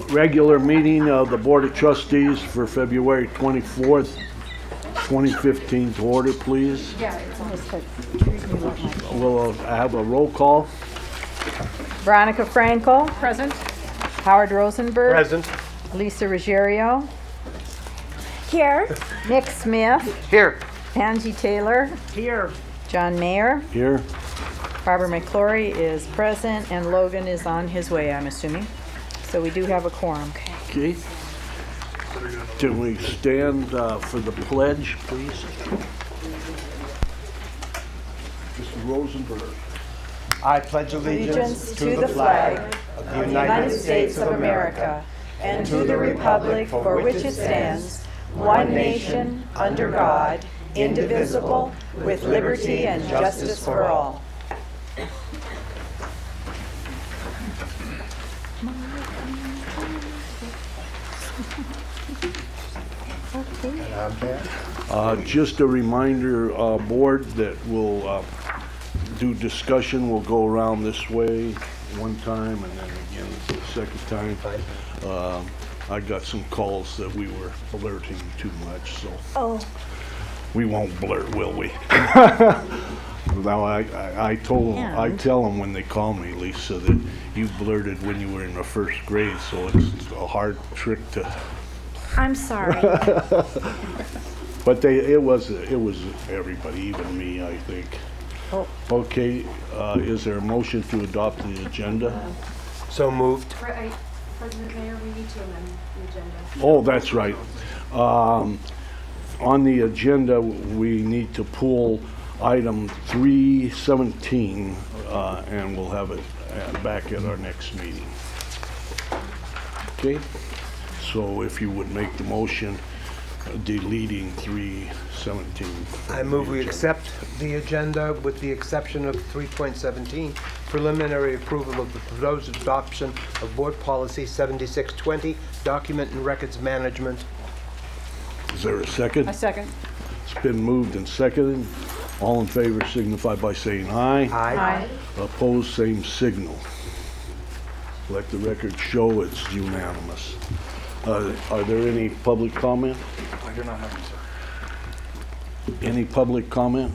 regular meeting of the Board of Trustees for February 24th, 2015 to order, please. We'll have a roll call. Veronica Frankel. Present. Howard Rosenberg. Present. Lisa Ruggiero. Here. Nick Smith. Here. Angie Taylor. Here. John Mayer. Here. Barbara McClory is present, and Logan is on his way, I'm assuming. So we do have a quorum. Okay. Can we stand for the pledge, please? Mr. Rosenberg. I pledge allegiance to the flag of the United States of America and to the republic for which it stands, one nation, under God, indivisible, with liberty and justice for all. Just a reminder, board, that we'll do discussion. We'll go around this way one time and then again the second time. I got some calls that we were blurting too much, so we won't blurt, will we? Now I told them, I tell them when they call me, Lisa, that you blurted when you were in the first grade, so it's a hard trick to. I'm sorry. But it was everybody, even me, I think. Okay, is there a motion to adopt the agenda? So moved. President Mayor, we need to amend the agenda. Oh, that's right. On the agenda, we need to pull item 317, and we'll have it back at our next meeting. Okay? So if you would make the motion deleting 317. I move we accept the agenda with the exception of 3.17, preliminary approval of the proposed adoption of Board Policy 7620, Document and Records Management. Is there a second? A second. It's been moved and seconded. All in favor signify by saying aye. Aye. Opposed, same signal. Let the record show it's unanimous. Are there any public comment? I do not have any, sir. Any public comment?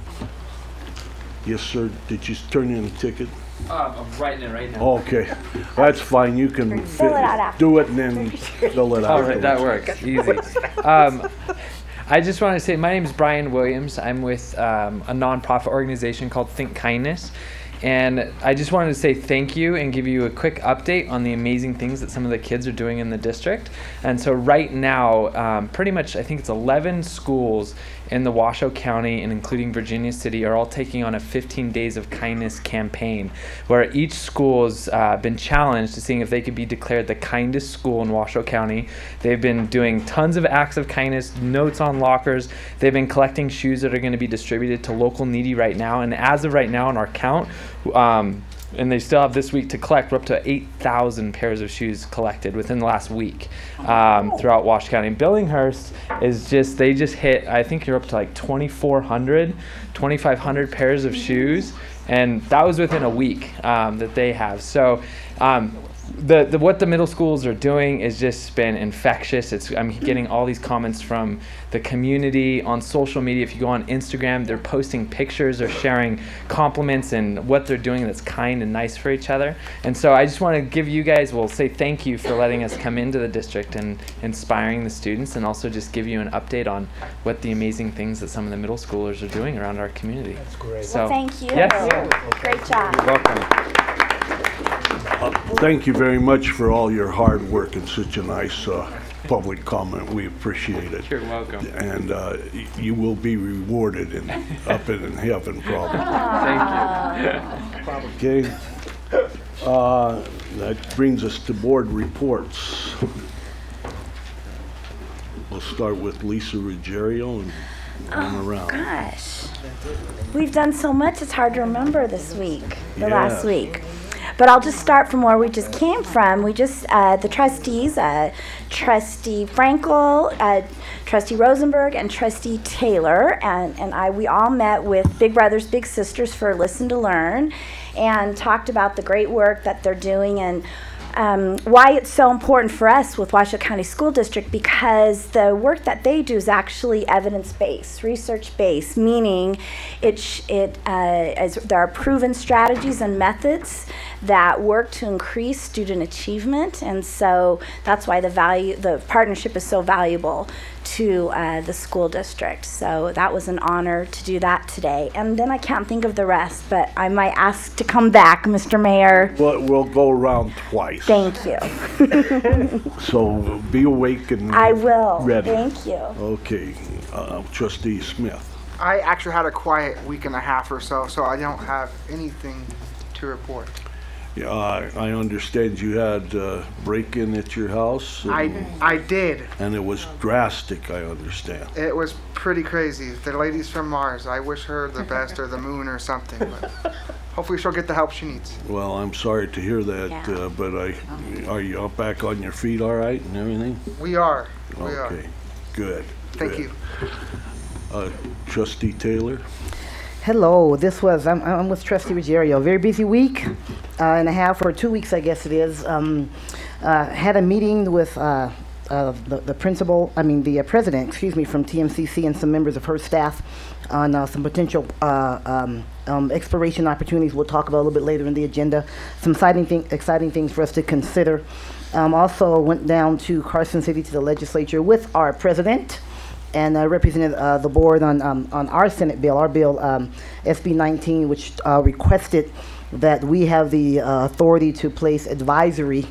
Yes, sir. Did you turn in a ticket? I'm writing it right now. Okay, that's fine. You can Fill it out after. do it and then fill it out. All right, that works. Easy. I just want to say my name is Brian Williams. I'm with a nonprofit organization called Think Kindness. And I just wanted to say thank you and give you a quick update on the amazing things that some of the kids are doing in the district. And so right now, pretty much I think it's 11 schools in the Washoe County and including Virginia City are all taking on a 15 Days of Kindness campaign where each school has been challenged to seeing if they could be declared the kindest school in Washoe County. They've been doing tons of acts of kindness, notes on lockers. They've been collecting shoes that are going to be distributed to local needy right now. And as of right now in our count, and they still have this week to collect. We're up to 8,000 pairs of shoes collected within the last week throughout Washoe County. And Billinghurst is they just hit, I think you're up to like 2,400, 2,500 pairs of shoes. And that was within a week that they have. So what the middle schools are doing is just been infectious. I'm getting all these comments from the community on social media. If you go on Instagram, they're posting pictures or sharing compliments and what they're doing that's kind and nice for each other. And so I just want to give you guys, say thank you for letting us come into the district and inspiring the students, and also just give you an update on what the amazing things that some of the middle schoolers are doing around our community. That's great. Well, thank you. Yes. Great job. You're welcome. Thank you very much for all your hard work and such a nice public comment. We appreciate it. You're welcome. And you will be rewarded up in heaven, probably. Thank you. Okay. That brings us to board reports. We'll start with Lisa Ruggiero and going around. Gosh. We've done so much, it's hard to remember this week, last Yeah. week. But I'll just start from where we just came from. We just, the trustees, Trustee Frankel, Trustee Rosenberg, and Trustee Taylor, we all met with Big Brothers Big Sisters for Listen to Learn and talked about the great work that they're doing. And why it's so important for us with Washoe County School District, because the work that they do is actually evidence-based, research-based, meaning there are proven strategies and methods that work to increase student achievement, and so that's why the partnership is so valuable to the school district. So that was an honor to do that today. And then I can't think of the rest, but I might ask to come back, Mr. Mayor. But we'll go around twice. Thank you. So be awake and I will. ready. Thank you. Okay, Trustee Smith. I actually had a quiet week and a half or so, so I don't have anything to report. Yeah, I understand you had break-in at your house. I did. And it was drastic, I understand. It was pretty crazy. The lady's from Mars. I wish her the best, or the moon or something. But hopefully she'll get the help she needs. Well, I'm sorry to hear that, Yeah. but are you up back on your feet all right and everything? We are. We Okay, are. good. Thank good. you. Trustee Taylor? Hello, I'm with Trustee Ruggiero. Very busy week and a half, or 2 weeks, I guess it is. Had a meeting with the president, from TMCC and some members of her staff on some potential exploration opportunities we'll talk about a little bit later in the agenda. Some exciting things for us to consider. Also went down to Carson City to the legislature with our president, and represented the board on our Senate bill, SB 19, which requested that we have the authority to place advisory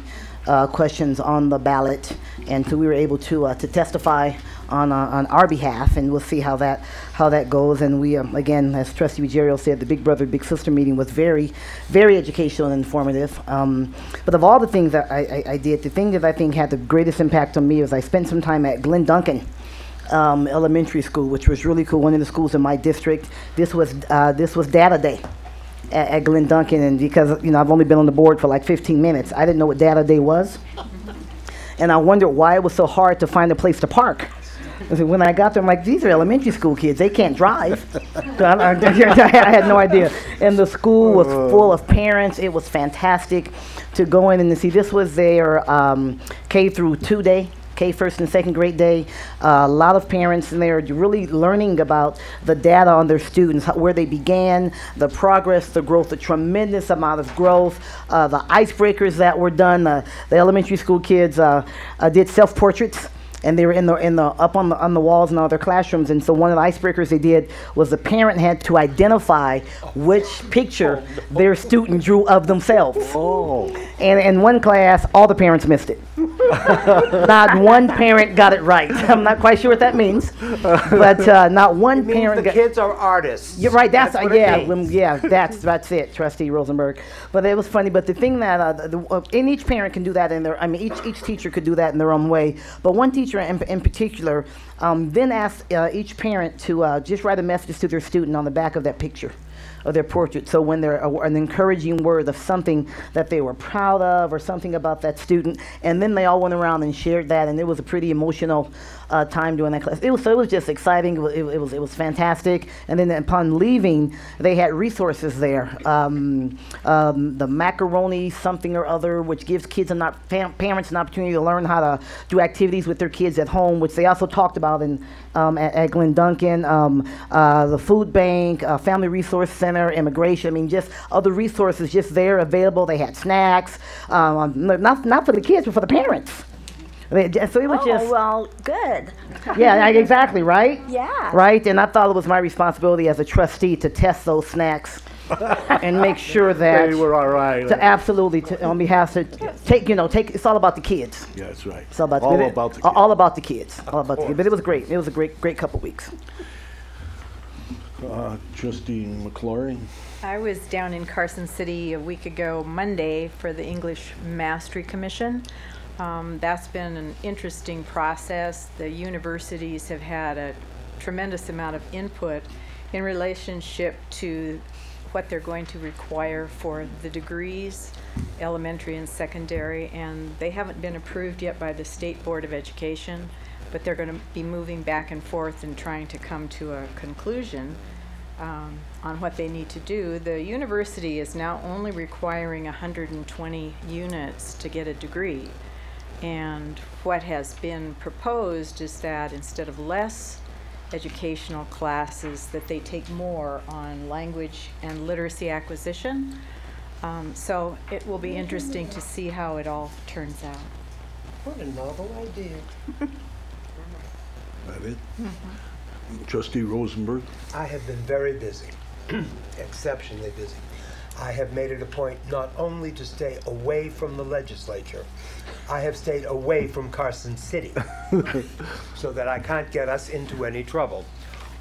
questions on the ballot, and so we were able to testify on our behalf, and we'll see how that goes. And we again, as Trustee Ruggiero said, the Big Brother Big Sister meeting was very, very educational and informative. But of all the things that I did, the thing that I think had the greatest impact on me was I spent some time at Glen Duncan Elementary School, which was really cool. One of the schools in my district. This was Data Day at Glen Duncan, and because I've only been on the board for like 15 minutes, I didn't know what Data Day was, and I wondered why it was so hard to find a place to park. When I got there, I'm like, these are elementary school kids. They can't drive. So I had no idea. And the school was full of parents. It was fantastic to go in and to see. This was their K through 2 day. First and second grade day. A lot of parents in there really learning about the data on their students, where they began, the progress, the growth, the tremendous amount of growth, the icebreakers that were done. The elementary school kids did self-portraits, and they were up on the walls in all their classrooms. And so one of the icebreakers they did was the parent had to identify which picture their student drew of themselves. Oh. And in one class, all the parents missed it. Not one parent got it right. I'm not quite sure what that means, but not one parent. The kids are artists. You're right. That's what it means. that's it, Trustee Rosenberg. But it was funny. But the thing that and each parent can do that in their. I mean, each teacher could do that in their own way. But one teacher in particular then asked each parent to just write a message to their student on the back of that picture, of their portrait. So when they're an encouraging word of something that they were proud of, or something about that student, and then they all went around and shared that, and it was a pretty emotional time during that class. It was just exciting. It was fantastic. And then upon leaving, they had resources there. The macaroni something or other, which gives kids parents an opportunity to learn how to do activities with their kids at home, which they also talked about at Glen Duncan. The food bank, family resource center, immigration. I mean, just other resources just there available. They had snacks, not for the kids, but for the parents. So it was just. Well, good. Yeah, exactly, right? Yeah. Right, and I thought it was my responsibility as a trustee to test those snacks and make sure that. They were all right. On behalf to take. It's all about the kids. Yeah, that's right. It's all about all the about the kids. All about the kids. All about the kids. But it was great. It was a great couple weeks. Trustee McClory? I was down in Carson City a week ago, Monday, for the English Mastery Commission. That's been an interesting process. The universities have had a tremendous amount of input in relationship to what they're going to require for the degrees, elementary and secondary, and they haven't been approved yet by the State Board of Education, but they're going to be moving back and forth and trying to come to a conclusion. on what they need to do. The university is now only requiring 120 units to get a degree. And what has been proposed is that instead of less educational classes, that they take more on language and literacy acquisition. So it will be interesting to see how it all turns out. What a novel idea. That it? Trustee Rosenberg? I have been very busy, exceptionally busy. I have made it a point not only to stay away from the legislature, I have stayed away from Carson City so that I can't get us into any trouble.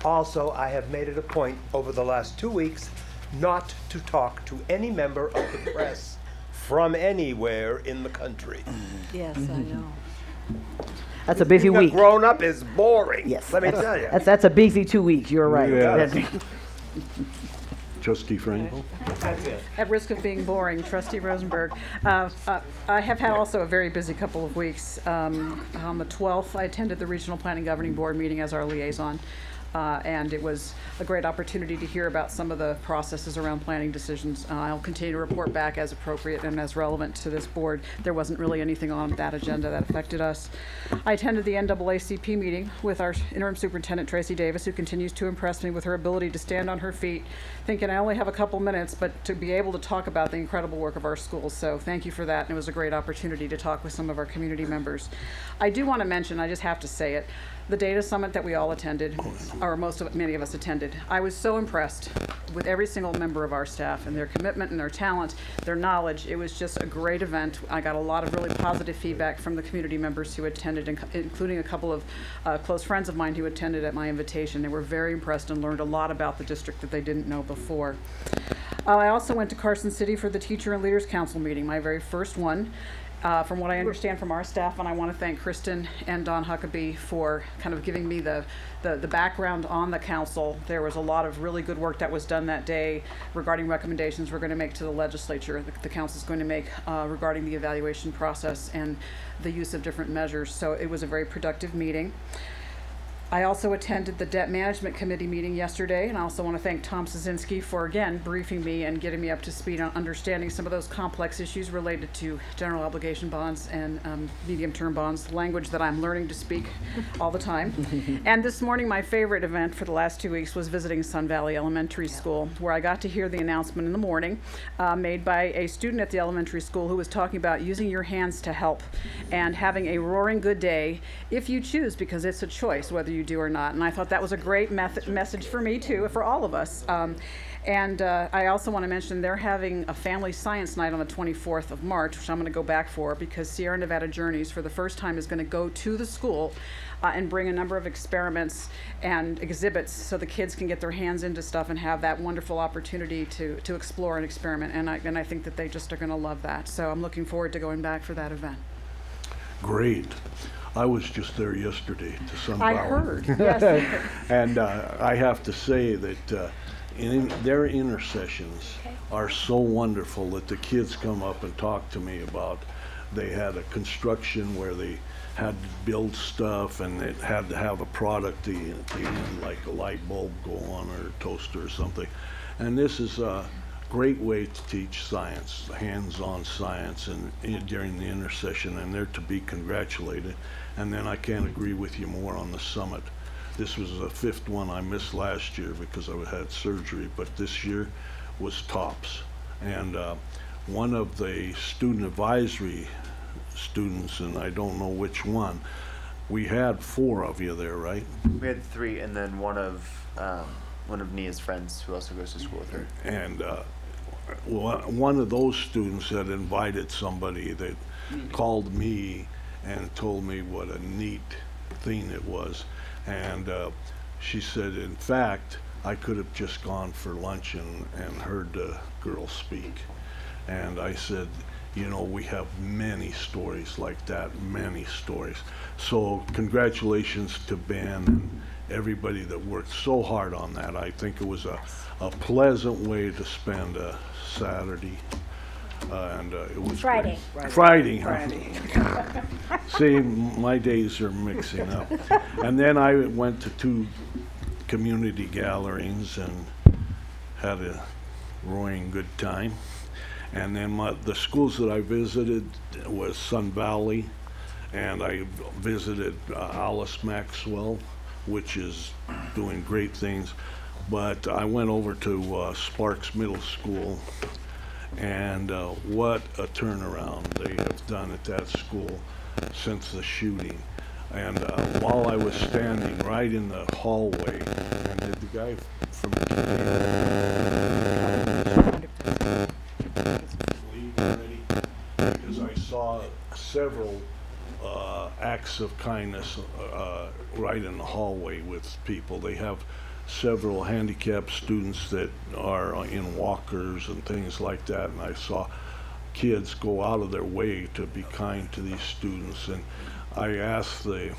Also, I have made it a point over the last 2 weeks not to talk to any member of the press from anywhere in the country. Yes, I know. That's a busy Being a week. grown-up is boring. Yes. Let me tell you. That's a busy 2 weeks. You're right. Yeah. Trustee Frankel? That's it. At risk of being boring, Trustee Rosenberg, I have had also a very busy couple of weeks. On the 12th, I attended the Regional Planning Governing Board meeting as our liaison. And it was a great opportunity to hear about some of the processes around planning decisions. I'll continue to report back as appropriate and as relevant to this board. There wasn't really anything on that agenda that affected us. I attended the NAACP meeting with our interim superintendent, Tracy Davis, who continues to impress me with her ability to stand on her feet, thinking I only have a couple minutes, but to be able to talk about the incredible work of our schools. So thank you for that, and it was a great opportunity to talk with some of our community members. I do want to mention, I just have to say it, the data summit that we all attended, or many of us attended, I was so impressed with every single member of our staff and their commitment and their talent, their knowledge. It was just a great event. I got a lot of really positive feedback from the community members who attended, including a couple of close friends of mine who attended at my invitation. They were very impressed and learned a lot about the district that they didn't know before. I also went to Carson City for the Teacher and Leaders Council meeting, my very first one. From what I understand from our staff, and I want to thank Kristen and Don Huckabee for kind of giving me the background on the council. There was a lot of really good work that was done that day regarding recommendations we're going to make to the legislature, the council is going to make regarding the evaluation process and the use of different measures. So it was a very productive meeting. I also attended the Debt Management Committee meeting yesterday, and I also want to thank Tom Szynski for, again, briefing me and getting me up to speed on understanding some of those complex issues related to general obligation bonds and medium-term bonds, language that I'm learning to speak all the time. And this morning, my favorite event for the last 2 weeks was visiting Sun Valley Elementary School, where I got to hear the announcement in the morning made by a student at the elementary school who was talking about using your hands to help and having a roaring good day if you choose, because it's a choice whether you do or not. And I thought that was a great message for me too, for all of us. And I also want to mention they're having a family science night on the 24th of March, which I'm going to go back for, because Sierra Nevada Journeys for the first time is going to go to the school and bring a number of experiments and exhibits so the kids can get their hands into stuff and have that wonderful opportunity to explore and experiment. And I think that they just are going to love that. So I'm looking forward to going back for that event. Great. I was just there yesterday to Sun Valley. I heard, yes. And I have to say that their intercessions are so wonderful that the kids come up and talk to me about. They had a construction where they had to build stuff, and it had to have a product to end, like a light bulb go on or a toaster or something. And this is a great way to teach science, hands-on science, and during the intercession, and they're to be congratulated. And then I can't agree with you more on the summit. This was the 5th one I missed last year because I had surgery, but this year was tops. And one of the student advisory students, and I don't know which one, we had 4 of you there, right? We had 3, and then one of Nia's friends who also goes to school with her. And one of those students had invited somebody that called me and told me what a neat thing it was. And she said, in fact, I could have just gone for lunch and heard the girls speak. And I said, you know, we have many stories like that, many stories. So congratulations to Ben and everybody that worked so hard on that. I think it was a pleasant way to spend a Saturday. And it was Friday. great. Friday. See, my days are mixing up. And then I went to 2 community gatherings, and had a roaring good time. And then the schools that I visited was Sun Valley, and I visited Alice Maxwell, which is doing great things. But I went over to Sparks Middle School, and what a turnaround they have done at that school since the shooting. And while I was standing right in the hallway, and the guy from the leave already, because I saw several acts of kindness right in the hallway with people. They have several handicapped students that are in walkers and things like that, and I saw kids go out of their way to be kind to these students. And I asked the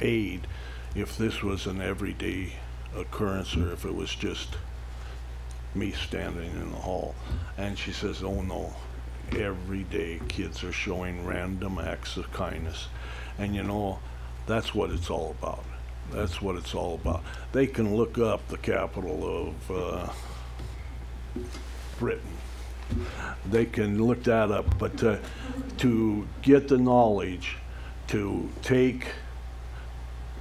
aide if this was an everyday occurrence or if it was just me standing in the hall, and she says, oh no, every day kids are showing random acts of kindness. And you know, that's what it's all about. That's what it's all about. They can look up the capital of Britain. They can look that up, but to get the knowledge to take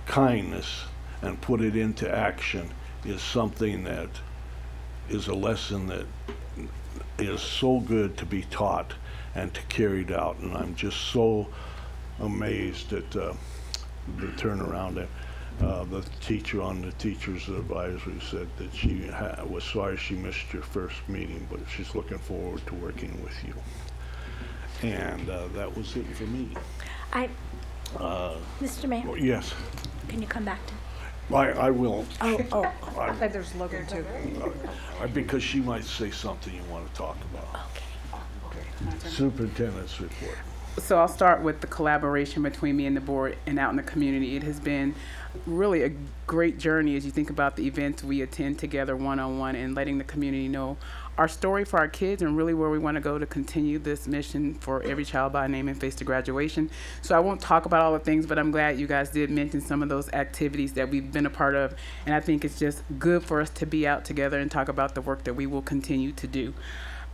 kindness and put it into action is something that is a lesson that is so good to be taught and to carried out. And I'm just so amazed at the turnaround. The teacher on the teacher's advisory said that she was sorry she missed your first meeting, but she's looking forward to working with you. And that was it for me. Mr. Mayor, Yes, can you come back to? I will. Oh. There's Logan too. Because she might say something you want to talk about. Okay. Superintendent's report. So I'll start with the collaboration between me and the board and out in the community. It has been really a great journey as you think about the events we attend together one-on-one and letting the community know our story for our kids and really where we want to go to continue this mission for every child by name and face to graduation. So I won't talk about all the things, but I'm glad you guys did mention some of those activities that we've been a part of. And I think it's just good for us to be out together and talk about the work that we will continue to do.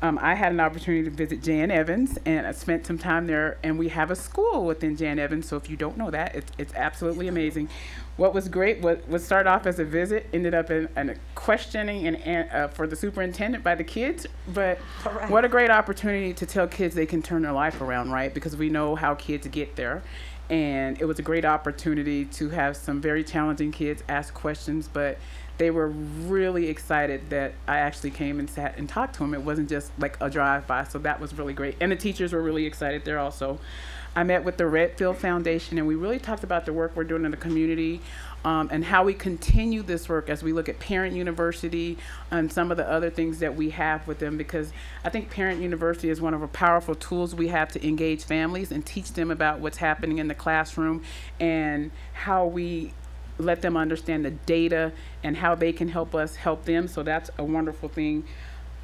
I had an opportunity to visit Jan Evans, and I spent some time there, and we have a school within Jan Evans, so if you don't know that, it's absolutely amazing. What was great was start off as a visit, ended up in a questioning and for the superintendent by the kids, but what a great opportunity to tell kids they can turn their life around, right? Because we know how kids get there. And it was a great opportunity to have some very challenging kids ask questions, but they were really excited that I actually came and sat and talked to them. It wasn't just like a drive-by, so that was really great. And the teachers were really excited there also. I met with the Redfield Foundation, and we really talked about the work we're doing in the community and how we continue this work as we look at Parent University and some of the other things that we have with them, because I think Parent University is one of the powerful tools we have to engage families and teach them about what's happening in the classroom and how we let them understand the data and how they can help us help them. So that's a wonderful thing.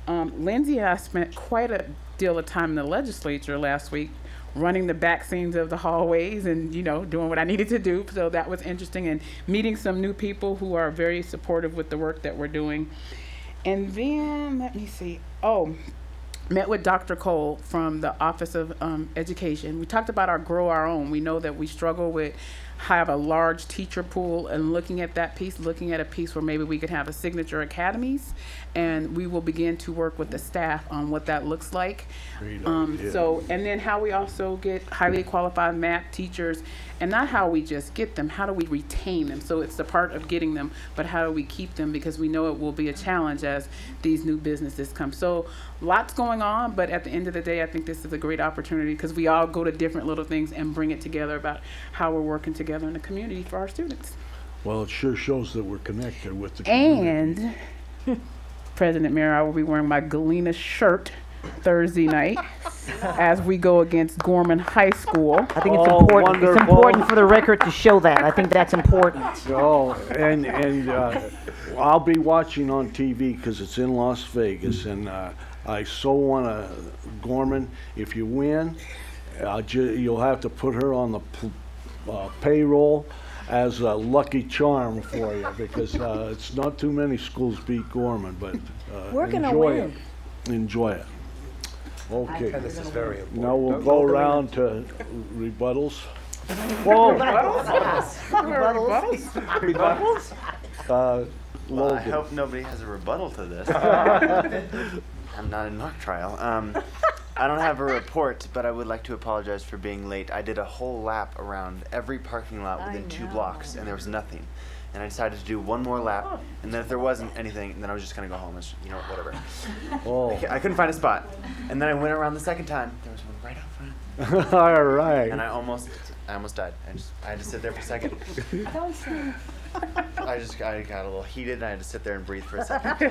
Lindsay and I spent quite a deal of time in the legislature last week running the back scenes of the hallways and, you know, doing what I needed to do. So that was interesting, and meeting some new people who are very supportive with the work that we're doing. And then, let me see. Met with Dr. Cole from the Office of Education. We talked about our Grow Our Own. We know that we struggle with have a large teacher pool, and looking at that piece, looking at a piece where maybe we could have a signature academies, and we will begin to work with the staff on what that looks like. So, and then how we also get highly qualified math teachers, and not how we just get them, how do we retain them? So it's the part of getting them, but how do we keep them? Because we know it will be a challenge as these new businesses come. So lots going on, but at the end of the day, I think this is a great opportunity because we all go to different little things and bring it together about how we're working together in the community for our students. Well, it sure shows that we're connected with the community. And President Mayor, I will be wearing my Galena shirt Thursday night as we go against Gorman High School. I think it's important. Wonderful. It's important for the record to show that. I think that's important. Oh, and I'll be watching on TV because it's in Las Vegas, and I so want to, Gorman, if you win, you'll have to put her on the payroll, as a lucky charm for you because it's not too many schools beat Gorman, but We're gonna enjoy win. it. Enjoy it. Okay. And this is very important. Now we'll Don't- go don't delay around to rebuttals. Whoa! Rebuttals? Well, I Logan. hope nobody has a rebuttal to this. I'm not in mock trial. I don't have a report, but I would like to apologize for being late. I did a whole lap around every parking lot within 2 blocks, and there was nothing. And I decided to do one more lap, and then if there wasn't anything, then I was just gonna go home. And you know, whatever. Oh. I couldn't find a spot, and then I went around the second time. There was one right out front, All right. and I almost died. I had to sit there for a second. I got a little heated, and I had to sit there and breathe for a second.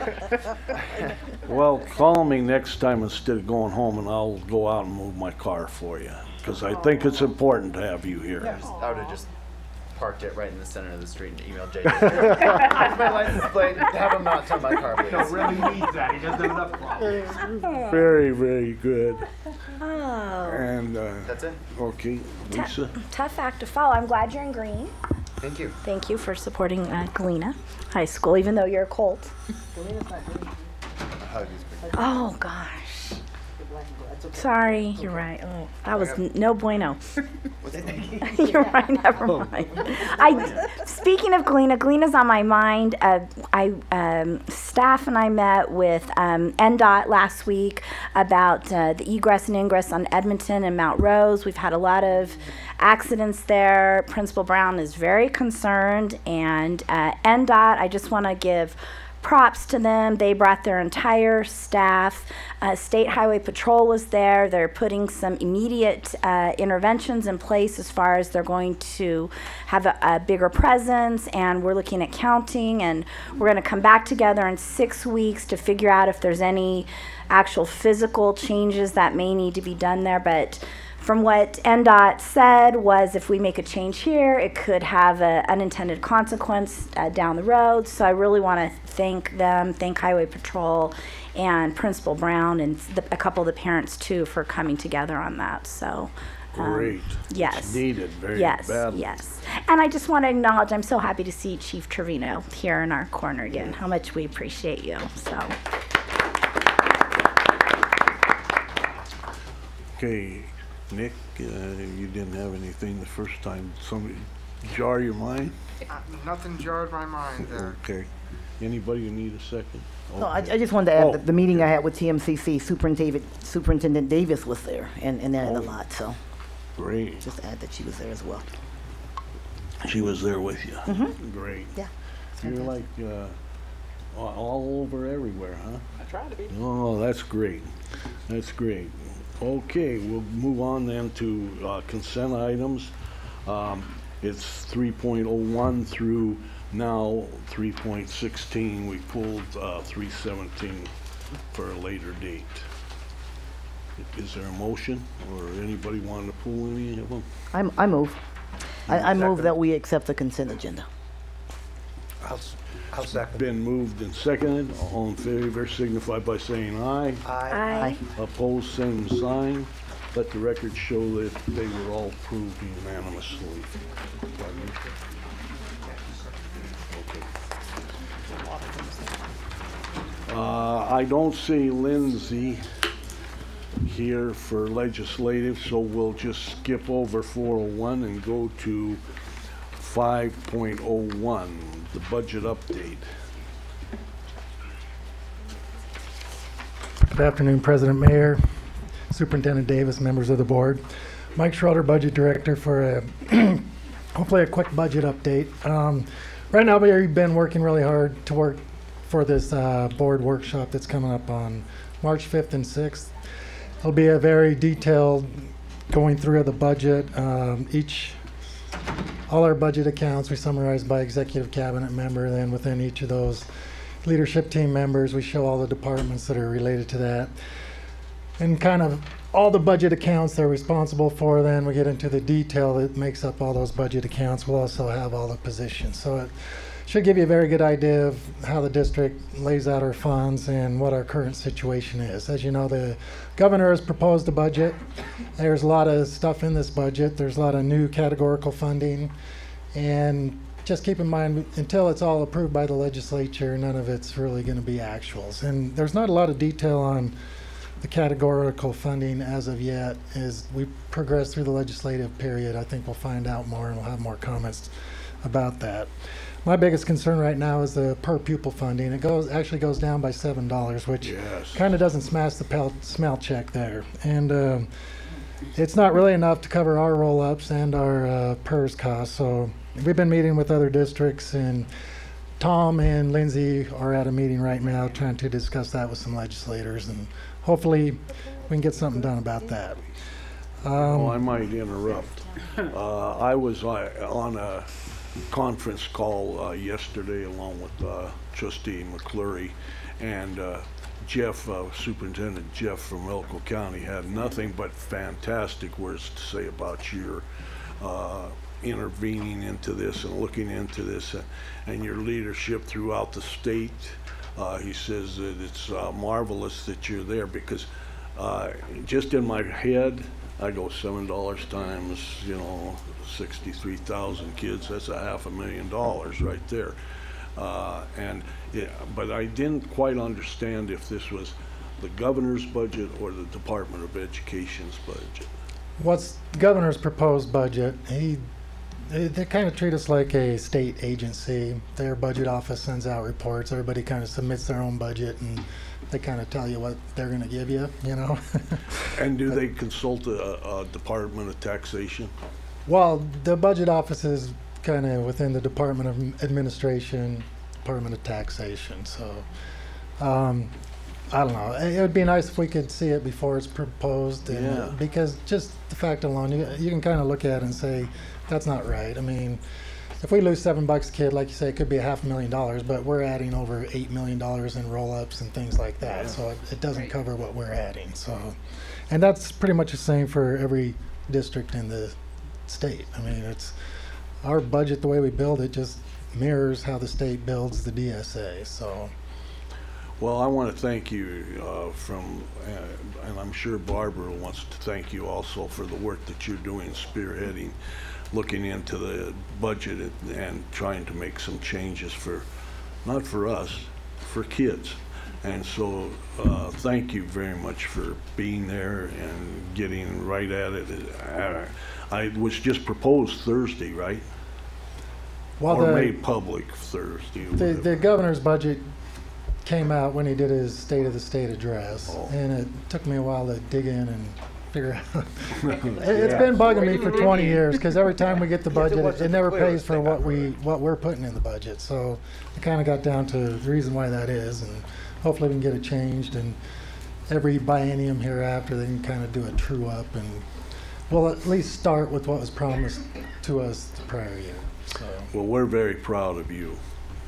Well, call me next time instead of going home, and I'll go out and move my car for you because I think it's important to have you here. I would have just parked it right in the center of the street and emailed JJ. Here's my license plate. Have him not tow my car, please. No, really needs that. He doesn't have enough problems. Very, very good. Oh, And That's it. okay, Lisa. tough act to follow. I'm glad you're in green. Thank you. Thank you for supporting Galena High School, even though you're a Colt. A hug is great. Oh, gosh. Sorry, you're right. Oh, that was no bueno. You're right, never mind. Speaking of Galena, Galena's on my mind. Staff and I met with NDOT last week about the egress and ingress on Edmonton and Mount Rose. We've had a lot of accidents there. Principal Brown is very concerned, and NDOT, I just want to give props to them. They brought their entire staff. State Highway Patrol was there. They're putting some immediate interventions in place as far as they're going to have a bigger presence, and we're looking at counting, and we're going to come back together in 6 weeks to figure out if there's any actual physical changes that may need to be done there. But from what NDOT said was if we make a change here, it could have an unintended consequence down the road. So I really want to thank them, thank Highway Patrol and Principal Brown and a couple of the parents too for coming together on that. So Great. yes. It's needed very Yes, badly. yes. And I just want to acknowledge, I'm so happy to see Chief Trevino here in our corner again, how much we appreciate you. So. Okay, Nick, you didn't have anything the first time. Somebody jar your mind? Nothing jarred my mind there. Okay. Anybody who need a second? No, I Okay. just wanted to add Oh. that the meeting I had with TMCC, Superintendent Davis was there, and that a Oh. lot, so Great. just to add that she was there as well. She was there with you. Mhm. Great. Yeah. You're like all over everywhere, huh? I try to be. Oh, that's great. That's great. Okay, we'll move on then to consent items. It's 3.01 through now 3.16. We pulled 317 for a later date. Is there a motion, or anybody want to pull any of them? I move. I move that we accept the consent agenda. I'll second. Been moved and seconded. All in favor signify by saying aye. Aye. Opposed, same sign. Let the record show that they were all approved unanimously. Pardon me? Okay. I don't see Lindsay here for legislative, so we'll just skip over 401 and go to 5.01, the budget update. Good afternoon, President Mayor, Superintendent Davis, members of the board. Mike Schroeder, Budget Director, for hopefully a quick budget update. Right now, we've been working really hard to work for this board workshop that's coming up on March 5th and 6th. It'll be a very detailed going through of the budget. All our budget accounts we summarize by executive cabinet member. Then within each of those leadership team members, we show all the departments that are related to that. And kind of all the budget accounts they're responsible for. Then we get into the detail that makes up all those budget accounts. We'll also have all the positions. So it should give you a very good idea of how the district lays out our funds and what our current situation is. As you know, the governor has proposed a budget. There's a lot of stuff in this budget. There's a lot of new categorical funding And just keep in mind, until it's all approved by the legislature, none of it's really going to be actuals. And there's not a lot of detail on the categorical funding as of yet. As we progress through the legislative period, I think we'll find out more and we'll have more comments about that. My biggest concern right now is the per pupil funding. It actually goes down by $7, which kind of doesn't smash the smell check there. And it's not really enough to cover our roll-ups and our PERS costs. So we've been meeting with other districts, and Tom and Lindsay are at a meeting right now trying to discuss that with some legislators, and hopefully we can get something done about that. I might interrupt. I was on a conference call yesterday along with Trustee McClure, and Jeff, Superintendent Jeff from Elko County, had nothing but fantastic words to say about your intervening into this and looking into this and your leadership throughout the state. He says that it's marvelous that you're there, because just in my head, I go $7 times, 63,000 kids, that's $500,000 right there. But I didn't quite understand if this was the governor's budget or the Department of Education's budget. What's the governor's proposed budget? They kind of treat us like a state agency. Their budget office sends out reports. Everybody kind of submits their own budget, and they kind of tell you what they're going to give you, And do they consult a Department of Taxation? Well, the budget office is kind of within the Department of Administration, Department of Taxation. So, I don't know. It would be nice if we could see it before it's proposed, and, because just the fact alone, you can kind of look at it and say, that's not right. I mean, if we lose $7 a kid, like you say, it could be $500,000, but we're adding over $8 million in roll-ups and things like that. So it doesn't cover what we're adding. So, and that's pretty much the same for every district in the state. I mean, it's our budget, the way we build it, just mirrors how the state builds the DSA. So. Well, I want to thank you and I'm sure Barbara wants to thank you also for the work that you're doing, spearheading, looking into the budget and trying to make some changes not for us, for kids. And so thank you very much for being there and getting right at it. It was just proposed Thursday, right? Well, or made public Thursday. The governor's budget came out when he did his State of the State address, and it took me a while to dig in and figure out. It's been bugging me for 20 years, because every time we get the budget, it never pays for what we're putting in the budget. So I kind of got down to the reason why that is, and hopefully we can get it changed, and every biennium hereafter they can kind of do a true up, and we'll at least start with what was promised to us the prior year. So. Well, we're very proud of you.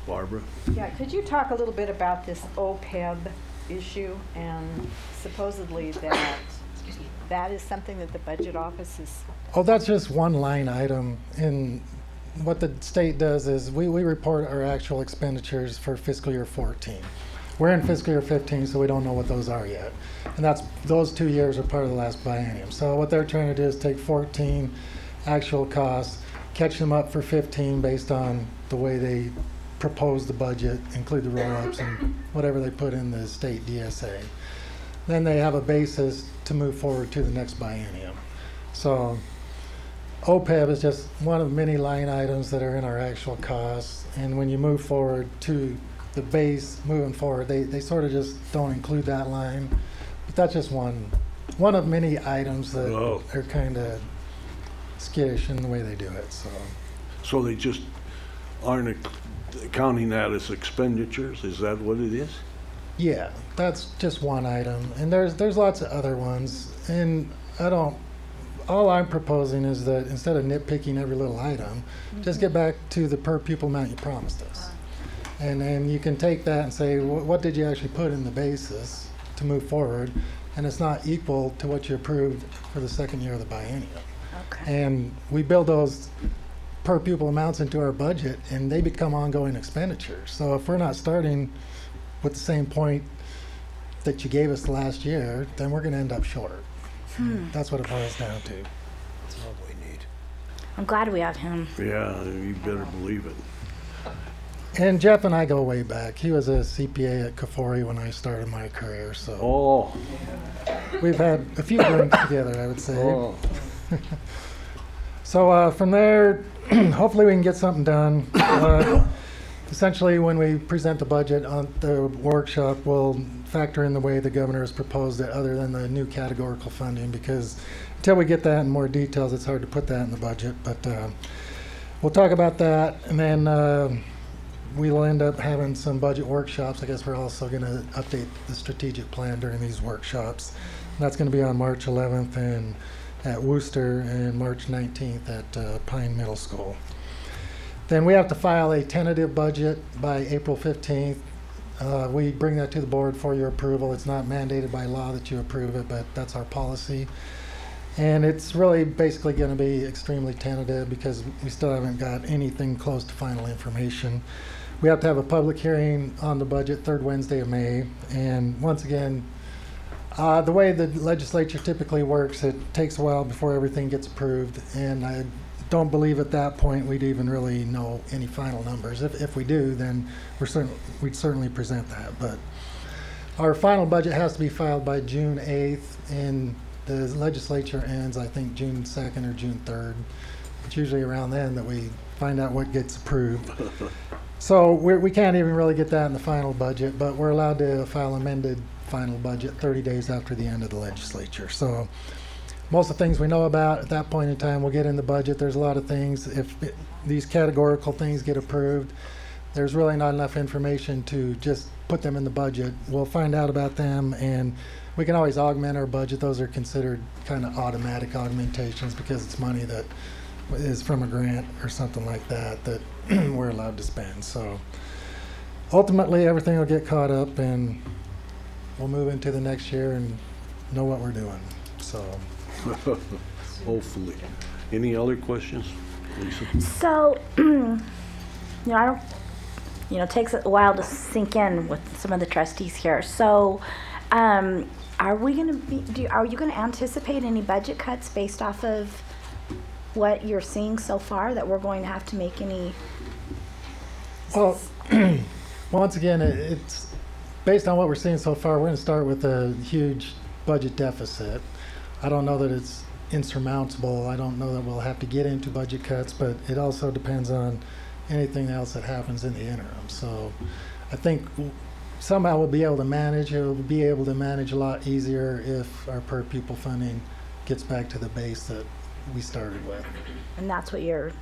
Barbara? Yeah, could you talk a little bit about this OPEB issue, and supposedly that is something that the budget office is... Oh, that's just one line item. And what the state does is we report our actual expenditures for fiscal year 14. We're in fiscal year 15, so we don't know what those are yet. And those 2 years are part of the last biennium. So what they're trying to do is take 14 actual costs, catch them up for 15 based on the way they propose the budget, include the roll-ups and whatever they put in the state DSA. Then they have a basis to move forward to the next biennium. So OPEB is just one of many line items that are in our actual costs, and when you move forward to the base moving forward, they sort of just don't include that line. But that's just one of many items that are kind of skittish in the way they do it. So they just aren't counting that as expenditures? Is that what it is? Yeah, that's just one item, and there's lots of other ones. And all I'm proposing is that instead of nitpicking every little item, just get back to the per pupil amount you promised us. And then you can take that and say, what did you actually put in the basis to move forward? And it's not equal to what you approved for the second year of the biennium. Okay. And we build those per pupil amounts into our budget, and they become ongoing expenditures. So if we're not starting with the same point that you gave us last year, then we're going to end up short. That's what it boils down to. That's all we need. I'm glad we have him. Yeah, you better believe it. And Jeff and I go way back. He was a CPA at Kafori when I started my career, so Oh, we've had a few drinks together, I would say. oh. So from there, hopefully we can get something done. Essentially, when we present the budget on the workshop, we'll factor in the way the governor has proposed it, other than the new categorical funding, because until we get that in more details, it's hard to put that in the budget. But we'll talk about that, and then we'll end up having some budget workshops. I guess we're also going to update the strategic plan during these workshops. And that's going to be on March 11th and at Worcester, and March 19th at Pine Middle School. Then we have to file a tentative budget by April 15th. We bring that to the board for your approval. It's not mandated by law that you approve it, but that's our policy. And it's really basically going to be extremely tentative because we still haven't got anything close to final information. We have to have a public hearing on the budget third Wednesday of May. And once again, the way the legislature typically works, it takes a while before everything gets approved. And I don't believe at that point we'd even really know any final numbers. If we do, then we'd certainly present that. But our final budget has to be filed by June 8th, and the legislature ends, I think, June 2nd or June 3rd. It's usually around then that we find out what gets approved. So we can't even really get that in the final budget, but we're allowed to file amended final budget 30 days after the end of the legislature. So most of the things we know about at that point in time we'll get in the budget. There's a lot of things, if these categorical things get approved, there's really not enough information to just put them in the budget. We'll find out about them, and we can always augment our budget. Those are considered kind of automatic augmentations because it's money that is from a grant or something like that that we're allowed to spend. So ultimately everything will get caught up, and we'll move into the next year and know what we're doing. So Hopefully. Any other questions, Lisa? So, I don't, it takes a while to sink in with some of the trustees here. So, are we going to be, are you going to anticipate any budget cuts based off of what you're seeing so far, that we're going to have to make any? Well, once again, it's based on what we're seeing so far. We're going to start with a huge budget deficit. I don't know that it's insurmountable. I don't know that we'll have to get into budget cuts, but it also depends on anything else that happens in the interim. So I think somehow we'll be able to manage. We'll be able to manage a lot easier if our per pupil funding gets back to the base that we started with. And that's what you're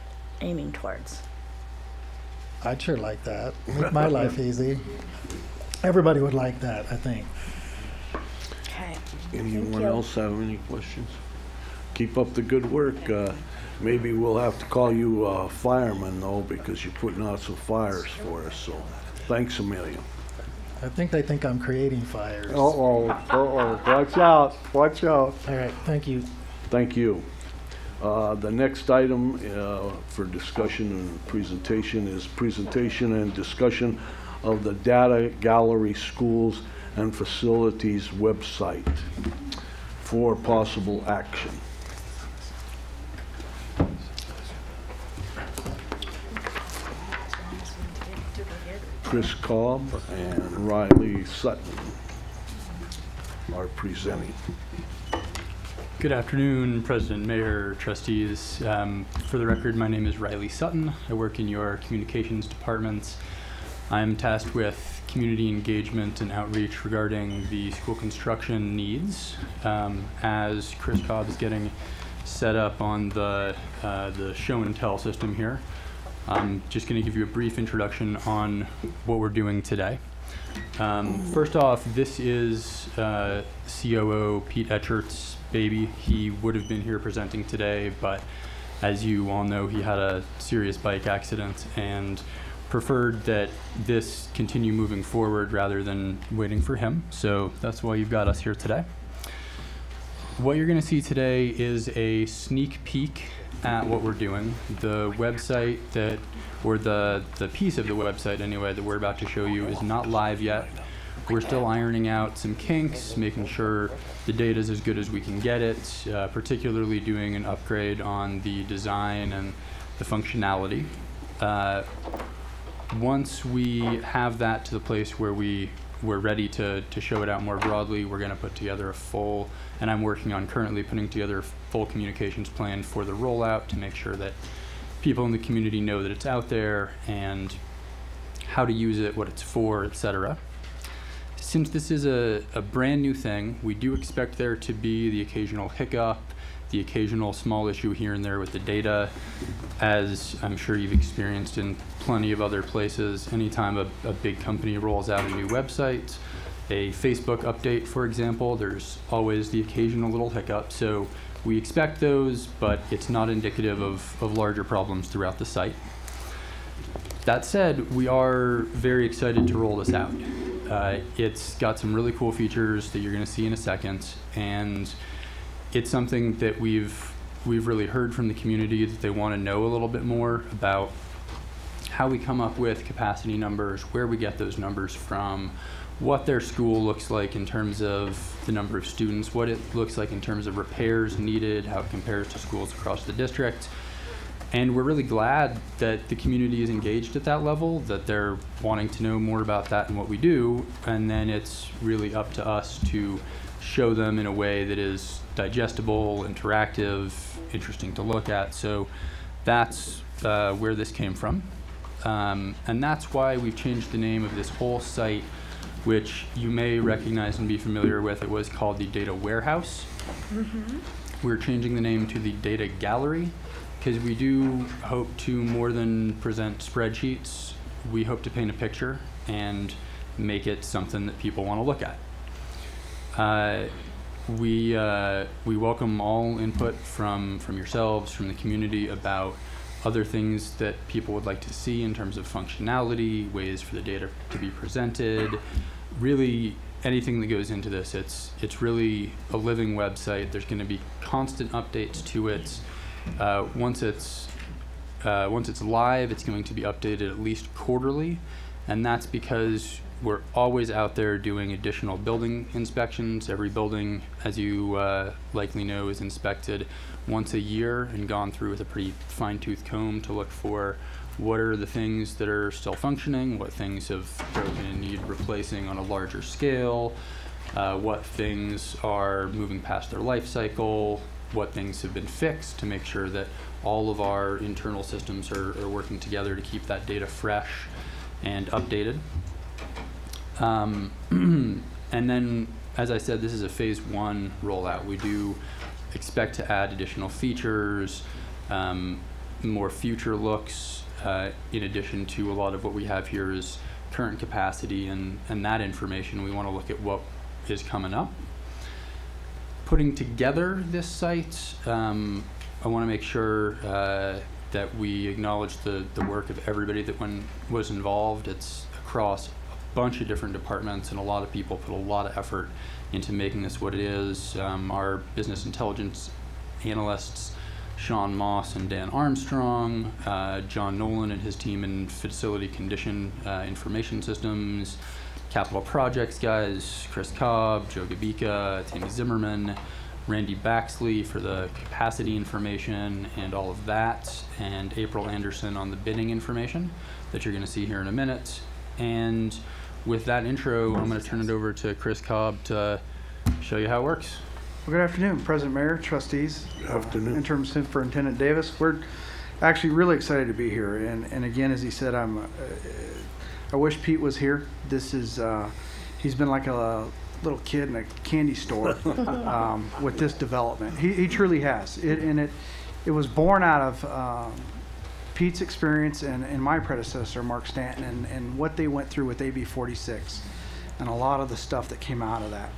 aiming towards. I'd sure like that. Make my life easy. Everybody would like that, I think. Okay. Anyone else have any questions? Keep up the good work. Maybe we'll have to call you fireman, though, because you're putting out some fires for us. So thanks a million. I think they think I'm creating fires. Uh-oh, watch out, watch out. All right, thank you. Thank you. The next item for discussion and presentation is presentation and discussion of the Data Gallery Schools and Facilities website for possible action. Chris Cobb and Riley Sutton are presenting. Good afternoon, President, Mayor, Trustees. For the record, my name is Riley Sutton. I work in your communications departments. I'm tasked with community engagement and outreach regarding the school construction needs. As Chris Cobb is getting set up on the show and tell system here, I'm just going to give you a brief introduction on what we're doing today. First off, this is COO Pete Etchert's baby. He would have been here presenting today, but as you all know, he had a serious bike accident and preferred that this continue moving forward rather than waiting for him. So that's why you've got us here today. What you're going to see today is a sneak peek at what we're doing. The website that, or the piece of the website anyway, that we're about to show you is not live yet. We're still ironing out some kinks, making sure the data is as good as we can get it, particularly doing an upgrade on the design and the functionality. Once we have that to the place where we're ready to show it out more broadly, we're going to put together a full, and I'm working on currently putting together a full communications plan for the rollout to make sure that people in the community know that it's out there and how to use it, what it's for, etc. Since this is a brand new thing, we do expect there to be the occasional hiccup, the occasional small issue here and there with the data, as I'm sure you've experienced in plenty of other places. Anytime a big company rolls out a new website, a Facebook update, for example, there's always the occasional little hiccup. So we expect those, but it's not indicative of larger problems throughout the site. That said, we are very excited to roll this out. It's got some really cool features that you're going to see in a second, and it's something that we've really heard from the community that they want to know a little bit more about how we come up with capacity numbers, where we get those numbers from, what their school looks like in terms of the number of students, what it looks like in terms of repairs needed, how it compares to schools across the district. And we're really glad that the community is engaged at that level, that they're wanting to know more about that and what we do, and then it's really up to us to show them in a way that is digestible, interactive, interesting to look at. So that's where this came from. And that's why we've changed the name of this whole site, which you may recognize and be familiar with. It was called the Data Warehouse. Mm-hmm. We're changing the name to the Data Gallery, because we do hope to more than present spreadsheets. We hope to paint a picture and make it something that people want to look at. We welcome all input from yourselves, from the community, about other things that people would like to see in terms of functionality, ways for the data to be presented, really anything that goes into this. It's really a living website. There's going to be constant updates to it. Once it's live, it's going to be updated at least quarterly, and that's because we're always out there doing additional building inspections. Every building, as you likely know, is inspected once a year and gone through with a pretty fine-tooth comb to look for what are the things that are still functioning, what things have broken and need replacing on a larger scale, what things are moving past their life cycle, what things have been fixed to make sure that all of our internal systems are working together to keep that data fresh and updated. And then, as I said, this is a phase 1 rollout. We do expect to add additional features, more future looks, in addition to a lot of what we have here is current capacity and that information. We want to look at what is coming up. Putting together this site, I want to make sure that we acknowledge the work of everybody that was involved. It's across a bunch of different departments, and a lot of people put a lot of effort into making this what it is. Our business intelligence analysts, Sean Moss and Dan Armstrong, John Nolan and his team in facility condition information systems, capital projects guys, Chris Cobb, Joe Gabika, Tammy Zimmerman, Randy Baxley for the capacity information and all of that, and April Anderson on the bidding information that you're going to see here in a minute. And with that intro, I'm going to turn it over to Chris Cobb to show you how it works. Well, good afternoon, President Mayor, Trustees, Good afternoon. Interim Superintendent Davis. We're actually really excited to be here. And again, as he said, I wish Pete was here. This is, he's been like a little kid in a candy store with this development. He truly has. It was born out of Pete's experience and my predecessor, Mark Stanton, and what they went through with AB 46 and a lot of the stuff that came out of that.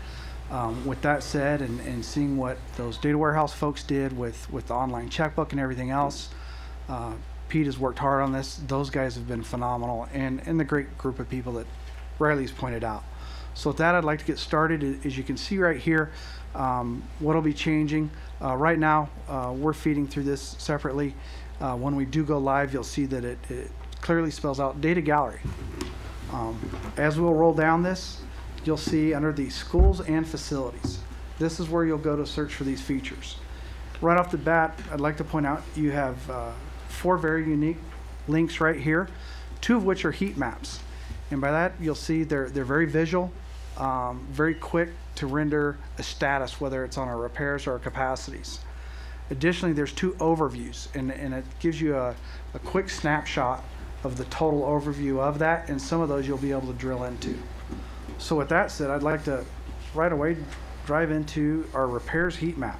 With that said, and seeing what those data warehouse folks did with the online checkbook and everything else, Pete has worked hard on this. Those guys have been phenomenal, and the great group of people that Riley's pointed out. So with that, I'd like to get started. As you can see right here, what'll be changing. Right now, we're feeding through this separately. When we do go live, you'll see that it clearly spells out Data Gallery. As we'll roll down this, you'll see under the schools and facilities. This is where you'll go to search for these features. Right off the bat, I'd like to point out you have 4 very unique links right here, 2 of which are heat maps. And by that, you'll see they're very visual, very quick to render a status, whether it's on our repairs or our capacities. Additionally, there's 2 overviews, and it gives you a quick snapshot of the total overview of that, and some of those you'll be able to drill into. So with that said, I'd like to right away drive into our repairs heat map.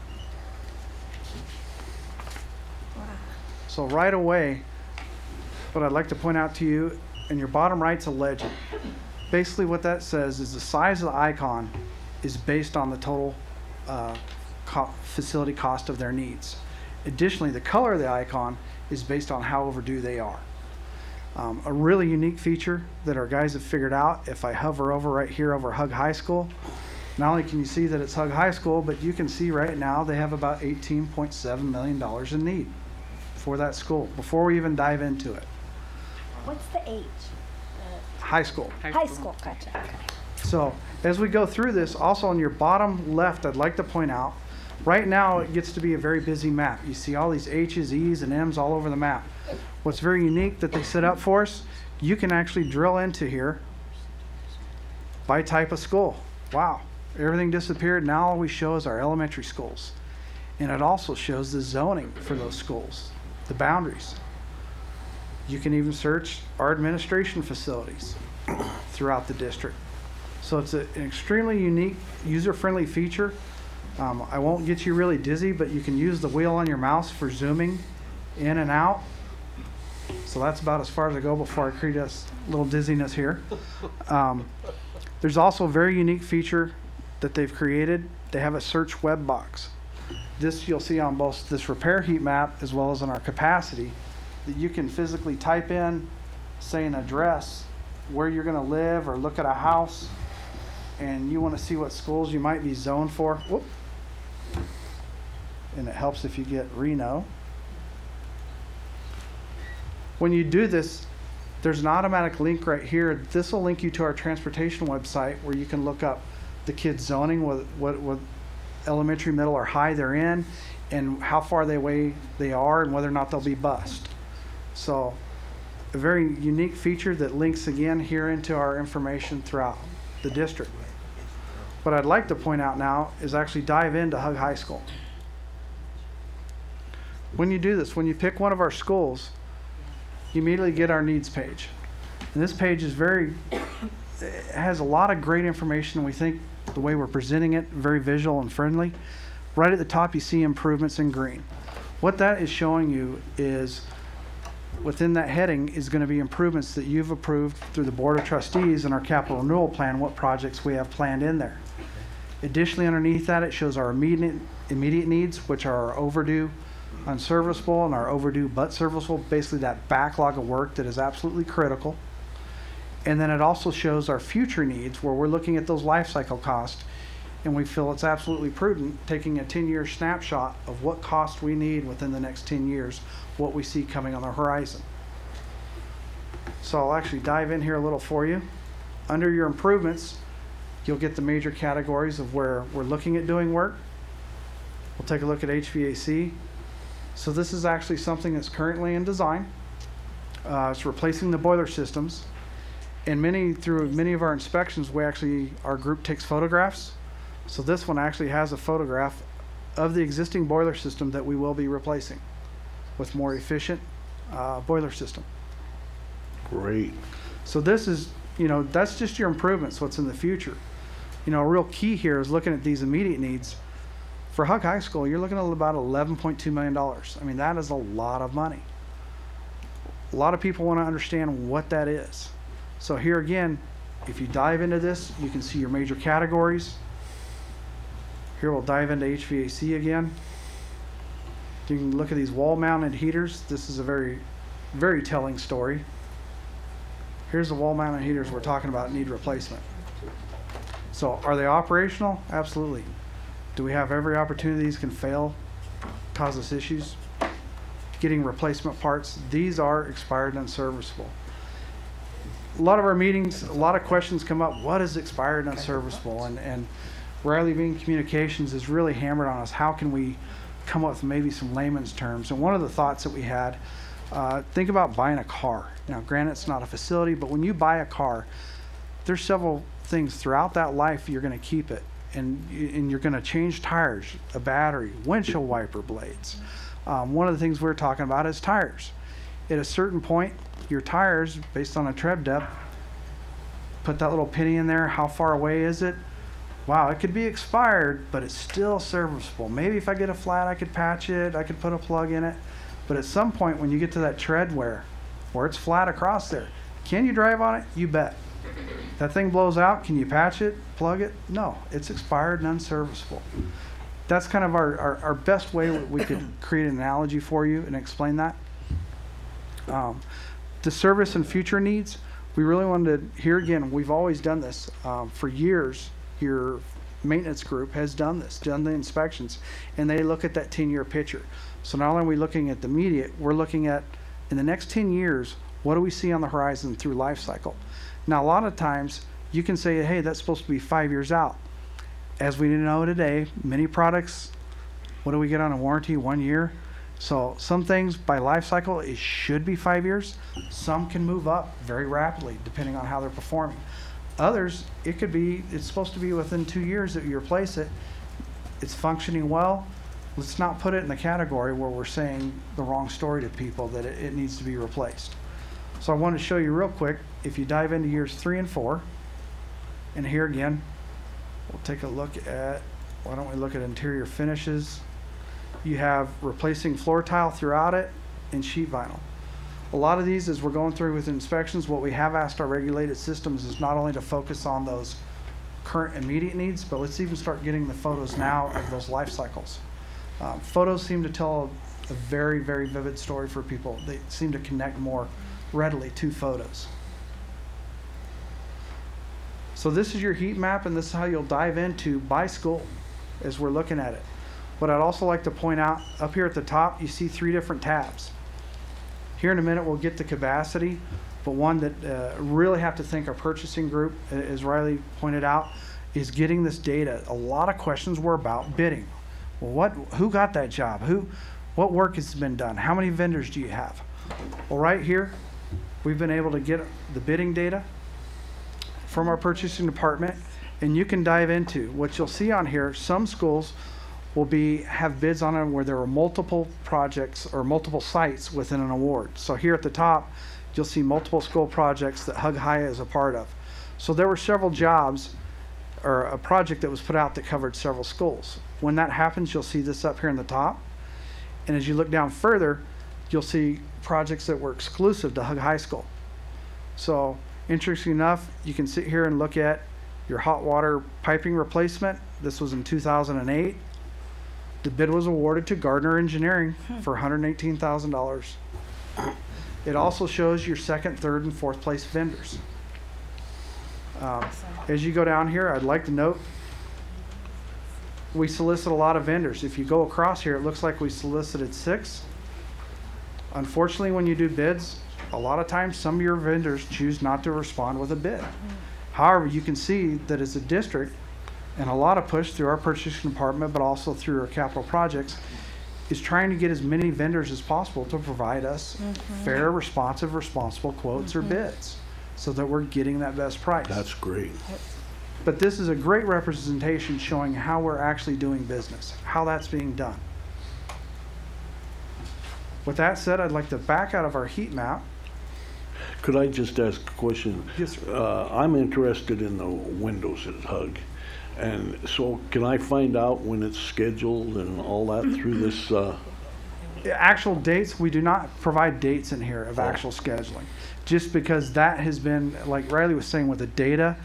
So right away, what I'd like to point out to you, in your bottom right's a legend. Basically what that says is the size of the icon is based on the total facility cost of their needs. Additionally, the color of the icon is based on how overdue they are. A really unique feature that our guys have figured out, if I hover over right here over Hug High School, not only can you see that it's Hug High School, but you can see right now they have about $18.7 million in need for that school before we even dive into it. What's the age? High school. High school, gotcha. Okay. So as we go through this, also on your bottom left, I'd like to point out, right now it gets to be a very busy map. You see all these H's, E's, and M's all over the map. What's very unique that they set up for us, you can actually drill into here by type of school. Wow, everything disappeared. Now all we show is our elementary schools. And it also shows the zoning for those schools, the boundaries. You can even search our administration facilities throughout the district. So it's an extremely unique, user-friendly feature. I won't get you really dizzy, but you can use the wheel on your mouse for zooming in and out. So that's about as far as I go before I create a little dizziness here. There's also a very unique feature that they've created. They have a search web box. This you'll see on both this repair heat map as well as on our capacity, that you can physically type in, say, an address, where you're going to live, or look at a house, and you want to see what schools you might be zoned for. Whoop. And it helps if you get Reno. When you do this, there's an automatic link right here. This will link you to our transportation website where you can look up the kids' zoning, what elementary, middle, or high they're in, and how far away they are, and whether or not they'll be bused. So a very unique feature that links again here into our information throughout the district. What I'd like to point out now is actually dive into Hug High School. When you do this, when you pick one of our schools, you immediately get our needs page. And this page is it has a lot of great information, and we think the way we're presenting it, very visual and friendly. Right at the top, you see improvements in green. What that is showing you is within that heading is going to be improvements that you've approved through the Board of Trustees and our capital renewal plan, what projects we have planned in there. Additionally, underneath that, it shows our immediate needs, which are our overdue unserviceable and our overdue but serviceable, basically that backlog of work that is absolutely critical. And then it also shows our future needs, where we're looking at those life cycle costs, and we feel it's absolutely prudent taking a 10-year snapshot of what cost we need within the next 10 years, what we see coming on the horizon. So I'll actually dive in here a little for you. Under your improvements, you'll get the major categories of where we're looking at doing work. We'll take a look at HVAC. So this is actually something that's currently in design. It's replacing the boiler systems. And through many of our inspections, our group takes photographs. So this one actually has a photograph of the existing boiler system that we will be replacing with more efficient boiler system. Great. So this is, that's just your improvements, what's in the future. A real key here is looking at these immediate needs. For Hug High School, you're looking at about $11.2 million. I mean, that is a lot of money. A lot of people want to understand what that is. So here again, if you dive into this, you can see your major categories. Here we'll dive into HVAC again. You can look at these wall-mounted heaters. This is a very, very telling story. Here's the wall-mounted heaters we're talking about need replacement. So are they operational? Absolutely. Do we have every opportunity these can fail, cause us issues? Getting replacement parts, these are expired and unserviceable. a lot of our meetings, a lot of questions come up. What is expired and unserviceable? And Riley being communications has really hammered on us. How can we come up with maybe some layman's terms? And one of the thoughts that we had, think about buying a car. Now, granted, it's not a facility, but when you buy a car, there's several things throughout that life you're going to keep it. And you're going to change tires, a battery, windshield wiper blades. One of the things we're talking about is tires. At a certain point, your tires, based on a tread depth, put that little penny in there. How far away is it? Wow, it could be expired, but it's still serviceable. Maybe if I get a flat, I could patch it. I could put a plug in it. But at some point, when you get to that tread wear, where it's flat across there, can you drive on it? You bet. That thing blows out. Can you patch it, plug it? No, it's expired and unserviceable. That's kind of our best way we could create an analogy for you and explain that. The service and future needs, we really wanted to, here again, we've always done this. For years, your maintenance group has done this, done the inspections, and they look at that 10-year picture. So not only are we looking at the immediate, we're looking at, in the next 10 years, what do we see on the horizon through life cycle? Now, a lot of times, you can say, hey, that's supposed to be 5 years out. As we know today, many products, what do we get on a warranty? 1 year. So some things by life cycle, it should be 5 years. Some can move up very rapidly depending on how they're performing. Others, it could be, it's supposed to be within 2 years that you replace it. It's functioning well. Let's not put it in the category where we're saying the wrong story to people that it needs to be replaced. So I want to show you real quick, if you dive into years 3 and 4, and here again, we'll take a look at, why don't we look at interior finishes. You have replacing floor tile throughout it and sheet vinyl. A lot of these, as we're going through with inspections, what we have asked our regulated systems is not only to focus on those current immediate needs, but let's even start getting the photos now of those life cycles. Photos seem to tell a very, very vivid story for people. They seem to connect more readily to photos. So this is your heat map, and this is how you'll dive into by school as we're looking at it. What I'd also like to point out, up here at the top, you see 3 different tabs. Here in a minute, we'll get the capacity, but one that really have to thank our purchasing group, as Riley pointed out, is getting this data. A lot of questions were about bidding. Well, who got that job? What work has been done? How many vendors do you have? Well, right here, we've been able to get the bidding data from our purchasing department, and you can dive into what you'll see on here. Some schools will have bids on them where there are multiple projects or multiple sites within an award. So here at the top, you'll see multiple school projects that Hug High is a part of. So there were several jobs or a project that was put out that covered several schools. When that happens, you'll see this up here in the top. And as you look down further, you'll see projects that were exclusive to Hug High School. So interesting enough, you can sit here and look at your hot water piping replacement. This was in 2008. The bid was awarded to Gardner Engineering for $118,000. It also shows your second, third, and fourth place vendors. As you go down here, I'd like to note, we solicit a lot of vendors. If you go across here, it looks like we solicited 6. Unfortunately, when you do bids, a lot of times some of your vendors choose not to respond with a bid. However, you can see that as a district, and a lot of push through our purchasing department, but also through our capital projects, is trying to get as many vendors as possible to provide us fair, responsive, responsible quotes or bids so that we're getting that best price. That's great. But this is a great representation showing how we're actually doing business, how that's being done. With that said, I'd like to back out of our heat map. Could I just ask a question? Yes, sir. I'm interested in the windows at Hug. And so can I find out when it's scheduled and all that through this? Actual dates, we do not provide dates in here of actual scheduling. Just because that has been, like Riley was saying, with the data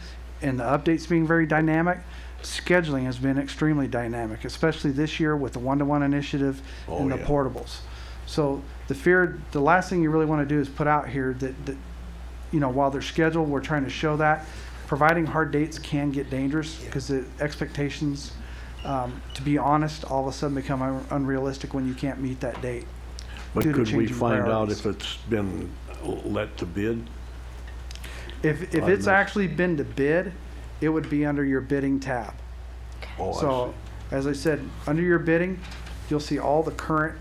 and the updates being very dynamic, scheduling has been extremely dynamic, especially this year with the one-to-one initiative and the portables. So the last thing you really want to do is put out here that while they're scheduled, we're trying to show that. Providing hard dates can get dangerous because the expectations, to be honest, all of a sudden become unrealistic when you can't meet that date. But could we find out if it's been let to bid? If it's actually been to bid, it would be under your bidding tab. Oh, I So, as I said, under your bidding, you'll see all the current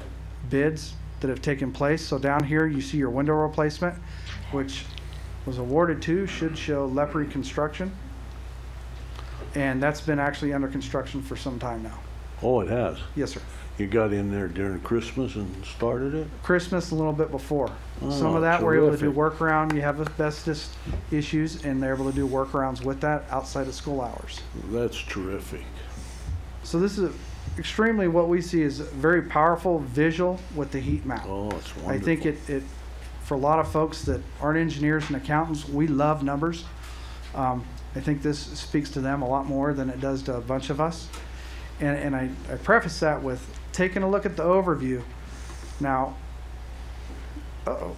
bids that have taken place. So down here, you see your window replacement, which was awarded to, should show Leprey Construction. And that's been actually under construction for some time now. Oh, it has. Yes, sir. You got in there during Christmas and started it? Christmas, a little bit before. Some Oh, of that, we're able to do terrific. workaround. You have asbestos issues, and they're able to do workarounds with that outside of school hours. That's terrific. So this is extremely what we see is very powerful visual with the heat map. Oh, it's wonderful. I think it for a lot of folks that aren't engineers and accountants, we love numbers. I think this speaks to them a lot more than it does to a bunch of us. And I preface that with taking a look at the overview. Now, uh-oh.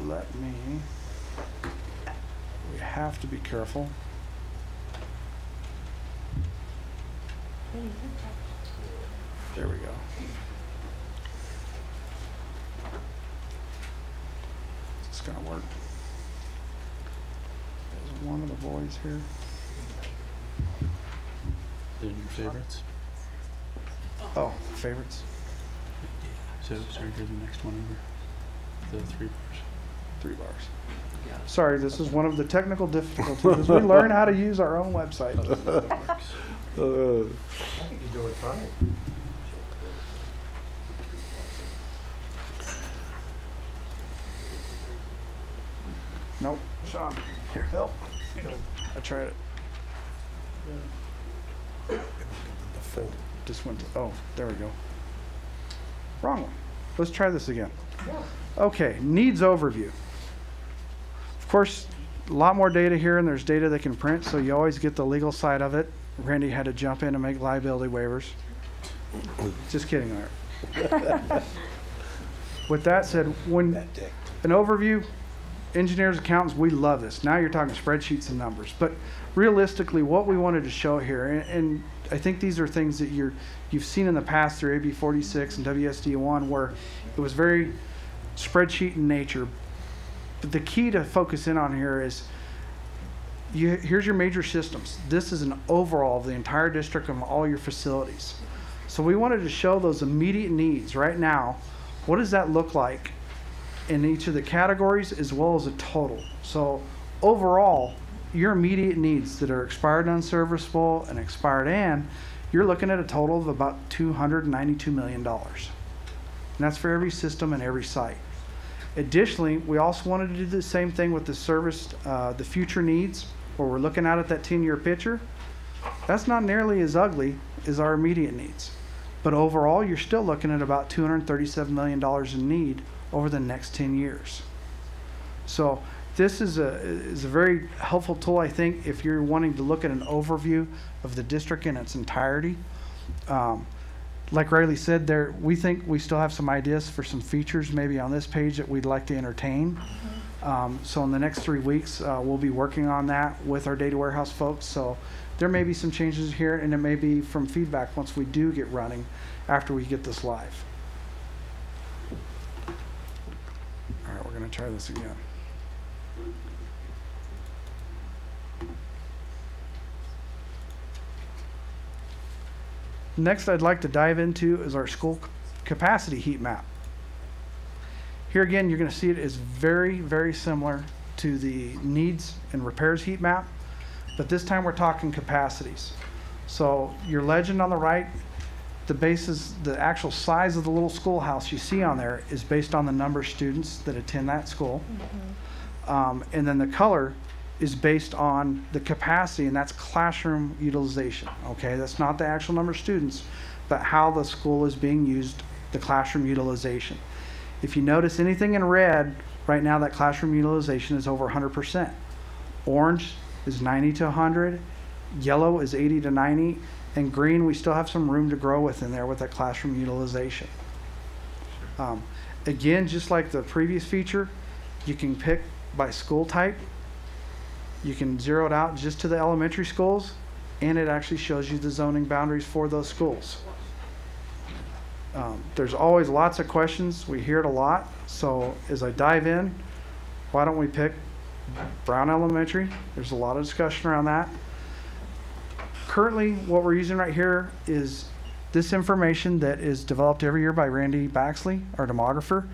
Let me, we have to be careful. There we go. Is this gonna work? There's one of the boys here. They're your favorites. Oh, favorites. So sorry, here's the next one over. The 3 bars. 3 bars. Sorry, this is one of the technical difficulties as we learn how to use our own website. I think you're doing fine. Nope. Sean, here, help. I tried it. Just went to, oh, there we go. Wrong one. Let's try this again. Okay, needs overview. Of course, a lot more data here, and there's data they can print, so you always get the legal side of it. Randy had to jump in and make liability waivers. Just kidding, Art. With that said, when an overview, engineers, accountants, we love this. Now you're talking spreadsheets and numbers. But realistically, what we wanted to show here, and I think these are things that you've seen in the past through AB 46 and WSD 1, where it was very spreadsheet in nature. But the key to focus in on here is, here's your major systems. This is an overall of the entire district of all your facilities. So we wanted to show those immediate needs right now. What does that look like in each of the categories as well as a total? So overall, your immediate needs that are expired and unserviceable and expired and, you're looking at a total of about $292 million. And that's for every system and every site. Additionally, we also wanted to do the same thing with the service, the future needs, where we're looking out at that 10-year picture. That's not nearly as ugly as our immediate needs. But overall, you're still looking at about $237 million in need over the next 10 years. So this is a very helpful tool, I think, if you're wanting to look at an overview of the district in its entirety. Like Riley said, we think we still have some ideas for some features maybe on this page that we'd like to entertain. So in the next 3 weeks, we'll be working on that with our data warehouse folks. So there may be some changes here, and it may be from feedback once we do get running after we get this live. All right, we're going to try this again. Next, I'd like to dive into is our school capacity heat map. Here again, you're going to see it is very, very similar to the needs and repairs heat map, but this time we're talking capacities. So your legend on the right, the actual size of the little schoolhouse you see on there is based on the number of students that attend that school. And then the color is based on the capacity, and that's classroom utilization. Okay, that's not the actual number of students, but how the school is being used, the classroom utilization. If you notice anything in red, right now that classroom utilization is over 100%. Orange is 90 to 100, yellow is 80 to 90, and green, we still have some room to grow within there with that classroom utilization. Again, just like the previous feature, you can pick by school type. You can zero it out just to the elementary schools, and it actually shows you the zoning boundaries for those schools. There's always lots of questions. We hear it a lot. So as I dive in, Why don't we pick Brown Elementary? There's a lot of discussion around that. Currently, what we're using right here is this information that is developed every year by Randy Baxley, our demographer.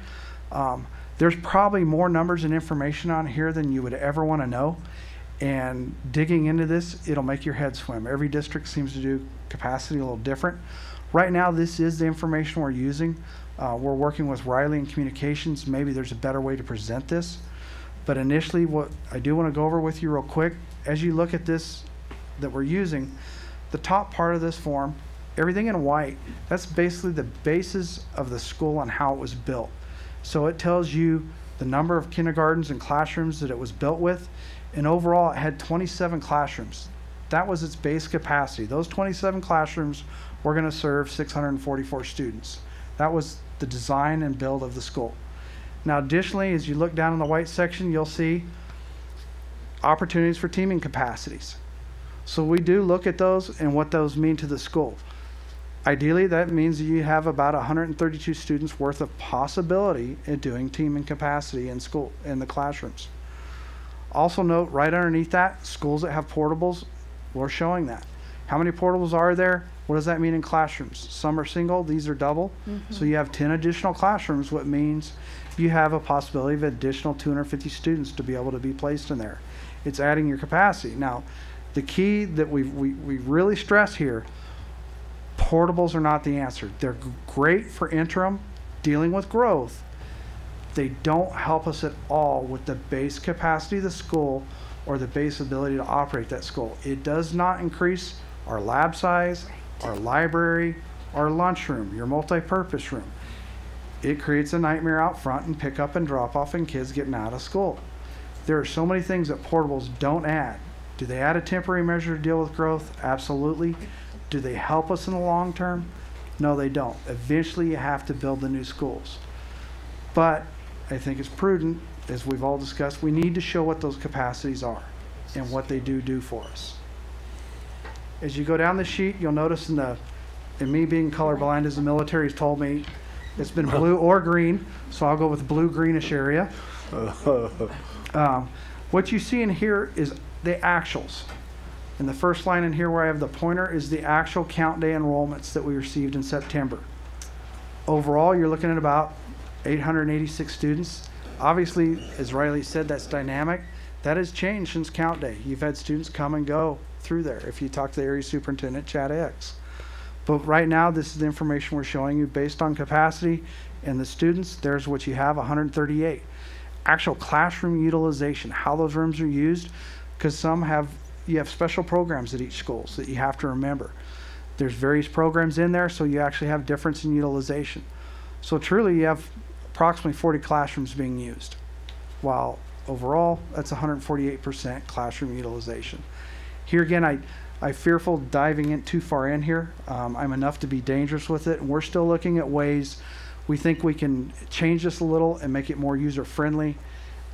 There's probably more numbers and information on here than you would ever want to know. And digging into this, it'll make your head swim. Every district seems to do capacity a little different. Right now, this is the information we're using. We're working with Riley in communications. Maybe there's a better way to present this. But initially, what I do want to go over with you real quick, as you look at this that we're using, the top part of this form, everything in white, that's basically the basis of the school and how it was built. So it tells you the number of kindergartens and classrooms that it was built with, and overall it had 27 classrooms. That was its base capacity. Those 27 classrooms were going to serve 644 students. That was the design and build of the school. Now additionally, as you look down in the white section, you'll see opportunities for teaming capacities. So we do look at those and what those mean to the school. Ideally, that means that you have about 132 students worth of possibility in doing teaming capacity in school, in the classrooms. Also note right underneath that, schools that have portables, we're showing that. How many portables are there? What does that mean in classrooms? Some are single, these are double. So you have 10 additional classrooms, what means you have a possibility of additional 250 students to be able to be placed in there. It's adding your capacity. Now, the key that we really stress here, portables are not the answer. They're great for interim, dealing with growth. They don't help us at all with the base capacity of the school or the base ability to operate that school. It does not increase our lab size, our library, our lunchroom, your multi-purpose room. It creates a nightmare out front and pick up and drop off and kids getting out of school. There are so many things that portables don't add. Do they add a temporary measure to deal with growth? Absolutely. Do they help us in the long term? No, they don't. Eventually you have to build the new schools. But I think it's prudent, as we've all discussed, we need to show what those capacities are and what they do for us. As you go down the sheet, you'll notice and me being colorblind, as the military has told me, it's been blue or green, so I'll go with blue-greenish area. What you see in here is the actuals. And the first line in here where I have the pointer is the actual count day enrollments that we received in September. Overall, you're looking at about 886 students. Obviously, as Riley said, that's dynamic. That has changed since count day. You've had students come and go through there if you talk to the area superintendent, Chad X. But right now, this is the information we're showing you based on capacity and the students. There's what you have, 138. Actual classroom utilization, how those rooms are used, because you have special programs at each school so that you have to remember. There's various programs in there, so you actually have difference in utilization. So truly, you have approximately 40 classrooms being used, while overall, that's 148% classroom utilization. Here again, I fearful diving in too far in here. I'm enough to be dangerous with it, and we're still looking at ways we think we can change this a little and make it more user-friendly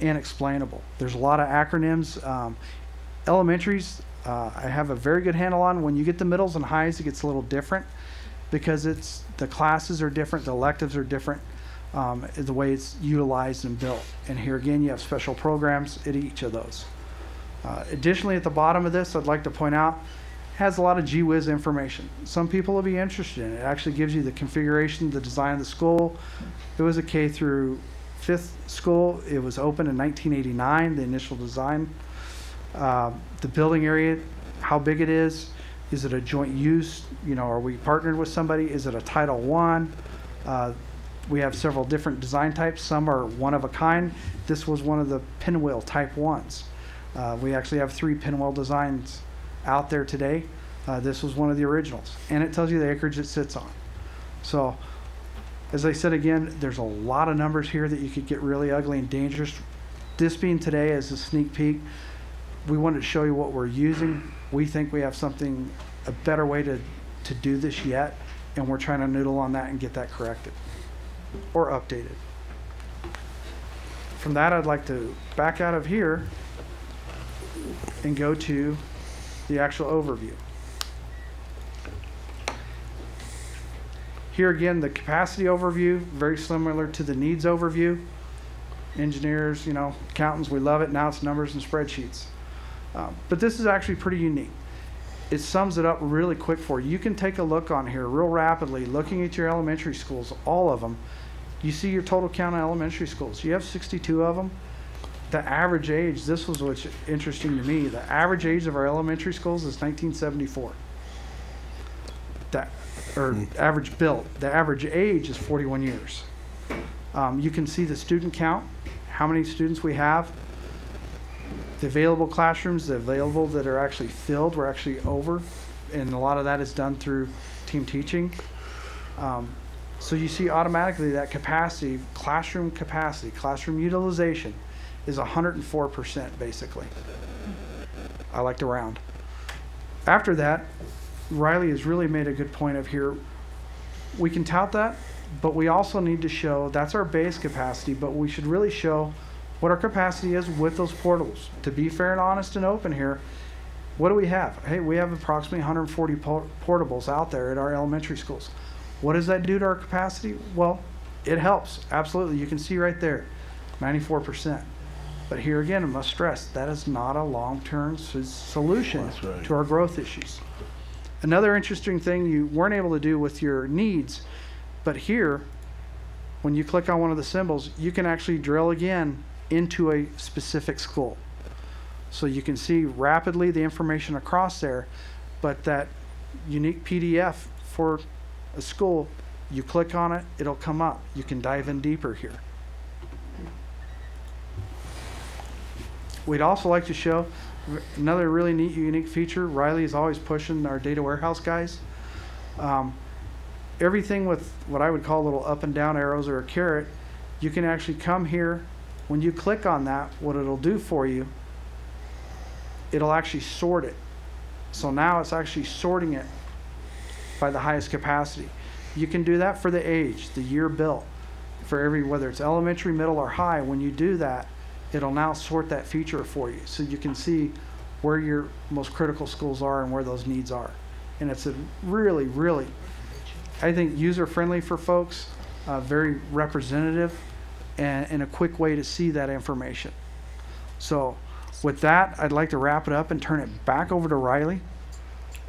and explainable. There's a lot of acronyms. Elementaries, I have a very good handle on. When you get the middles and highs, it gets a little different because the classes are different, the electives are different, the way it's utilized and built. And here again, you have special programs at each of those. Additionally, at the bottom of this, I'd like to point out, has a lot of gee whiz information. Some people will be interested in it. It actually gives you the configuration, the design of the school. It was a K through 5th school. It was opened in 1989, the initial design. The building area, how big it is it a joint use? You know, are we partnered with somebody? Is it a Title I? We have several different design types. Some are one of a kind. This was one of the pinwheel type ones. We actually have 3 pinwheel designs out there today. This was one of the originals, and it tells you the acreage it sits on. So, as I said again, there's a lot of numbers here that you could get really ugly and dangerous. This being today as a sneak peek, we wanted to show you what we're using. We think we have a better way to do this yet, and we're trying to noodle on that and get that corrected or updated. From that, I'd like to back out of here and go to the actual overview. Here again, the capacity overview, very similar to the needs overview. engineers, you know, accountants, we love it. Now it's numbers and spreadsheets. But this is actually pretty unique. It sums it up really quick for you. You can take a look on here real rapidly, looking at your elementary schools, all of them. You see your total count of elementary schools. You have 62 of them. The average age, this was what's interesting to me, the average age of our elementary schools is 1974. Average built. The average age is 41 years. You can see the student count, how many students we have, the available classrooms, the available that are actually filled, we're actually over, and a lot of that is done through team teaching. So you see automatically that capacity, classroom utilization is 104% basically. I like to round. After that, Riley has really made a good point of here. We can tout that, but we also need to show that's our base capacity, but we should really show what our capacity is with those portables. To be fair and honest and open here, what do we have? Hey, we have approximately 140 portables out there at our elementary schools. What does that do to our capacity? Well, it helps, absolutely. You can see right there, 94%. But here again, I must stress, that is not a long-term solution to our growth issues. Another interesting thing you weren't able to do with your needs, but here, when you click on one of the symbols, you can actually drill again into a specific school. So you can see rapidly the information across there, but that unique PDF for a school, you click on it, it'll come up. You can dive in deeper here. We'd also like to show another really neat, unique feature. Riley is always pushing our data warehouse guys. Everything with what I would call little up and down arrows or a caret, you can actually come here. When you click on that, what it'll do for you, it'll actually sort it. So now it's actually sorting it by the highest capacity. You can do that for the age, the year built. For every, whether it's elementary, middle, or high, when you do that, it'll now sort that feature for you. So you can see where your most critical schools are and where those needs are. And it's a really, really, I think, user-friendly for folks, very representative, and a quick way to see that information. So with that, I'd like to wrap it up and turn it back over to Riley.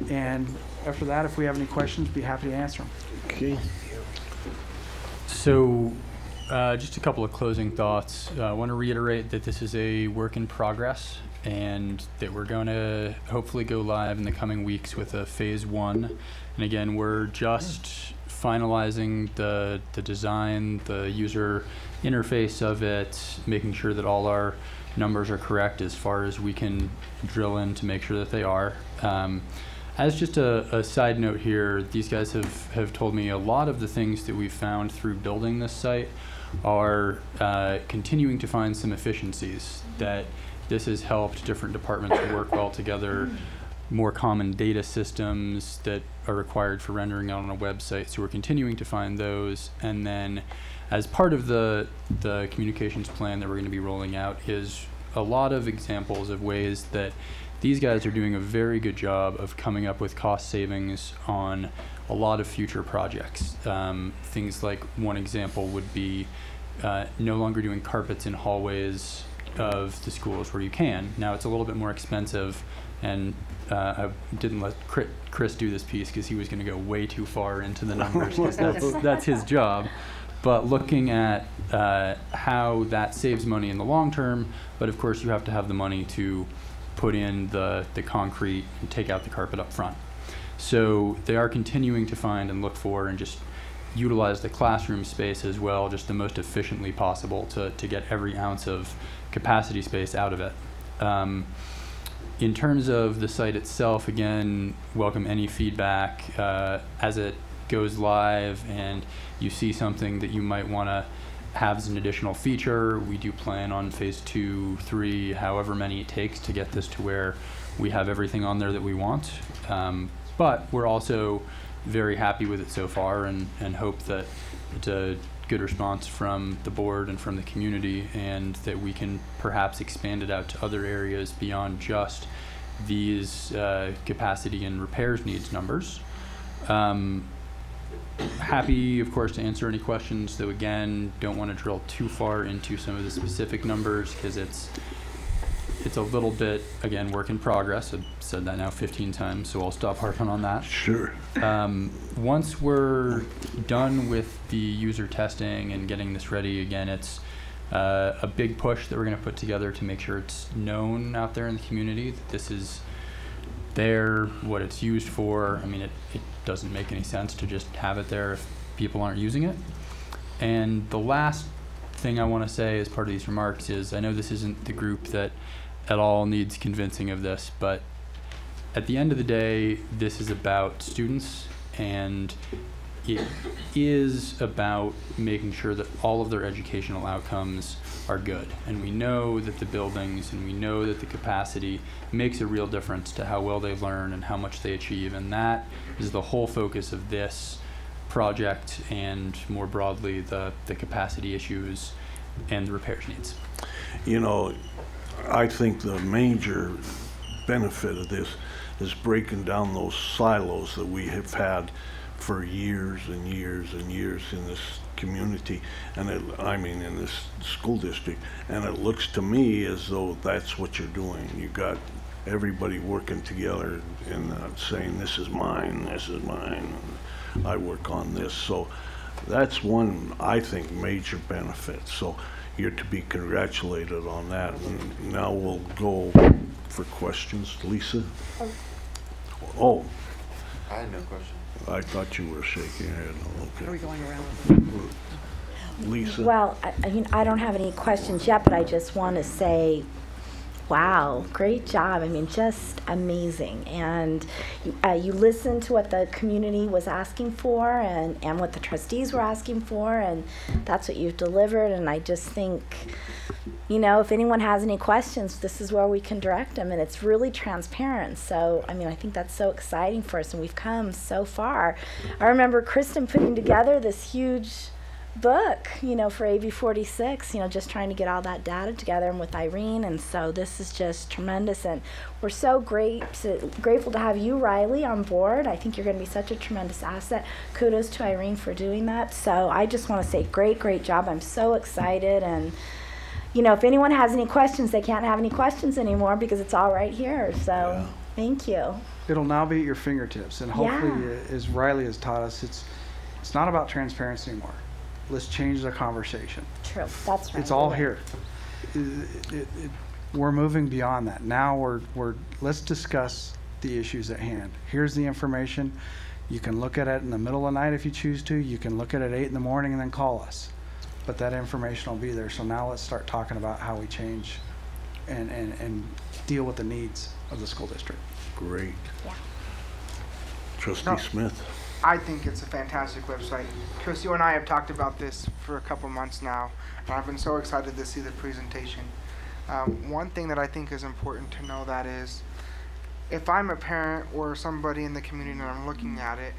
And after that, if we have any questions, be happy to answer them. Okay. So just a couple of closing thoughts. I want to reiterate that this is a work in progress and that we're going to hopefully go live in the coming weeks with a phase 1. And again, we're just finalizing the design, the user interface of it, making sure that all our numbers are correct as far as we can drill in to make sure that they are. As just a side note here, these guys have told me a lot of the things that we've found through building this site are continuing to find some efficiencies, that this has helped different departments work well together, more common data systems that are required for rendering on a website. So we're continuing to find those. And then as part of the communications plan that we're going to be rolling out is a lot of examples of ways that these guys are doing a very good job of coming up with cost savings on a lot of future projects. Things like one example would be no longer doing carpets in hallways of the schools where you can. Now it's a little bit more expensive, and I didn't let Chris do this piece because he was going to go way too far into the numbers because that's his job. But looking at how that saves money in the long term, but of course you have to have the money to put in the concrete and take out the carpet up front. So they are continuing to find and look for and just utilize the classroom space as well, just the most efficiently possible to get every ounce of capacity space out of it. In terms of the site itself, again, welcome any feedback as it goes live and you see something that you might want to have as an additional feature. We do plan on phase 2, 3, however many it takes to get this to where we have everything on there that we want. But we're also very happy with it so far and hope that it's a good response from the board and from the community, and that we can perhaps expand it out to other areas beyond just these capacity and repairs needs numbers. happy, of course, to answer any questions, though again, don't want to drill too far into some of the specific numbers because it's a little bit, again, work in progress. I've said that now 15 times, so I'll stop harping on that. Sure. Once we're done with the user testing and getting this ready, again, it's a big push that we're going to put together to make sure it's known out there in the community that this is there, what it's used for. I mean, it doesn't make any sense to just have it there if people aren't using it. And the last thing I want to say as part of these remarks is I know this isn't the group that at all needs convincing of this, but at the end of the day, this is about students, and it is about making sure that all of their educational outcomes are good. And we know that the buildings and we know that the capacity makes a real difference to how well they learn and how much they achieve. And that is the whole focus of this project, and more broadly, the capacity issues and the repairs needs. You know, I think the major benefit of this is breaking down those silos that we have had for years and years and years in this community, and in this school district. And it looks to me as though that's what you're doing. You got everybody working together and saying, this is mine, and I work on this. So that's one, I think, major benefit. So you're to be congratulated on that. And now we'll go for questions. Lisa? Oh. I had no question. I thought you were shaking your head. Okay. Are we going around? Lisa? Well, I don't have any questions yet, but I just want to say, wow, great job. I mean, just amazing. And you listened to what the community was asking for and what the trustees were asking for, and that's what you've delivered. And I just think, you know, if anyone has any questions, this is where we can direct them, and it's really transparent. So, I mean, I think that's so exciting for us, and we've come so far. I remember Kristen putting together this huge book, you know, for AB 46, you know, just trying to get all that data together, and with Irene, and so this is just tremendous, and we're so grateful to have you, Riley, on board. I think you're going to be such a tremendous asset. Kudos to Irene for doing that. So I just want to say great job. I'm so excited, and you know, if anyone has any questions, they can't have any questions anymore because it's all right here. So yeah. Thank you. It'll now be at your fingertips, and hopefully, as Riley has taught us, it's not about transparency anymore. Let's change the conversation. True, that's right. It's all here. We're moving beyond that. Now let's discuss the issues at hand. Here's the information. You can look at it in the middle of the night if you choose to. You can look at it at 8 in the morning and then call us. But that information will be there. So now let's start talking about how we change and deal with the needs of the school district. Great. Yeah. Trustee Smith. I think it's a fantastic website. Chris, you and I have talked about this for a couple months now, and I've been so excited to see the presentation. One thing that I think is important to know that is, if I'm a parent or somebody in the community and I'm looking at it,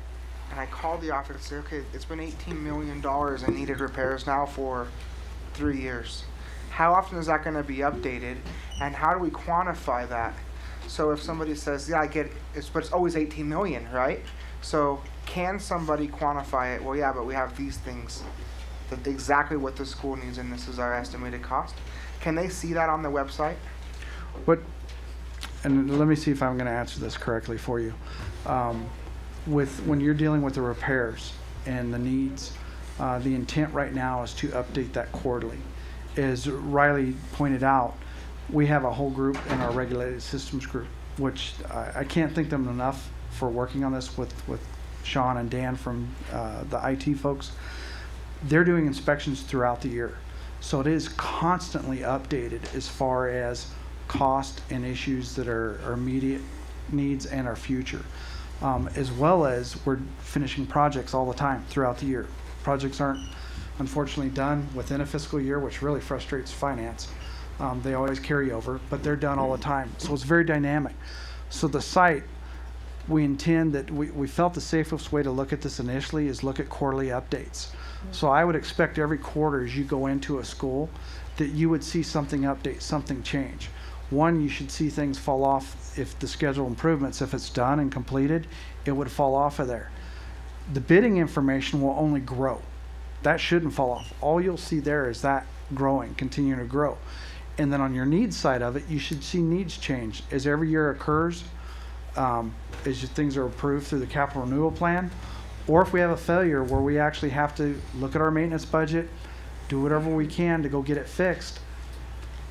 and I call the office and say, okay, it's been $18 million in needed repairs now for 3 years. How often is that going to be updated, and how do we quantify that? So if somebody says, yeah, I get it, but it's always 18 million, right? So can somebody quantify it? Well, yeah, but we have these things, that exactly what the school needs, and this is our estimated cost. Can they see that on the website? And let me see if I'm going to answer this correctly for you. When you're dealing with the repairs and the needs, the intent right now is to update that quarterly. As Riley pointed out, we have a whole group in our regulated systems group, which I can't thank them enough for working on this with Sean and Dan from the IT folks. They're doing inspections throughout the year. So it is constantly updated as far as cost and issues that are immediate needs and our future. As well as we're finishing projects all the time throughout the year. Projects aren't unfortunately done within a fiscal year, which really frustrates finance. They always carry over, but they're done all the time. So it's very dynamic. So the site, we intend that we felt the safest way to look at this initially is look at quarterly updates. So I would expect every quarter as you go into a school that you would see something update, something change. One, you should see things fall off if the schedule improvements, if it's done and completed, it would fall off of there. the bidding information will only grow. That shouldn't fall off. All you'll see there is that growing, continuing to grow. And then on your needs side of it, you should see needs change as every year occurs, as things are approved through the capital renewal plan, or if we have a failure where we actually have to look at our maintenance budget, do whatever we can to go get it fixed.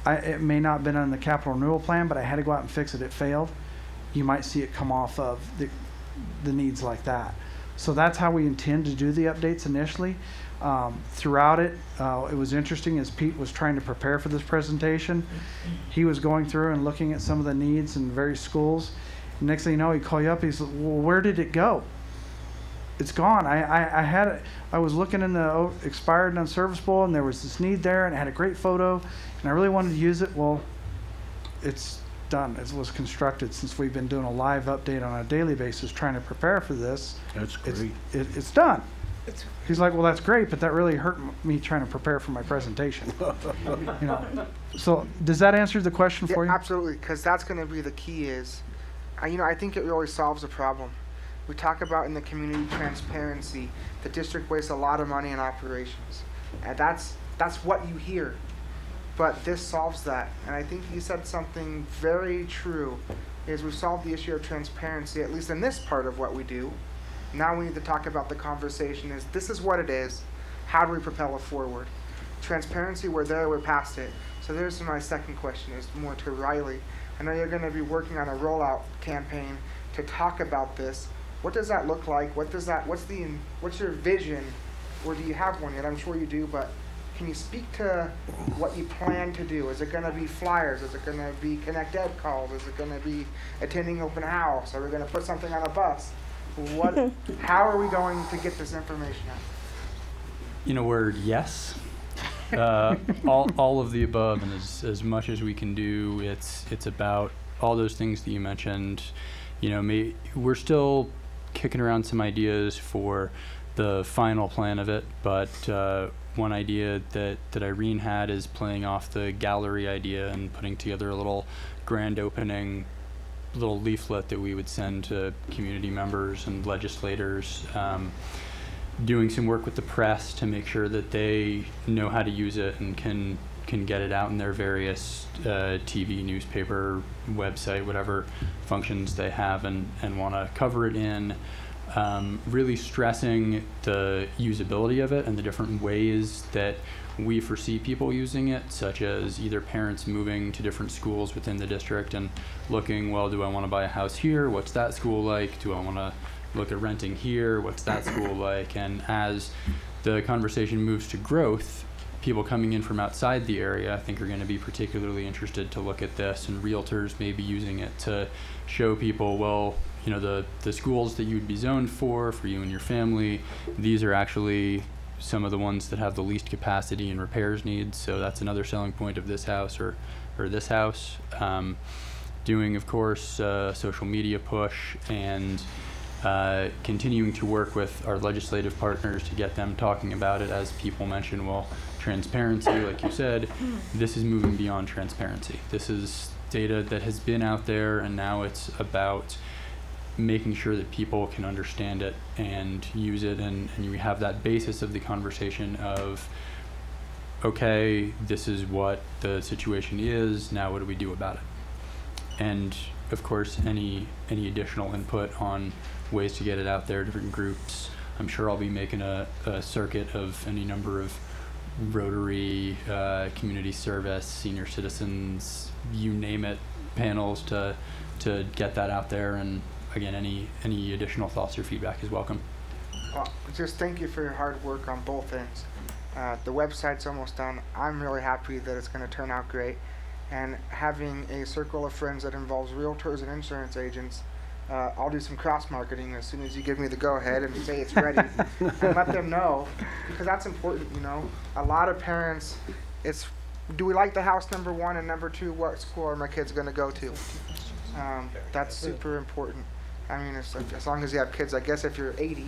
It may not have been on the capital renewal plan, but I had to go out and fix it. It failed. You might see it come off of the needs like that. So that's how we intend to do the updates initially. Throughout it, it was interesting as Pete was trying to prepare for this presentation. He was going through and looking at some of the needs in various schools. And next thing you know, he called you up. He's like, well, where did it go? It's gone. I had it. I was looking in the expired and unserviceable, and there was this need there, and it had a great photo, and I really wanted to use it. Well, it's done. It was constructed since we've been doing a live update on a daily basis trying to prepare for this. That's great. It's done. He's like, well, that's great, but that really hurt me trying to prepare for my presentation. You know. So does that answer the question for you? Absolutely, because that's going to be the key is, I think it really solves a problem. We talk about in the community transparency, the district wastes a lot of money in operations. And that's what you hear. But this solves that. And I think you said something very true, is we've solved the issue of transparency, at least in this part of what we do. Now we need to talk about the conversation is, this is what it is. How do we propel it forward? Transparency, we're there, we're past it. So there's my second question, is more to Riley. I know you're going to be working on a rollout campaign to talk about this. What does that look like? What's your vision? Or do you have one yet? I'm sure you do, but can you speak to what you plan to do? Is it going to be flyers? Is it going to be Connect Ed calls? Is it going to be attending open house? Are we going to put something on a bus? How are we going to get this information out? In a word, yes. All of the above, and as much as we can do. It's about all those things that you mentioned. We're still kicking around some ideas for the final plan of it, but one idea that Irene had is playing off the gallery idea and putting together a little grand opening little leaflet that we would send to community members and legislators, doing some work with the press to make sure that they know how to use it and can get it out in their various TV, newspaper, website, whatever functions they have and want to cover it in. Really stressing the usability of it and the different ways that we foresee people using it, such as either parents moving to different schools within the district and looking, well, do I want to buy a house here? What's that school like? Do I want to look at renting here? What's that school like? And as the conversation moves to growth, people coming in from outside the area, I think, are going to be particularly interested to look at this, and realtors may be using it to show people, well, the schools that you would be zoned for you and your family, these are actually some of the ones that have the least capacity and repairs needs. So that's another selling point of this house or this house. Doing, of course, social media push and continuing to work with our legislative partners to get them talking about it. As people mentioned, well, transparency, like you said, this is moving beyond transparency. This is data that has been out there, and now it's about making sure that people can understand it and use it, and you have that basis of the conversation of, okay, this is what the situation is, now what do we do about it? And of course, any additional input on ways to get it out there, different groups. I'm sure I'll be making a circuit of any number of Rotary, community service, senior citizens, you name it, panels to get that out there. And again, any additional thoughts or feedback is welcome. Well, just thank you for your hard work on both ends. The website's almost done. I'm really happy that it's going to turn out great. And having a circle of friends that involves realtors and insurance agents, I'll do some cross-marketing as soon as you give me the go-ahead and say it's ready, and let them know, because that's important, A lot of parents, do we like the house, number one, and number two, what school are my kids going to go to? That's super important. I mean, as long as you have kids, I guess if you're 80,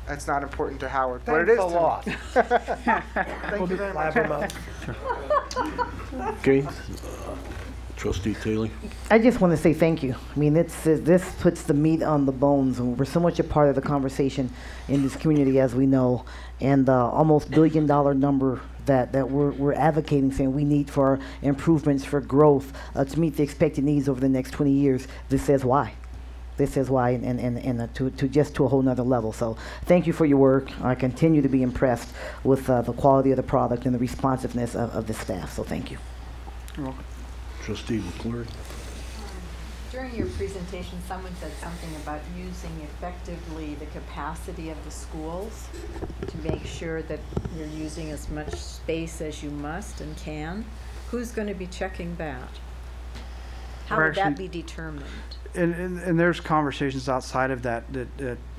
that's not important to Howard. But it is Thanks a lot. Thank you very much. Okay. Trustee Taylor? I just want to say thank you. I mean, this puts the meat on the bones, and we're so much a part of the conversation in this community, as we know, and the almost $1 billion number that we're advocating, saying we need for improvements, for growth, to meet the expected needs over the next 20 years. This says why. This says why, and to just to a whole nother level. So thank you for your work. I continue to be impressed with the quality of the product and the responsiveness of the staff. So thank you. You're welcome. Trustee McClure? During your presentation, someone said something about using effectively the capacity of the schools to make sure that you're using as much space as you must and can. Who's going to be checking that? How would that be determined? And there's conversations outside of that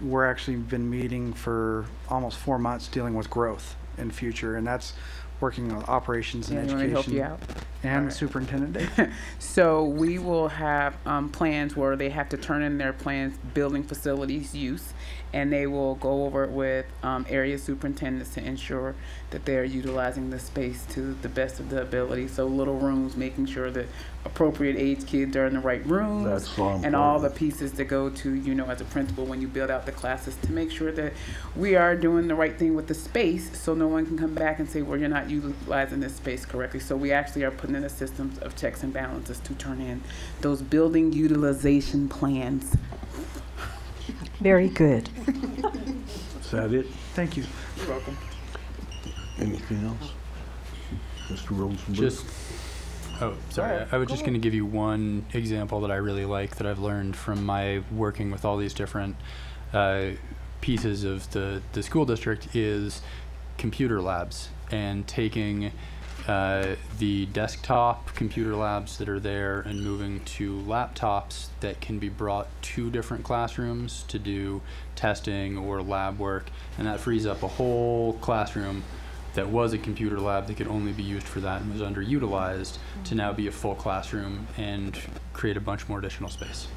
we're actually been meeting for almost 4 months dealing with growth in future, and that's working with operations and education. Let me help you out. And the superintendent. So we will have plans where they have to turn in their plans, building facilities use, and they will go over it with area superintendents to ensure that they're utilizing the space to the best of the ability. So little rooms, making sure that appropriate age kids are in the right rooms. That's so important. And all the pieces that go to, you know, as a principal when you build out the classes, to make sure that we are doing the right thing with the space, so no one can come back and say, well, you're not utilizing this space correctly. So we actually are putting in a system of checks and balances to turn in those building utilization plans. Very good. Is that it? Thank you. You're welcome. Anything else? Mr. Rosenberg? Just, oh, sorry. I was just going to give you one example that I really like that I've learned from my working with all these different pieces of the school district is computer labs, and taking the desktop computer labs that are there and moving to laptops that can be brought to different classrooms to do testing or lab work, and that frees up a whole classroom that was a computer lab that could only be used for that and was underutilized to now be a full classroom and create a bunch more additional space.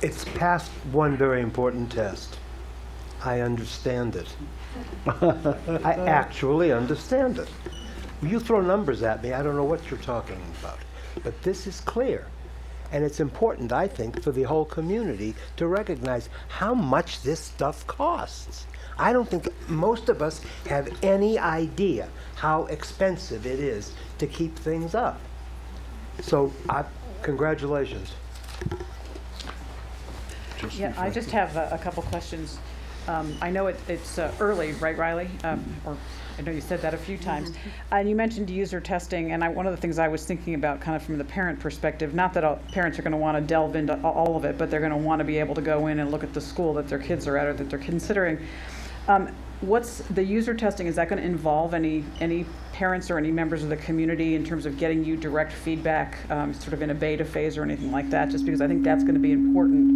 It's passed one very important test. I understand it. I actually understand it. You throw numbers at me, I don't know what you're talking about. But this is clear. And it's important, I think, for the whole community to recognize how much this stuff costs. I don't think most of us have any idea how expensive it is to keep things up. So, congratulations. Yeah, I just have a couple questions. I know it's early, right, Riley? Or I know you said that a few times. And you mentioned user testing, and one of the things I was thinking about kind of from the parent perspective, not that all parents are going to want to delve into all of it, but they're going to want to be able to go in and look at the school that their kids are at or that they're considering. What's the user testing? Is that going to involve any parents or any members of the community in terms of getting you direct feedback, sort of in a beta phase or anything like that? Just because I think that's going to be important.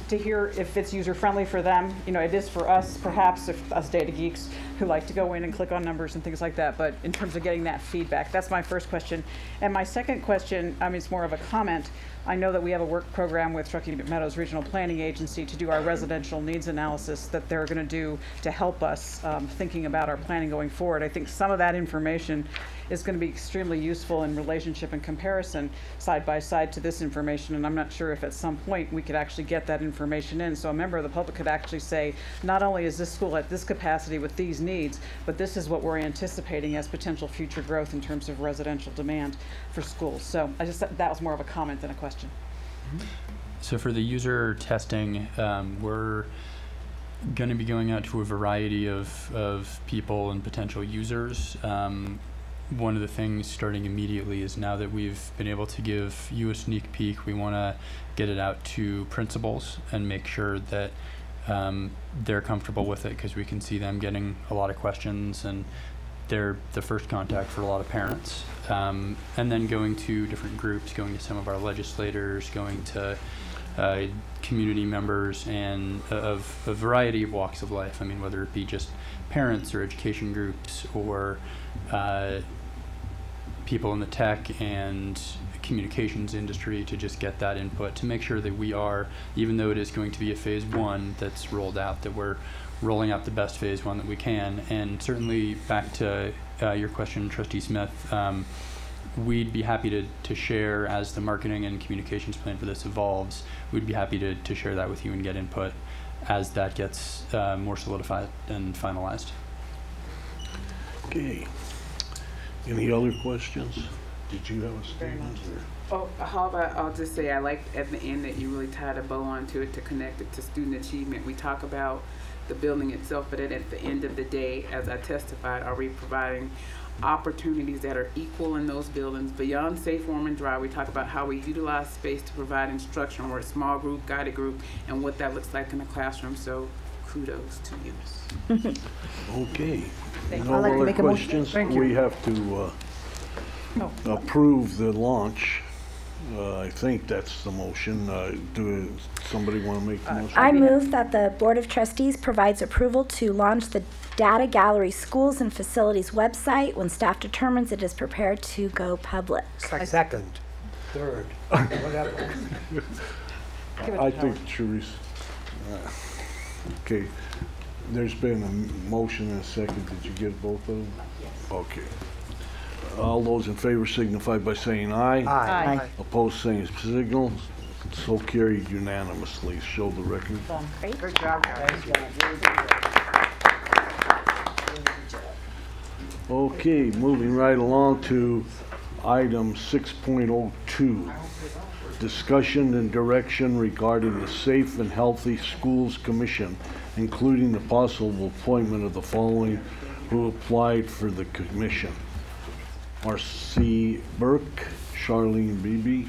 To hear if it's user-friendly for them. You know, it is for us, perhaps, if us data geeks who like to go in and click on numbers and things like that, but in terms of getting that feedback, that's my first question. And my second question, I mean, it's more of a comment. I know that we have a work program with Truckee Meadows Regional Planning Agency to do our residential needs analysis that they're going to do to help us thinking about our planning going forward. I think some of that information is going to be extremely useful in relationship and comparison side by side to this information, and I'm not sure if at some point we could actually get that information in, so a member of the public could actually say, not only is this school at this capacity with these needs, but this is what we're anticipating as potential future growth in terms of residential demand for schools. So I just that was more of a comment than a question. So for the user testing, we're going to be going out to a variety of people and potential users. One of the things starting immediately is, now that we've been able to give you a sneak peek, we want to get it out to principals and make sure that they're comfortable with it, because we can see them getting a lot of questions, and they're the first contact for a lot of parents. And then going to different groups, going to some of our legislators, going to community members, and of a variety of walks of life. I mean, whether it be just parents or education groups or people in the tech and communications industry to just get that input, to make sure that we are, even though it is going to be a phase 1 that's rolled out, that we're rolling out the best phase 1 that we can. And certainly back to your question, Trustee Smith, we'd be happy to share as the marketing and communications plan for this evolves. We'd be happy to share that with you and get input as that gets more solidified and finalized. Okay. Any other questions? Did you have a statement? Oh, how about, I'll just say I liked at the end that you really tied a bow onto it to connect it to student achievement. We talk about the building itself, but at the end of the day, as I testified, are we providing opportunities that are equal in those buildings beyond safe, warm, and dry? We talk about how we utilize space to provide instruction, or a small group, guided group, and what that looks like in the classroom. So kudos to you. Okay. I'd No like to other make a motion. questions? Thank you. We have to approve the launch. I think that's the motion. Do somebody want to make the motion? I move that the Board of Trustees provides approval to launch the Data Gallery Schools and Facilities website when staff determines it is prepared to go public. Second, third, whatever. I think Teresa. Okay. There's been a motion and a second. Did you get both of them? Yes. Okay. All those in favor signify by saying aye. Aye. Opposed, same signal. So carried unanimously. Show the record. Good job, guys. Okay, moving right along to item 6.02. Discussion and direction regarding the Safe and Healthy Schools Commission, including the possible appointment of the following who applied for the commission. Marcy Burke, Charlene Beebe.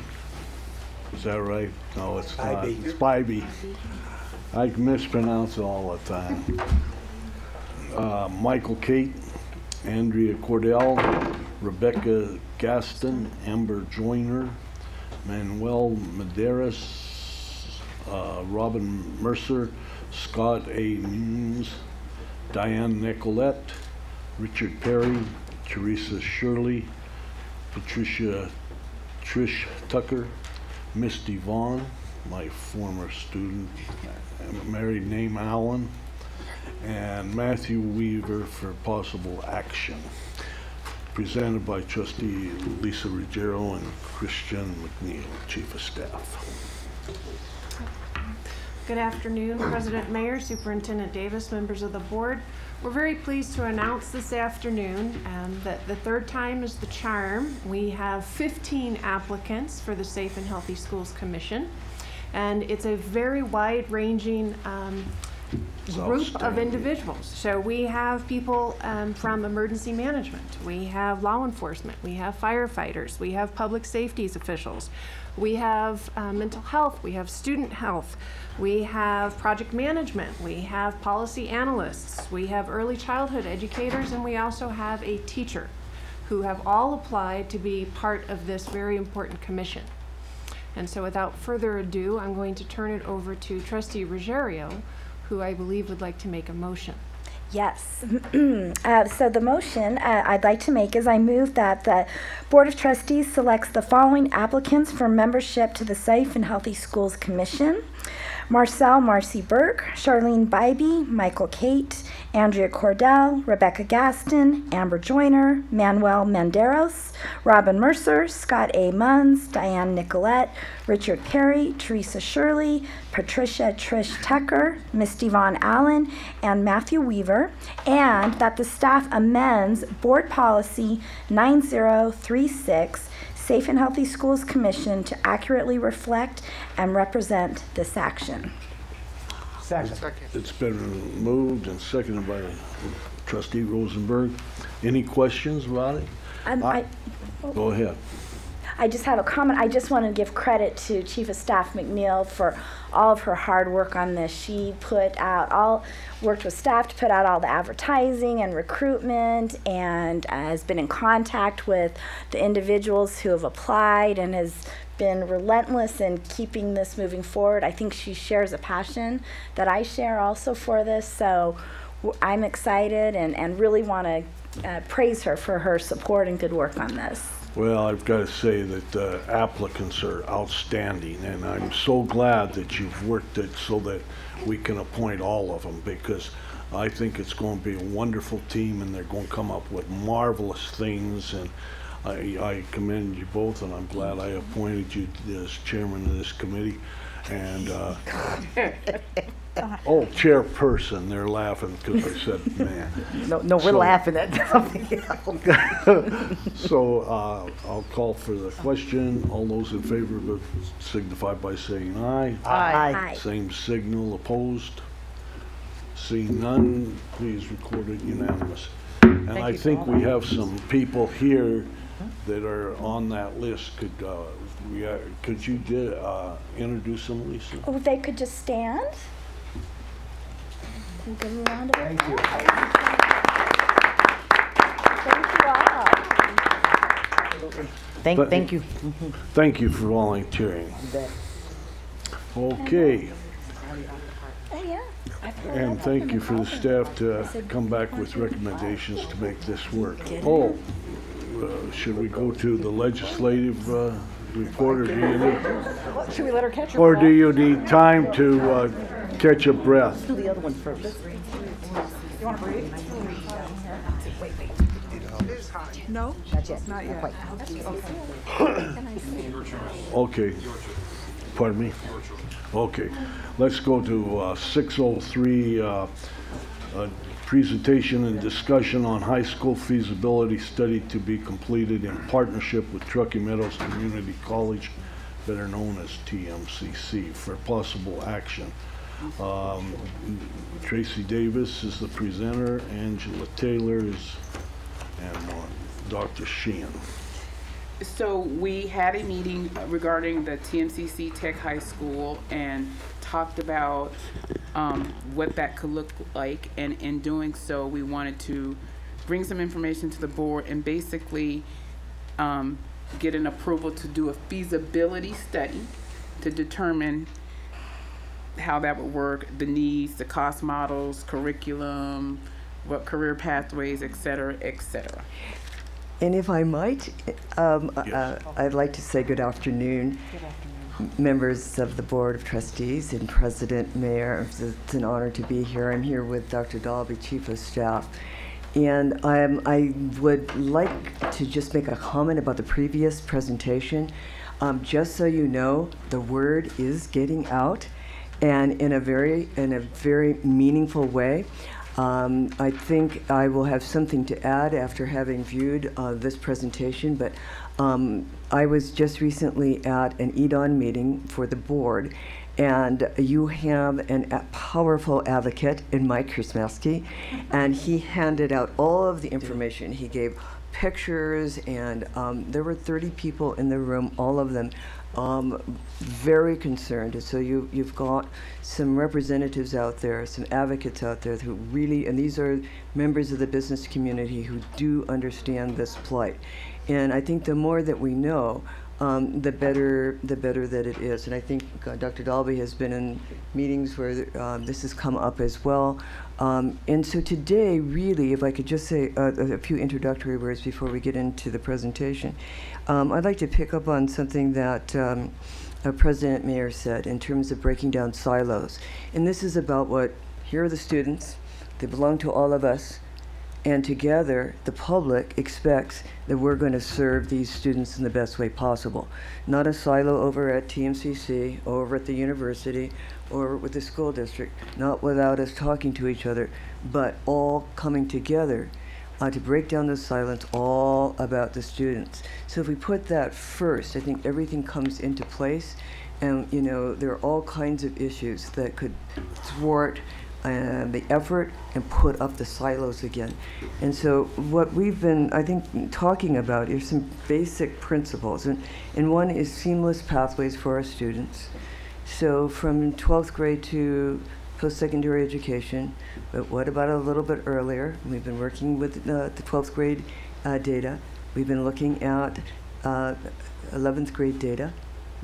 Is that right? No, it's not. It's Spivey. I mispronounce it all the time. Michael Kate, Andrea Cordell, Rebecca Gaston, Amber Joyner, Manuel Medeiros, Robin Mercer, Scott A. Means, Diane Nicolette, Richard Perry, Teresa Shirley, Patricia Trish Tucker, Misty Vaughn, my former student, married name Allen, and Matthew Weaver for possible action. Presented by Trustee Lisa Ruggiero and Christian McNeil, Chief of Staff. Good afternoon, President Mayer, Superintendent Davis, members of the board. We're very pleased to announce this afternoon that the third time is the charm. We have 15 applicants for the Safe and Healthy Schools Commission, and it's a very wide-ranging group of individuals. So we have people from emergency management, we have law enforcement, we have firefighters, we have public safety officials, we have mental health, we have student health, we have project management, we have policy analysts, we have early childhood educators, and we also have a teacher who have all applied to be part of this very important commission. And so without further ado, I'm going to turn it over to Trustee Ruggiero, who I believe would like to make a motion. Yes. So the motion I'd like to make is I move that the Board of Trustees selects the following applicants for membership to the Safe and Healthy Schools Commission: Marcy Burke, Charlene Bybee, Michael Kate, Andrea Cordell, Rebecca Gaston, Amber Joyner, Manuel Medeiros, Robin Mercer, Scott A. Munns, Diane Nicolette, Richard Perry, Teresa Shirley, Patricia Trish Tucker, Misty Vaughn Allen, and Matthew Weaver, and that the staff amends Board Policy 9036, Safe and Healthy Schools Commission, to accurately reflect and represent this action. Second. It's been moved and seconded by Trustee Rosenberg. Any questions, Roddy? Go ahead. I just have a comment. I just want to give credit to Chief of Staff McNeil for all of her hard work on this. She worked with staff to put out all the advertising and recruitment, and has been in contact with the individuals who have applied, and has been relentless in keeping this moving forward. I think she shares a passion that I share also for this, so I'm excited and really want to praise her for her support and good work on this. Well, I've got to say that the applicants are outstanding, and I'm so glad that you've worked it so that we can appoint all of them, because I think it's going to be a wonderful team, and they're going to come up with marvelous things, and I commend you both, and I'm glad I appointed you as chairman of this committee. And oh, chairperson, they're laughing because I said man. No, we're laughing at something else. So I'll call for the question. All those in favor of it signify by saying aye. Aye. Same signal. Opposed? Seeing none, please record it unanimous. And I think we have some people here that are on that list. Could you introduce them, Lisa? Oh, they could just stand. We'll give them a round of applause. Thank you. Thank you all. Thank you. Thank you for volunteering. Okay. Oh, yeah. And thank you for the staff to come back with recommendations to make this work. Oh, should we go to the legislative report, or do you need? Should we let her catch her Or breath? do you need time to catch a breath? Do the other one first. You want to breathe? No? Not yet. Not yet. Quite. Okay. Pardon me? Okay. Let's go to 603, presentation and discussion on high school feasibility study to be completed in partnership with Truckee Meadows Community College, better known as TMCC, for possible action. Tracy Davis is the presenter, Angela Taylor is, and Dr. Sheehan. So we had a meeting regarding the TMCC Tech High School and talked about what that could look like, and in doing so we wanted to bring some information to the board and basically get an approval to do a feasibility study to determine how that would work, the needs, the cost models, curriculum, what career pathways, et cetera, et cetera. And if I might, I'd like to say good afternoon, members of the Board of Trustees and President, Mayor. It's an honor to be here. I'm here with Dr. Dalby, Chief of Staff. And I would like to just make a comment about the previous presentation. Just so you know, the word is getting out, and in a very meaningful way. I think I will have something to add after having viewed this presentation, but I was just recently at an EDON meeting for the board, and you have a powerful advocate in Mike Krasmowski, and he handed out all of the information. He gave pictures, and there were 30 people in the room, all of them very concerned. So you've got some representatives out there, some advocates out there who really, and these are members of the business community who do understand this plight. And I think the more that we know, the better that it is. And I think Dr. Dalby has been in meetings where this has come up as well. And so today, really, if I could just say a few introductory words before we get into the presentation, I'd like to pick up on something that President Mayer said in terms of breaking down silos. And this is about here are the students, they belong to all of us, and together the public expects that we're going to serve these students in the best way possible. Not a silo over at TMCC, over at the university, or with the school district, not without us talking to each other, but all coming together to break down the silence, all about the students. So if we put that first, I think everything comes into place. And there are all kinds of issues that could thwart the effort and put up the silos again. And so what we've been, I think, talking about is some basic principles. And one is seamless pathways for our students. So from 12th grade to post-secondary education, but what about a little bit earlier? We've been working with the 12th grade data. We've been looking at 11th grade data.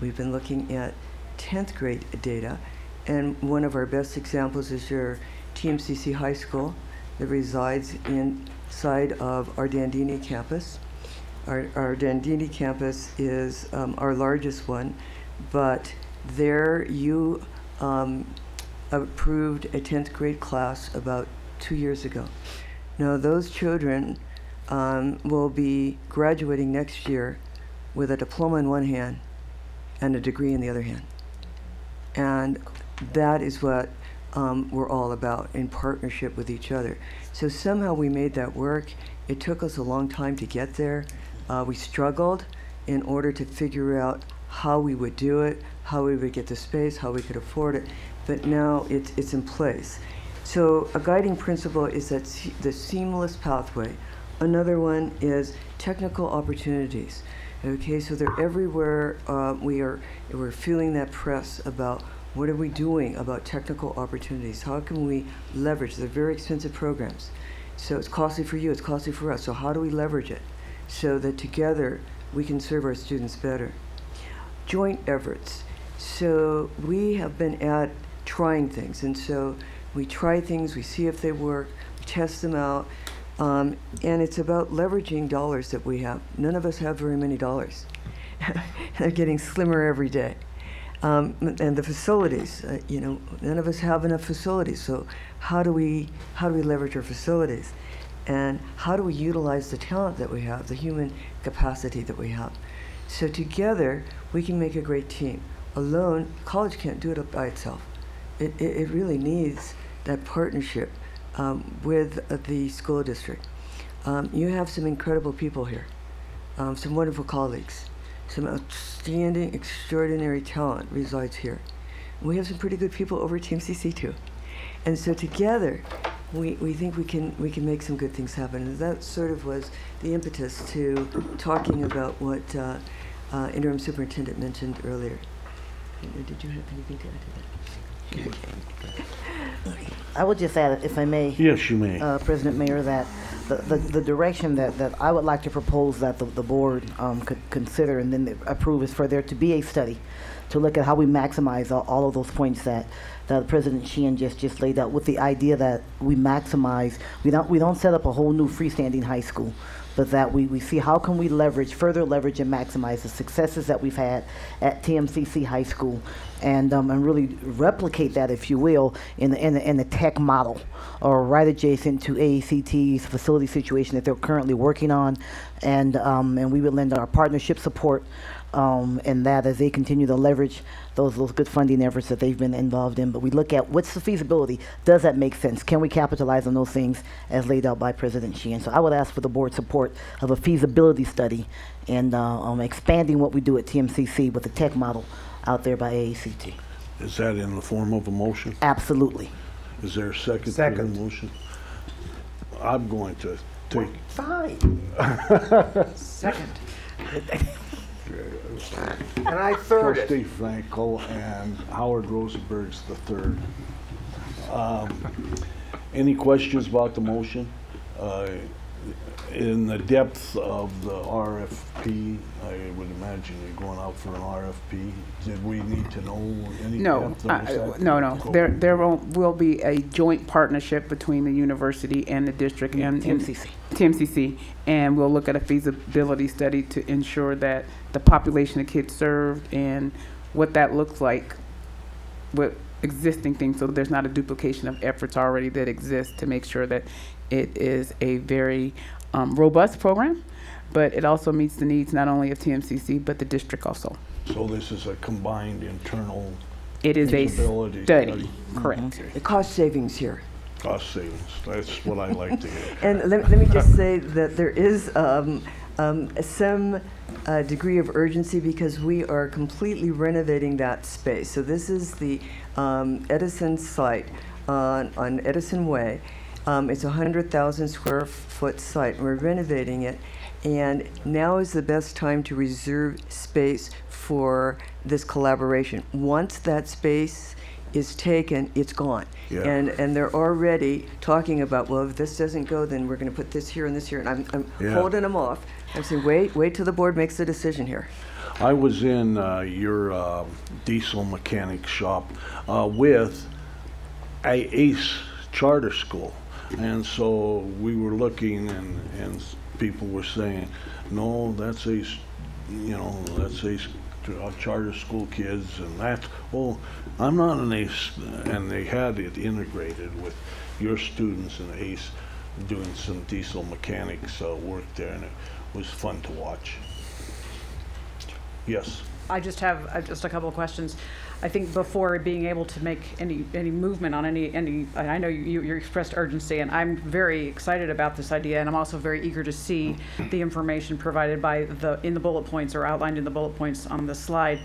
We've been looking at 10th grade data. And one of our best examples is your TMCC High School that resides inside of our Dandini campus. Our Dandini campus is our largest one, but there you approved a 10th grade class about 2 years ago. Now those children will be graduating next year with a diploma in one hand and a degree in the other hand. And that is what we're all about, in partnership with each other. So somehow we made that work. It took us a long time to get there. We struggled in order to figure out how we would do it, how we would get the space, how we could afford it, but now it's in place. So a guiding principle is that the seamless pathway. Another one is technical opportunities. Okay, so they're everywhere. We're feeling that press about what are we doing about technical opportunities? How can we leverage? They're very expensive programs. So it's costly for you, it's costly for us. So how do we leverage it so that together we can serve our students better? Joint efforts. So we have been at trying things, and so we try things, we see if they work, we test them out, and it's about leveraging dollars that we have. None of us have very many dollars. They're getting slimmer every day. And the facilities, none of us have enough facilities. So how do we leverage our facilities? And how do we utilize the talent that we have, the human capacity that we have? So together, we can make a great team. Alone, college can't do it by itself. It really needs that partnership with the school district. You have some incredible people here, some wonderful colleagues, some outstanding, extraordinary talent resides here. We have some pretty good people over at TMCC too. And so together, we think we can make some good things happen. And that sort of was the impetus to talking about what Interim Superintendent mentioned earlier. Did you have anything to add to that? I would just add, if I may. Yes, you may. President Mayor, that the direction that I would like to propose that the board could consider and then approve is for there to be a study to look at how we maximize all of those points that President Sheehan just laid out, with the idea that we maximize, we don't set up a whole new freestanding high school, but that we see how can we further leverage and maximize the successes that we've had at TMCC High School, and really replicate that, if you will, in the tech model, or right adjacent to AACT's facility situation that they're currently working on, and we would lend our partnership support and that as they continue to leverage those good funding efforts that they've been involved in. But we look at what's the feasibility. Does that make sense? Can we capitalize on those things as laid out by President Sheehan? So I would ask for the board support of a feasibility study and expanding what we do at TMCC with the tech model out there by AACT. Is that in the form of a motion? Absolutely. Is there a second to the motion? I'm going to take... Fine. Second. And I third Trustee Frankel and Howard Rosenberg's the third. Any questions about the motion? In the depth of the RFP, I would imagine you're going out for an RFP. Did we need to know any depth? No. There will be a joint partnership between the university and the district and TMCC, and we'll look at a feasibility study to ensure that the population of kids served and what that looks like with existing things, so there's not a duplication of efforts already that exist, to make sure that it is a very robust program, but it also meets the needs not only of TMCC but the district also. So this is a combined internal feasibility study. Correct. The cost savings here. Cost savings. That's what I like to hear. And let me just say that there is some degree of urgency because we are completely renovating that space. So this is the Edison site on Edison Way. It's a 100,000 square foot site. We're renovating it, and now is the best time to reserve space for this collaboration. Once that space is taken, it's gone. Yeah. And they're already talking about, well, if this doesn't go, then we're going to put this here and this here. And I'm holding them off. I'm saying, wait till the board makes the decision here. I was in your diesel mechanic shop with a ACE charter school. And so we were looking and people were saying, no, that's a, that's a charter school kids, and that's, well, I'm not an ACE, and they had it integrated with your students in ACE doing some diesel mechanics work there, and it was fun to watch. Yes. I just have just a couple of questions. I think before being able to make any movement on any, I know you expressed urgency, and I'm very excited about this idea, and I'm also very eager to see the information provided by in the bullet points or outlined in the bullet points on the slide,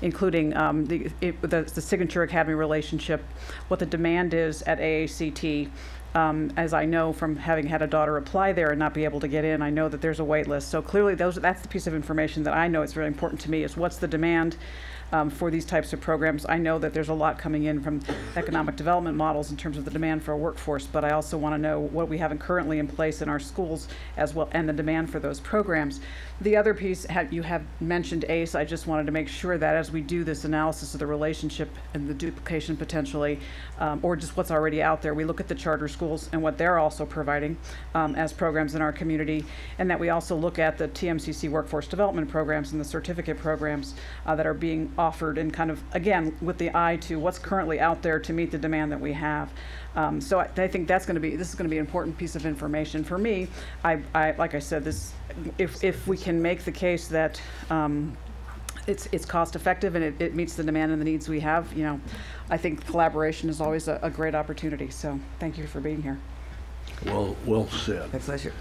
including the Signature Academy relationship, what the demand is at AACT. As I know from having had a daughter apply there and not be able to get in, I know that there's a wait list. So clearly that's the piece of information that I know is really important to me, is what's the demand for these types of programs. I know that there's a lot coming in from economic development models in terms of the demand for a workforce, but I also want to know what we have currently in place in our schools as well, and the demand for those programs. The other piece, you have mentioned ACE. I just wanted to make sure that as we do this analysis of the relationship and the duplication potentially, or just what's already out there, we look at the charter schools and what they're also providing as programs in our community, and that we also look at the TMCC workforce development programs and the certificate programs that are being offered, and kind of, again, with the eye to what's currently out there to meet the demand that we have. So I think this is going to be an important piece of information for me. I like I said, if we can make the case that it's cost effective and it meets the demand and the needs we have, I think collaboration is always a great opportunity. So thank you for being here. Well said. My pleasure.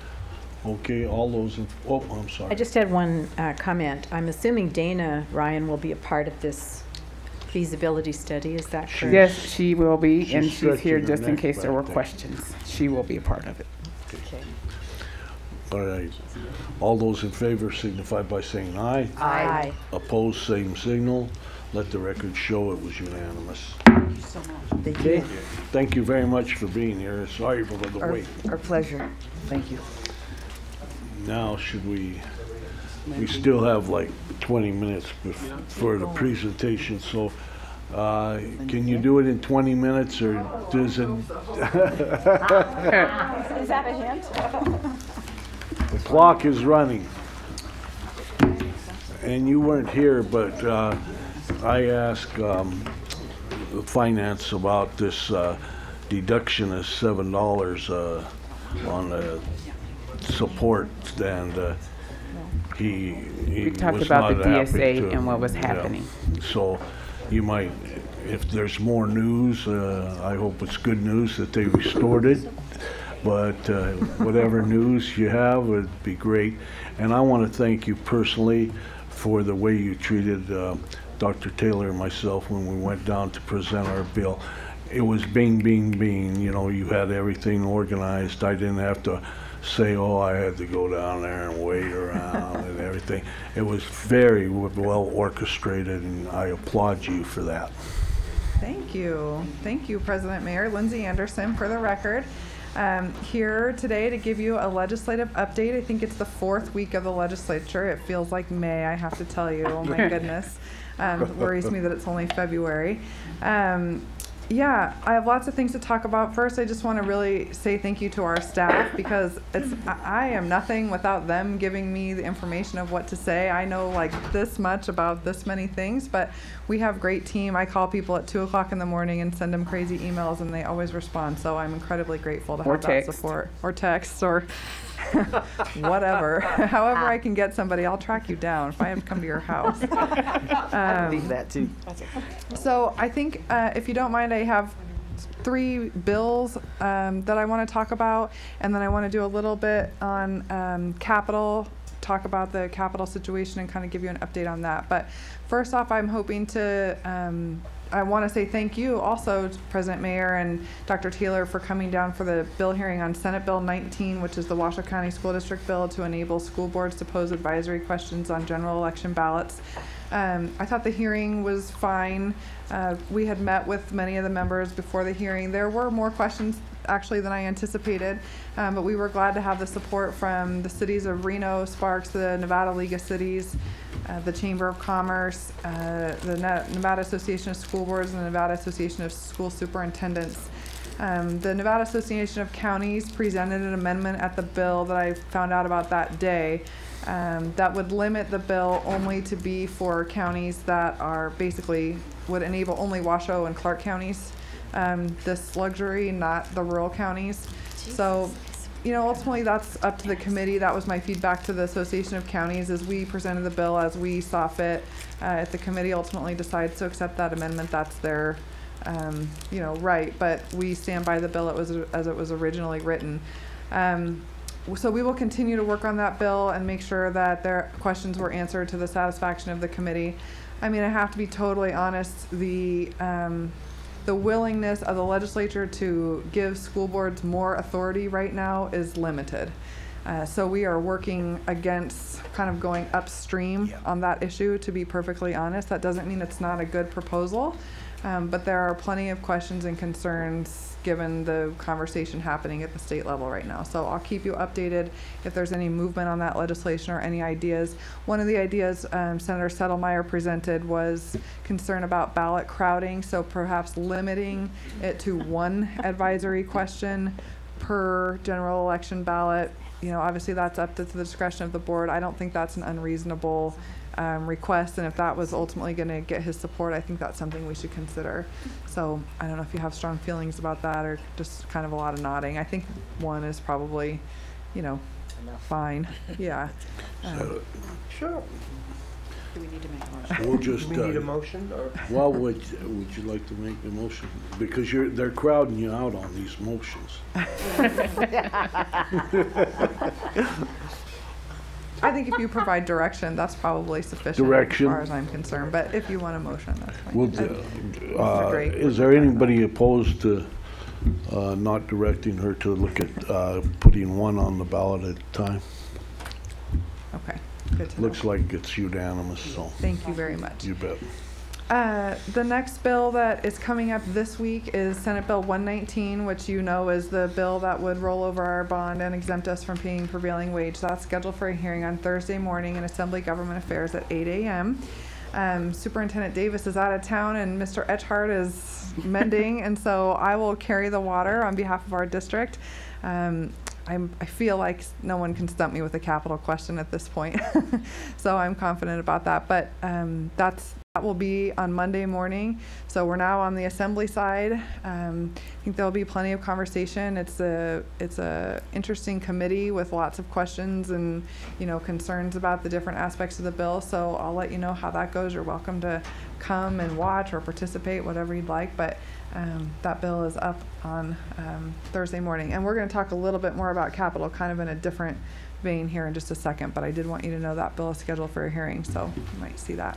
Okay, all those I'm sorry. I just had one comment. I'm assuming Dana Ryan will be a part of this feasibility study. Is that correct? Yes, she will be, and she's stretching here her just in neck case there back were there. questions. She will be a part of it. Okay. All right. All those in favor signify by saying aye. Aye. Opposed, same signal. Let the record show it was unanimous. Thank you so much. Thank you. Thank you very much for being here. Sorry for the wait. Our pleasure. Thank you. Now, should we still have like 20 minutes for the presentation, so can you do it in 20 minutes, or does it? Is that a hint? The clock is running. And you weren't here, but I asked finance about this deduction of $7 on the support, and we talked was about not the happy DSA to- and what was yeah. happening. So you might, if there's more news, I hope it's good news that they restored it. But whatever news you have would be great. And I want to thank you personally for the way you treated Dr. Taylor and myself when we went down to present our bill. It was bing, bing, bing. You had everything organized. I didn't have to say, oh, I had to go down there and wait around and everything. It was very well orchestrated, and I applaud you for that. Thank you. Thank you, President Mayor. Lindsay Anderson, for the record. Here today to give you a legislative update. I think it's the 4th week of the legislature. It feels like May, I have to tell you. Oh my goodness. It worries me that it's only February. Yeah, I have lots of things to talk about. First, I just want to really say thank you to our staff, because I am nothing without them giving me the information of what to say. I know like this much about this many things, but we have a great team. I call people at 2 o'clock in the morning and send them crazy emails, and they always respond. So I'm incredibly grateful to have that support. Or text, or whatever. However I can get somebody, I'll track you down if I have to come to your house. Leave that too. So I think, if you don't mind, I have 3 bills that I want to talk about, and then I want to do a little bit on capital, talk about the capital situation and kind of give you an update on that. But first off, I'm hoping to I want to say thank you also to President Mayer and Dr. Taylor for coming down for the bill hearing on Senate Bill 19, which is the Washoe County School District bill to enable school boards to pose advisory questions on general election ballots. I thought the hearing was fine. We had met with many of the members before the hearing. There were more questions actually than I anticipated, but we were glad to have the support from the cities of Reno, Sparks, the Nevada League of Cities, the Chamber of Commerce, the Nevada Association of School Boards, and the Nevada Association of School Superintendents. The Nevada Association of Counties presented an amendment at the bill that I found out about that day that would limit the bill only to be for counties that are basically would enable only Washoe and Clark counties this luxury, not the rural counties. So, you know, ultimately that's up to the committee. That was my feedback to the Association of Counties as we presented the bill as we saw fit. If the committee ultimately decides to accept that amendment, that's their you know, right, but we stand by the bill as it was originally written. So we will continue to work on that bill and make sure that their questions were answered to the satisfaction of the committee. I mean, I have to be totally honest, the willingness of the legislature to give school boards more authority right now is limited. So we are working against kind of going upstream on that issue, to be perfectly honest. That doesn't mean it's not a good proposal, but there are plenty of questions and concerns given the conversation happening at the state level right now. So I'll keep you updated if there's any movement on that legislation or any ideas. One of the ideas Senator Settlemyre presented was concern about ballot crowding, so perhaps limiting it to one advisory question per general election ballot. You know, obviously that's up to the discretion of the board. I don't think that's an unreasonable request, and if that was ultimately going to get his support, I think that's something we should consider. So I don't know if you have strong feelings about that or just kind of a lot of nodding. I think one is probably, you know, fine. Yeah. Sure. Do we need to make a motion? We'll just, Do we need a motion? Or? Well, would you like to make the motion? Because they're crowding you out on these motions. I think if you provide direction, that's probably sufficient Direction. as far as I'm concerned. But if you want a motion, that's fine. Well, is there anybody opposed to not directing her to look at putting one on the ballot at a time? Okay, good to know. Looks like it's unanimous, so. Thank you very much. You bet. The next bill that is coming up this week is Senate Bill 119, which you know is the bill that would roll over our bond and exempt us from paying prevailing wage. That's scheduled for a hearing on Thursday morning in Assembly Government Affairs at 8 a.m. Superintendent Davis is out of town and Mr. Etchhart is mending, and so I will carry the water on behalf of our district. I feel like no one can stump me with a capital question at this point, so I'm confident about that. But that will be on Monday morning. So we're now on the assembly side. I think there'll be plenty of conversation. It's a interesting committee with lots of questions and, you know, concerns about the different aspects of the bill. So I'll let you know how that goes. You're welcome to come and watch or participate, whatever you'd like. But that bill is up on Thursday morning. And we're going to talk a little bit more about capital kind of in a different vein here in just a second. But I did want you to know that bill is scheduled for a hearing, so you might see that.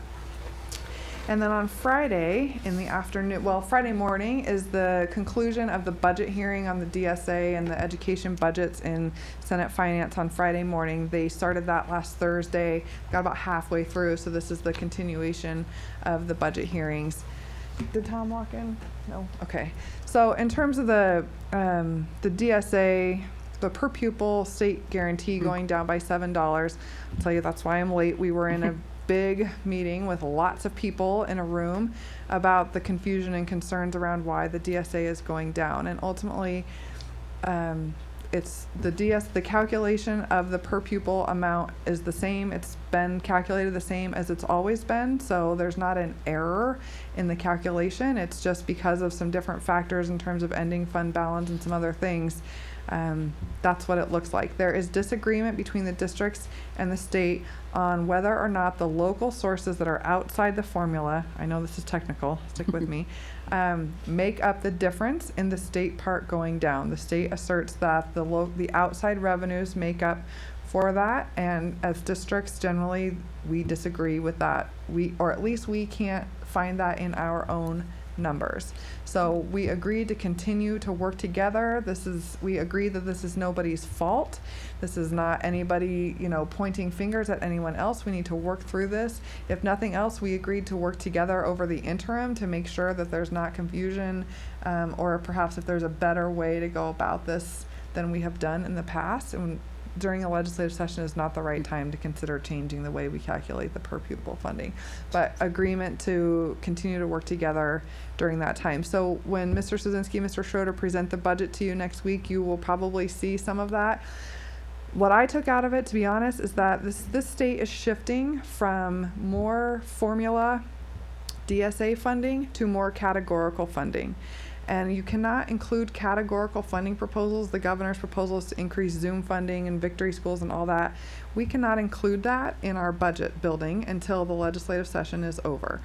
And then on Friday in the afternoon, well, Friday morning is the conclusion of the budget hearing on the DSA and the education budgets in Senate Finance on Friday morning. They started that last Thursday, got about halfway through, so this is the continuation of the budget hearings. Did Tom walk in? No? Okay. So in terms of the DSA, the per pupil state guarantee going down by $7, I'll tell you that's why I'm late. We were in a big meeting with lots of people in a room about the confusion and concerns around why the DSA is going down. And ultimately, it's the calculation of the per pupil amount is the same. It's been calculated the same as it's always been. So there's not an error in the calculation. It's just because of some different factors in terms of ending fund balance and some other things. That's what it looks like. There is disagreement between the districts and the state on whether or not the local sources that are outside the formula, I know this is technical, stick with me, make up the difference in the state part going down. The state asserts that the outside revenues make up for that, and as districts generally we disagree with that. Or at least we can't find that in our own numbers. So we agreed to continue to work together. We agreed that this is nobody's fault. This is not anybody, you know, pointing fingers at anyone else. We need to work through this. If nothing else, we agreed to work together over the interim to make sure that there's not confusion, or perhaps if there's a better way to go about this than we have done in the past. And during a legislative session is not the right time to consider changing the way we calculate the per pupil funding, but agreement to continue to work together during that time. So when Mr. Szynski, Mr. Schroeder present the budget to you next week, you will probably see some of that. What I took out of it, to be honest, is that this state is shifting from more formula DSA funding to more categorical funding. And you cannot include categorical funding proposals. The governor's proposal is to increase Zoom funding and victory schools and all that. We cannot include that in our budget building until the legislative session is over.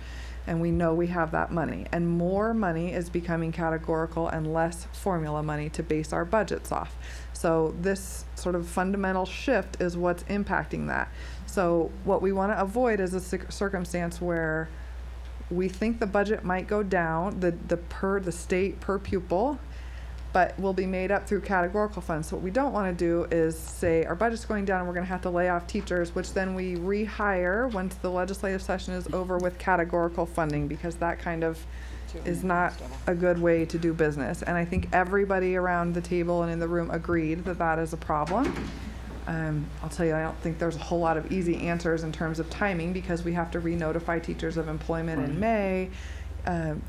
And we know we have that money. And more money is becoming categorical and less formula money to base our budgets off. So this sort of fundamental shift is what's impacting that. So what we want to avoid is a circumstance where we think the budget might go down, the state per pupil, but will be made up through categorical funds. So what we don't want to do is say our budget's going down and we're going to have to lay off teachers, which then we rehire once the legislative session is over with categorical funding, because that kind of is not a good way to do business. And I think everybody around the table and in the room agreed that that is a problem. I'll tell you, I don't think there's a whole lot of easy answers in terms of timing, because we have to re-notify teachers of employment in May.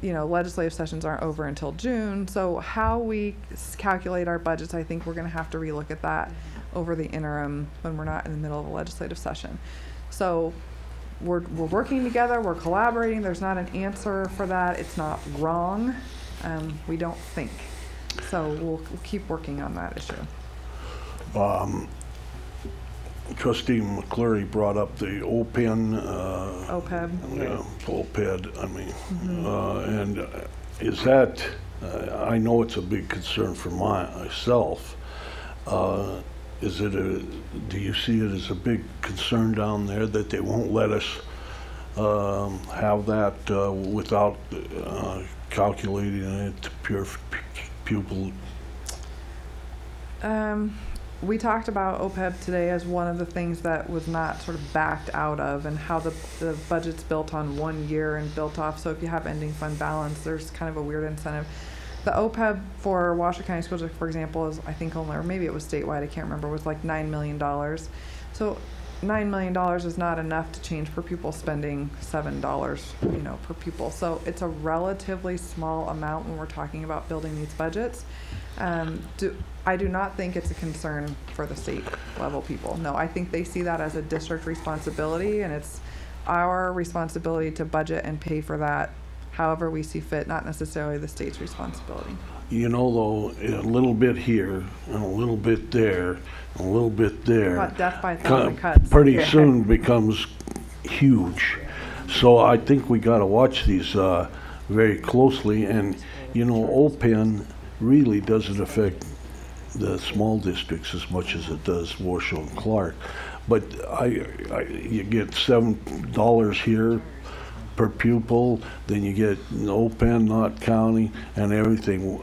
Legislative sessions aren't over until June. So how we calculate our budgets, I think we're going to have to relook at that over the interim when we're not in the middle of a legislative session. So we're working together, we're collaborating. There's not an answer for that. It's not wrong. We don't think. So we'll keep working on that issue. Trustee McCleary brought up the OPEN. OPEB. Yeah, OPED, I mean. And is that, I know it's a big concern for myself. Do you see it as a big concern down there that they won't let us have that without calculating it to pure pupil? We talked about OPEB today as one of the things that was not sort of backed out of, and how the budget's built on 1 year and built off. So if you have ending fund balance, there's kind of a weird incentive. The OPEB for Washoe County School District, for example, is, I think only, or maybe it was statewide, I can't remember, was like $9 million. So $9 million is not enough to change per pupil spending $7, per pupil. So it's a relatively small amount when we're talking about building these budgets. I do not think it's a concern for the state level people. No, I think they see that as a district responsibility, and it's our responsibility to budget and pay for that however we see fit, not necessarily the state's responsibility. Though, a little bit here and a little bit there and a little bit there, about death by 1,000 cuts. Pretty soon becomes huge. So I think we got to watch these very closely. And OPEN really doesn't affect the small districts as much as it does Washoe and Clark. But you get $7 here per pupil, then you get OPEN, not county, and everything.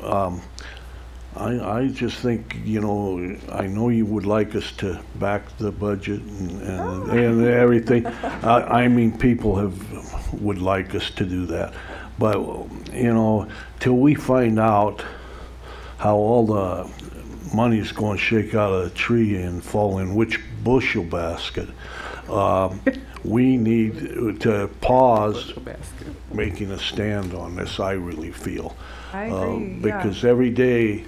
I just think, I know you would like us to back the budget and everything. I mean, people would like us to do that. But, till we find out how all the money's going to shake out of the tree and fall in which bushel basket, we need to pause making a stand on this, I really feel. I agree, because every day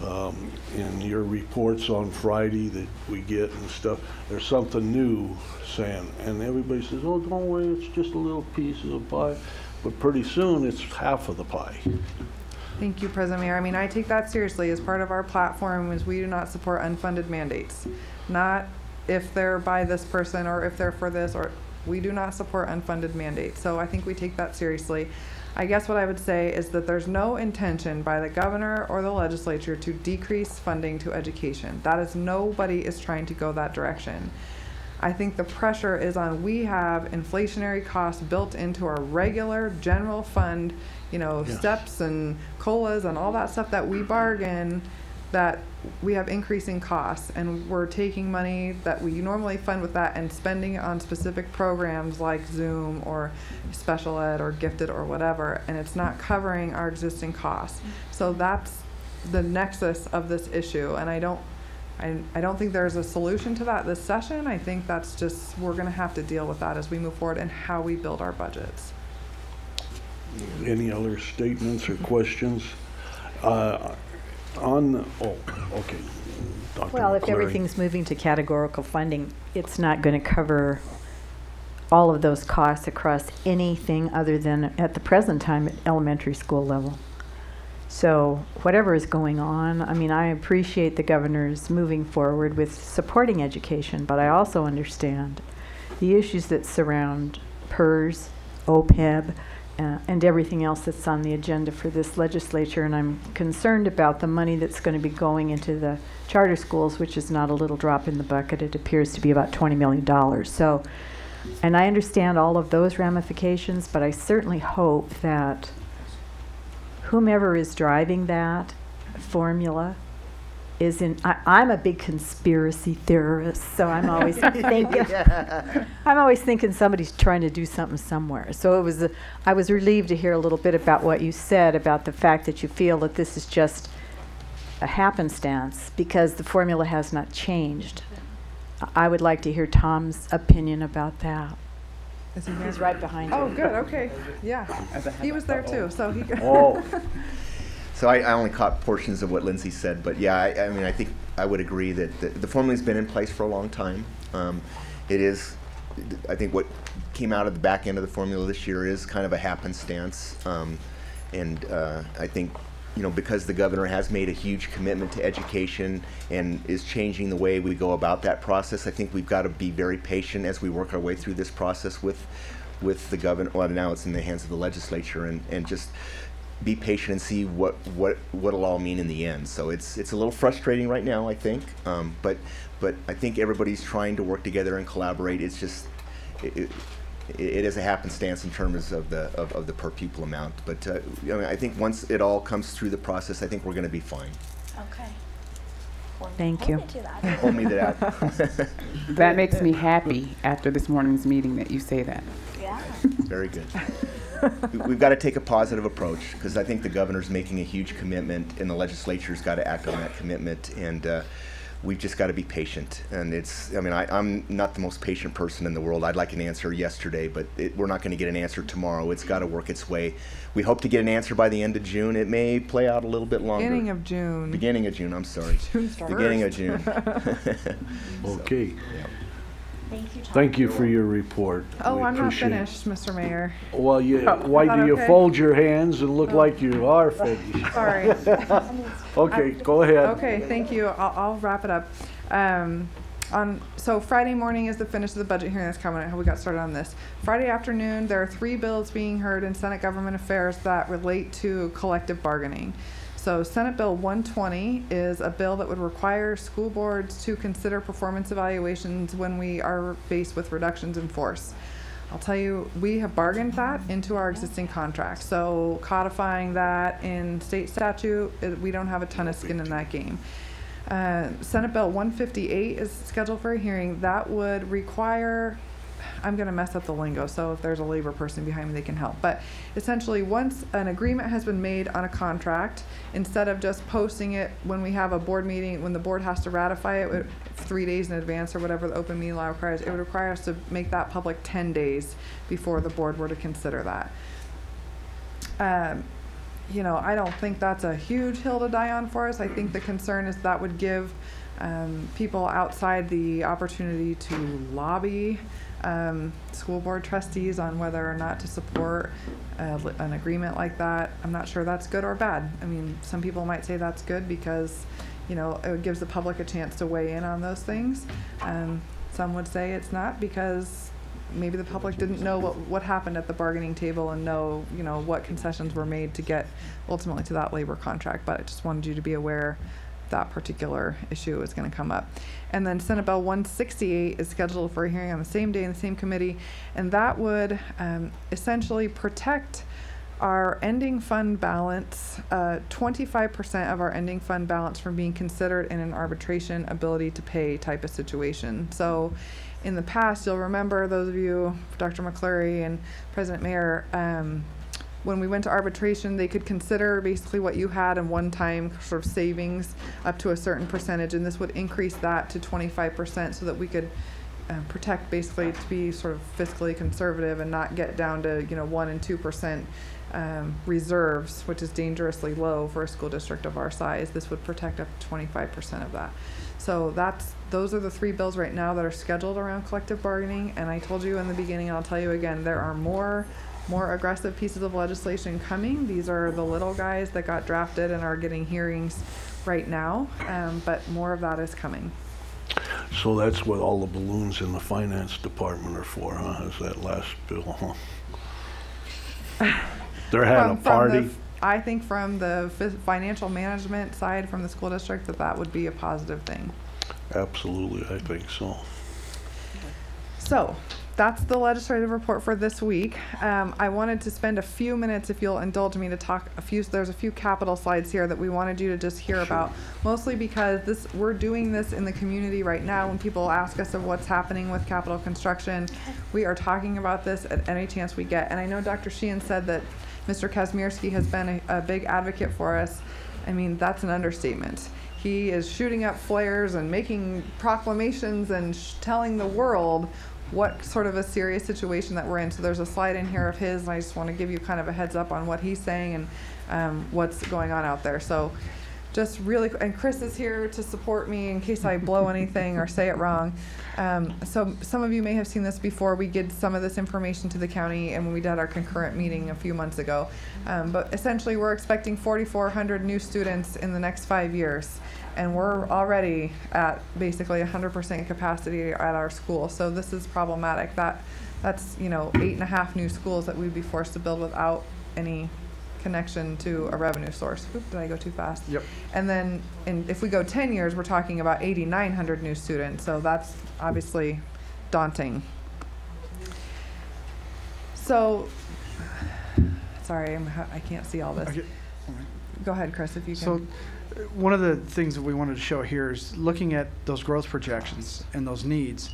in your reports on Friday that we get and stuff, there's something new saying, and everybody says, oh, don't worry, it's just a little piece of the pie. But pretty soon, it's half of the pie. Thank you, President Mayor. I mean, I take that seriously. As part of our platform is we do not support unfunded mandates. Not if they're by this person or if they're for this, or we do not support unfunded mandates. So I think we take that seriously. I guess what I would say is that there's no intention by the governor or the legislature to decrease funding to education. That is, nobody is trying to go that direction. I think the pressure is on, we have inflationary costs built into our regular general fund, yes, steps and COLAs and all that stuff that we bargain, that we have increasing costs, and we're taking money that we normally fund with that and spending it on specific programs like Zoom or special ed or gifted or whatever, and it's not covering our existing costs. So that's the nexus of this issue, and I I don't think there's a solution to that this session. I think that's just, we're going to have to deal with that as we move forward and how we build our budgets. Any other statements or questions? Okay. Dr. Well, if McClary. everything's moving to categorical funding, it's not going to cover all of those costs across anything other than at the present time at elementary school level. So whatever is going on, I mean, I appreciate the governor's moving forward with supporting education, but I also understand the issues that surround PERS, OPEB, and everything else that's on the agenda for this legislature. And I'm concerned about the money that's going to be going into the charter schools, which is not a little drop in the bucket. It appears to be about $20 million. So, and I understand all of those ramifications, but I certainly hope that whomever is driving that formula is in, I'm a big conspiracy theorist, so I'm always thinking, I'm always thinking somebody's trying to do something somewhere. So it was, I was relieved to hear a little bit about what you said about the fact that you feel that this is just a happenstance because the formula has not changed. I would like to hear Tom's opinion about that. Is he He's right behind you. Oh, good. Okay. Yeah. He was there too, so he. Oh. So I only caught portions of what Lindsay said, but yeah, I mean, I think I would agree that the formula's been in place for a long time. It is, I think what came out of the back end of the formula this year is kind of a happenstance. And I think, you know, because the governor has made a huge commitment to education and is changing the way we go about that process, I think we've got to be very patient as we work our way through this process with the governor. Well, now it's in the hands of the legislature, and just be patient and see what it'll all mean in the end. So it's a little frustrating right now, I think, but I think everybody's trying to work together and collaborate. It's just it is a happenstance in terms of the per pupil amount. But I mean, I think once it all comes through the process, I think we're going to be fine. Okay. Thank you. Hold me to that. That makes me happy after this morning's meeting that you say that. Yeah. Very good. We've got to take a positive approach because I think the governor's making a huge commitment and the legislature's got to act on that commitment, and we've just got to be patient. And it's, I mean, I'm not the most patient person in the world. I'd like an answer yesterday, but we're not going to get an answer tomorrow. It's got to work its way. We hope to get an answer by the end of June. It may play out a little bit longer. Beginning of June. Beginning of June, I'm sorry. Beginning of June. Okay. So, yeah. Thank you, Tom. Thank you for your report. Oh, We I'm not appreciate it. finished, Mr. Mayor. Well, why is that do you okay? fold your hands and look like you are finished? Sorry. Okay, go ahead. Okay, thank you. I'll wrap it up. So Friday morning is the finish of the budget hearing that's coming. How we got started on this. Friday afternoon, there are 3 bills being heard in Senate Government Affairs that relate to collective bargaining. So Senate Bill 120 is a bill that would require school boards to consider performance evaluations when we are faced with reductions in force. I'll tell you, we have bargained that into our existing contract. So codifying that in state statute, we don't have a ton of skin in that game. Senate Bill 158 is scheduled for a hearing. That would require, I'm going to mess up the lingo, so if there's a labor person behind me, they can help. But essentially, once an agreement has been made on a contract, instead of just posting it when we have a board meeting, when the board has to ratify it 3 days in advance or whatever the open meeting law requires, it would require us to make that public 10 days before the board were to consider that. You know, I don't think that's a huge hill to die on for us. I think the concern is that would give people outside the opportunity to lobby school board trustees on whether or not to support an agreement like that. I'm not sure that's good or bad. I mean, some people might say that's good because, you know, it gives the public a chance to weigh in on those things. Some would say it's not because maybe the public didn't know what happened at the bargaining table and know, you know, what concessions were made to get ultimately to that labor contract. But I just wanted you to be aware that particular issue is going to come up. And then Senate Bill 168 is scheduled for a hearing on the same day in the same committee, and that would essentially protect our ending fund balance, 25% of our ending fund balance from being considered in an arbitration ability to pay type of situation. So in the past, you'll remember, those of you, Dr. McClary and President Mayer, when we went to arbitration, they could consider basically what you had in one-time sort of savings up to a certain percentage, and this would increase that to 25% so that we could protect, basically, to be sort of fiscally conservative and not get down to 1 and 2% reserves, which is dangerously low for a school district of our size. This would protect up to 25% of that. So those are the 3 bills right now that are scheduled around collective bargaining. And I told you in the beginning, and I'll tell you again, there are more aggressive pieces of legislation coming. These are the little guys that got drafted and are getting hearings right now, but more of that is coming. So that's what all the balloons in the finance department are for, huh? Is that last bill, huh? They're having a party. I think from the financial management side from the school district that would be a positive thing. Absolutely, I think so. So that's the legislative report for this week. I wanted to spend a few minutes, if you'll indulge me, to talk there's a few capital slides here that we wanted you to just hear about, mostly because we're doing this in the community right now. When people ask us of what's happening with capital construction, we are talking about this at any chance we get. And I know Dr. Sheehan said that Mr. Kazmierski has been a big advocate for us. I mean, that's an understatement. He is shooting up flares and making proclamations and telling the world what sort of a serious situation that we're in. So there's a slide in here of his, and I just want to give you kind of a heads up on what he's saying and what's going on out there. So just really, and Chris is here to support me in case I blow anything or say it wrong. So some of you may have seen this before. We get some of this information to the county and when we did our concurrent meeting a few months ago. But essentially we're expecting 4,400 new students in the next 5 years. And we're already at basically 100% capacity at our school. So this is problematic. That's 8.5 new schools that we'd be forced to build without any connection to a revenue source. Oop, did I go too fast? Yep. And then if we go 10 years, we're talking about 8,900 new students. So that's obviously daunting. So, sorry, I can't see all this. Okay. Go ahead, Chris, if you can. So, one of the things that we wanted to show here is looking at those growth projections and those needs,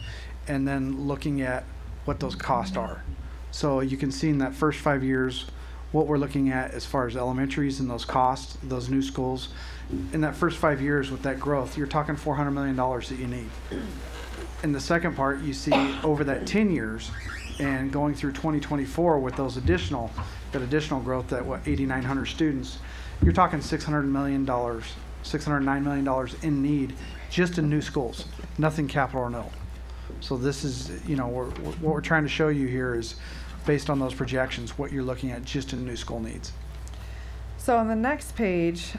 and then looking at what those costs are. So you can see in that first 5 years what we're looking at as far as elementaries and those costs, those new schools. In that first 5 years with that growth, you're talking $400 million that you need. In the second part, you see over that 10 years and going through 2024 with that additional growth, that 8,900 students, you're talking $609 million in need just in new schools, nothing capital or no. So this is, what we're trying to show you here is based on those projections, what you're looking at just in new school needs. So on the next page,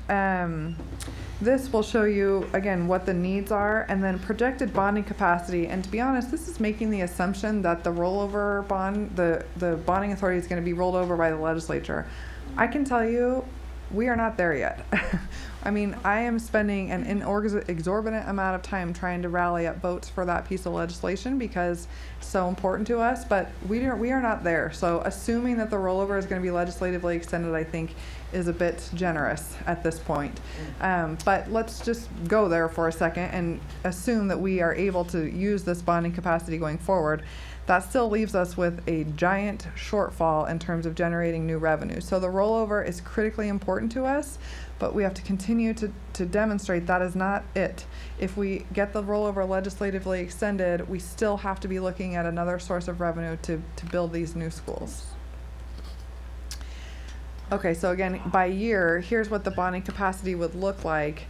this will show you, again, what the needs are and then projected bonding capacity. And to be honest, this is making the assumption that the rollover bond, the bonding authority is going to be rolled over by the legislature. I can tell you, we are not there yet. I mean, I am spending an exorbitant amount of time trying to rally up votes for that piece of legislation because it's so important to us, but we are not there. So assuming that the rollover is going to be legislatively extended, I think, is a bit generous at this point. But let's just go there for a second and assume that we are able to use this bonding capacity going forward. That still leaves us with a giant shortfall in terms of generating new revenue. So the rollover is critically important to us, but we have to continue to demonstrate that is not it. If we get the rollover legislatively extended, we still have to be looking at another source of revenue to build these new schools. Okay, so again, by year, here's what the bonding capacity would look like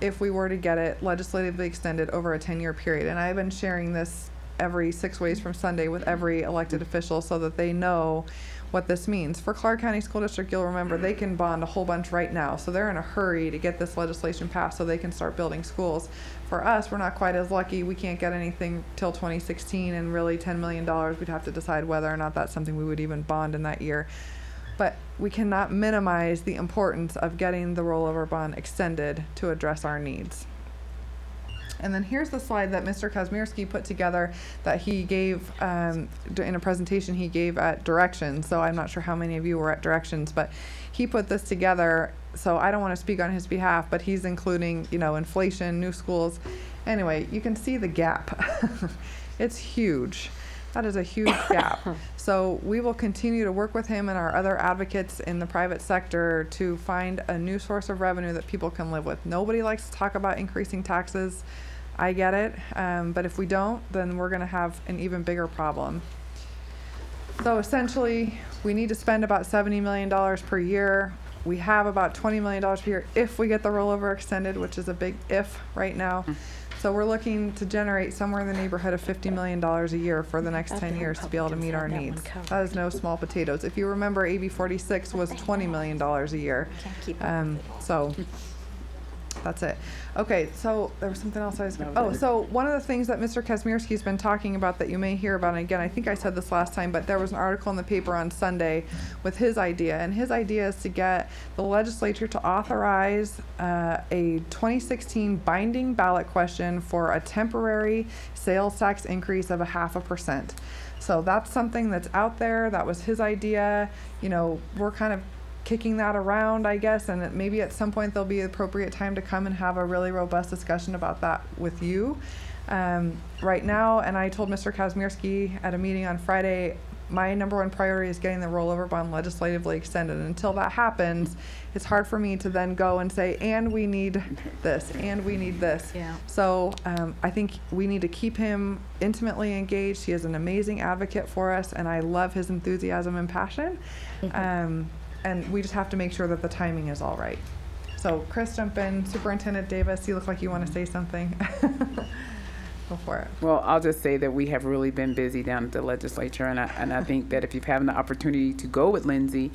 if we were to get it legislatively extended over a 10-year period. And I've been sharing this every 6 ways from Sunday with every elected official so that they know what this means. For Clark County School District, you'll remember they can bond a whole bunch right now. So they're in a hurry to get this legislation passed so they can start building schools. For us, we're not quite as lucky. We can't get anything till 2016 and really $10 million. We'd have to decide whether or not that's something we would even bond in that year. But we cannot minimize the importance of getting the rollover bond extended to address our needs. And then here's the slide that Mr. Kazmierski put together that he gave in a presentation he gave at Directions. So I'm not sure how many of you were at Directions, but he put this together. So I don't want to speak on his behalf, but he's including, inflation, new schools. Anyway, you can see the gap. It's huge. That is a huge gap. So we will continue to work with him and our other advocates in the private sector to find a new source of revenue that people can live with. Nobody likes to talk about increasing taxes. I get it. But if we don't, then we're going to have an even bigger problem. So essentially, we need to spend about $70 million per year. We have about $20 million per year if we get the rollover extended, which is a big if right now. So we're looking to generate somewhere in the neighborhood of $50 million a year for the next 10 years to be able to meet our needs. That is no small potatoes. If you remember, AB 46 was $20 million a year. So that's it. Okay, so there was something else I was going to... so one of the things that Mr. Kazmierski's been talking about that you may hear about, and again, I think I said this last time, but there was an article in the paper on Sunday with his idea, and his idea is to get the legislature to authorize a 2016 binding ballot question for a temporary sales tax increase of 0.5%. So that's something that's out there. That was his idea. You know, we're kind of kicking that around, I guess, and maybe at some point there'll be an appropriate time to come and have a really robust discussion about that with you. Right now, and I told Mr. Kazmierski at a meeting on Friday, my #1 priority is getting the rollover bond legislatively extended. And until that happens, it's hard for me to then go and say, and we need this, and we need this. Yeah. So I think we need to keep him intimately engaged. He is an amazing advocate for us, and I love his enthusiasm and passion. And we just have to make sure that the timing is all right. So Chris, jump in. Superintendent Davis, you look like you want to say something. Go for it. Well, I'll just say that we have really been busy down at the legislature, and I think that if you've having the opportunity to go with Lindsay,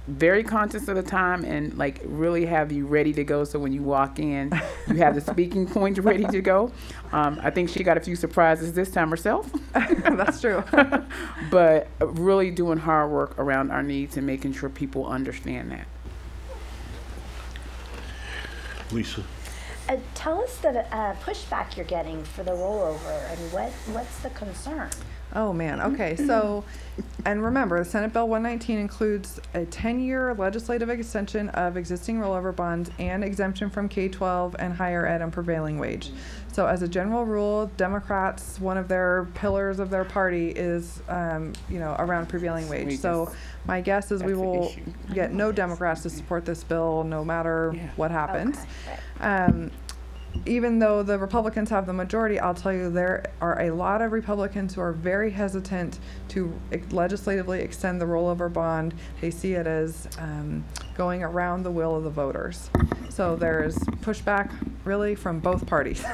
very conscious of the time and like really have you ready to go, so when you walk in you have the speaking point ready to go. I think she got a few surprises this time herself. That's true. But really doing hard work around our needs and making sure people understand that. Lisa. Tell us the pushback you're getting for the rollover, and what's the concern? Oh man, okay, so, and remember, Senate Bill 119 includes a 10-year legislative extension of existing rollover bonds and exemption from K-12 and higher ed and prevailing wage. So as a general rule, Democrats, one of their pillars of their party is, around prevailing wage. So my guess is we will get no Democrats to support this bill no matter what happens. Okay. Even though the Republicans have the majority, I'll tell you there are a lot of Republicans who are very hesitant to legislatively extend the rollover bond. They see it as going around the will of the voters. So there's pushback really from both parties.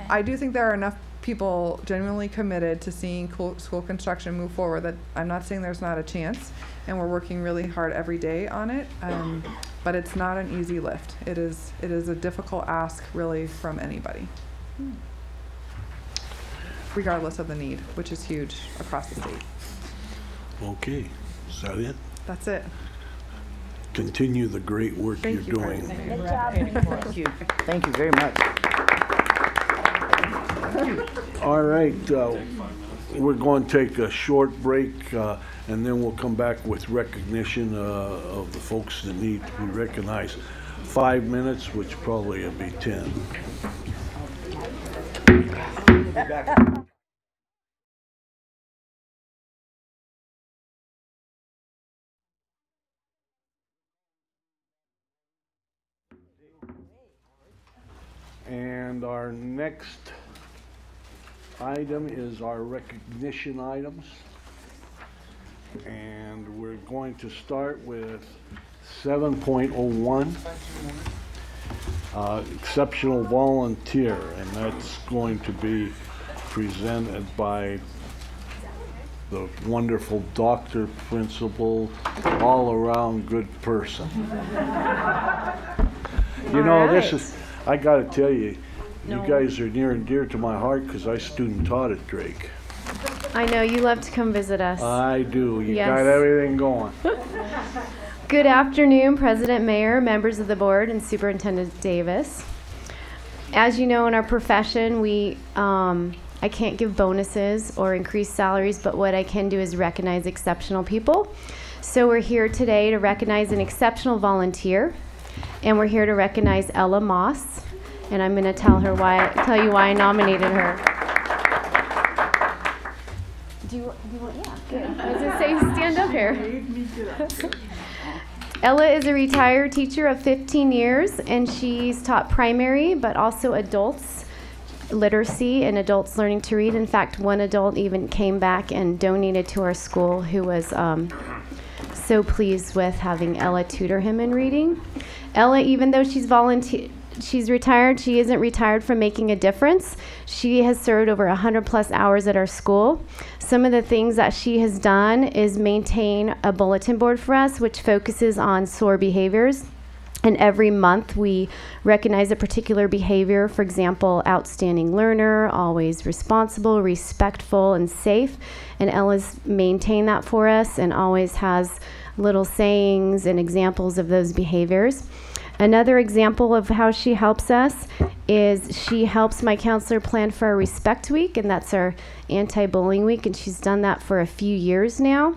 I do think there are enough people genuinely committed to seeing school construction move forward that I'm not saying there's not a chance, and we're working really hard every day on it. But it's not an easy lift. It is a difficult ask, really, from anybody, regardless of the need, which is huge across the state. Okay, is that it? That's it. Continue the great work you're doing. Good job. Thank you. Thank you very much. All right, we're going to take a short break, and then we'll come back with recognition of the folks that need to be recognized. 5 minutes, which probably would be 10. And our next item is our recognition items. And we're going to start with 7.01, exceptional volunteer, and that's going to be presented by the wonderful Dr. Principal, all-around good person. You know, this is, I got to tell you, you guys are near and dear to my heart because I student taught at Drake. I know, you love to come visit us. I do. You Yes. got everything going. Good afternoon, President, Mayor, members of the board, and Superintendent Davis. As you know, in our profession, I can't give bonuses or increase salaries, but what I can do is recognize exceptional people. So we're here today to recognize an exceptional volunteer, and we're here to recognize Ella Moss, and I'm going to tell you why I nominated her. Do you want, yeah, good. I was going to say, stand up here. Ella is a retired teacher of 15 years, and she's taught primary, but also adults literacy and adults learning to read. In fact, one adult even came back and donated to our school who was so pleased with having Ella tutor him in reading. Ella, even though she's retired, she isn't retired from making a difference. She has served over 100+ hours at our school. Some of the things that she has done is maintain a bulletin board for us, which focuses on SOAR behaviors. And every month we recognize a particular behavior. For example, outstanding learner, always responsible, respectful, and safe. And Ella's maintained that for us and always has little sayings and examples of those behaviors. Another example of how she helps us is she helps my counselor plan for our Respect Week, and that's our anti-bullying week, and she's done that for a few years now.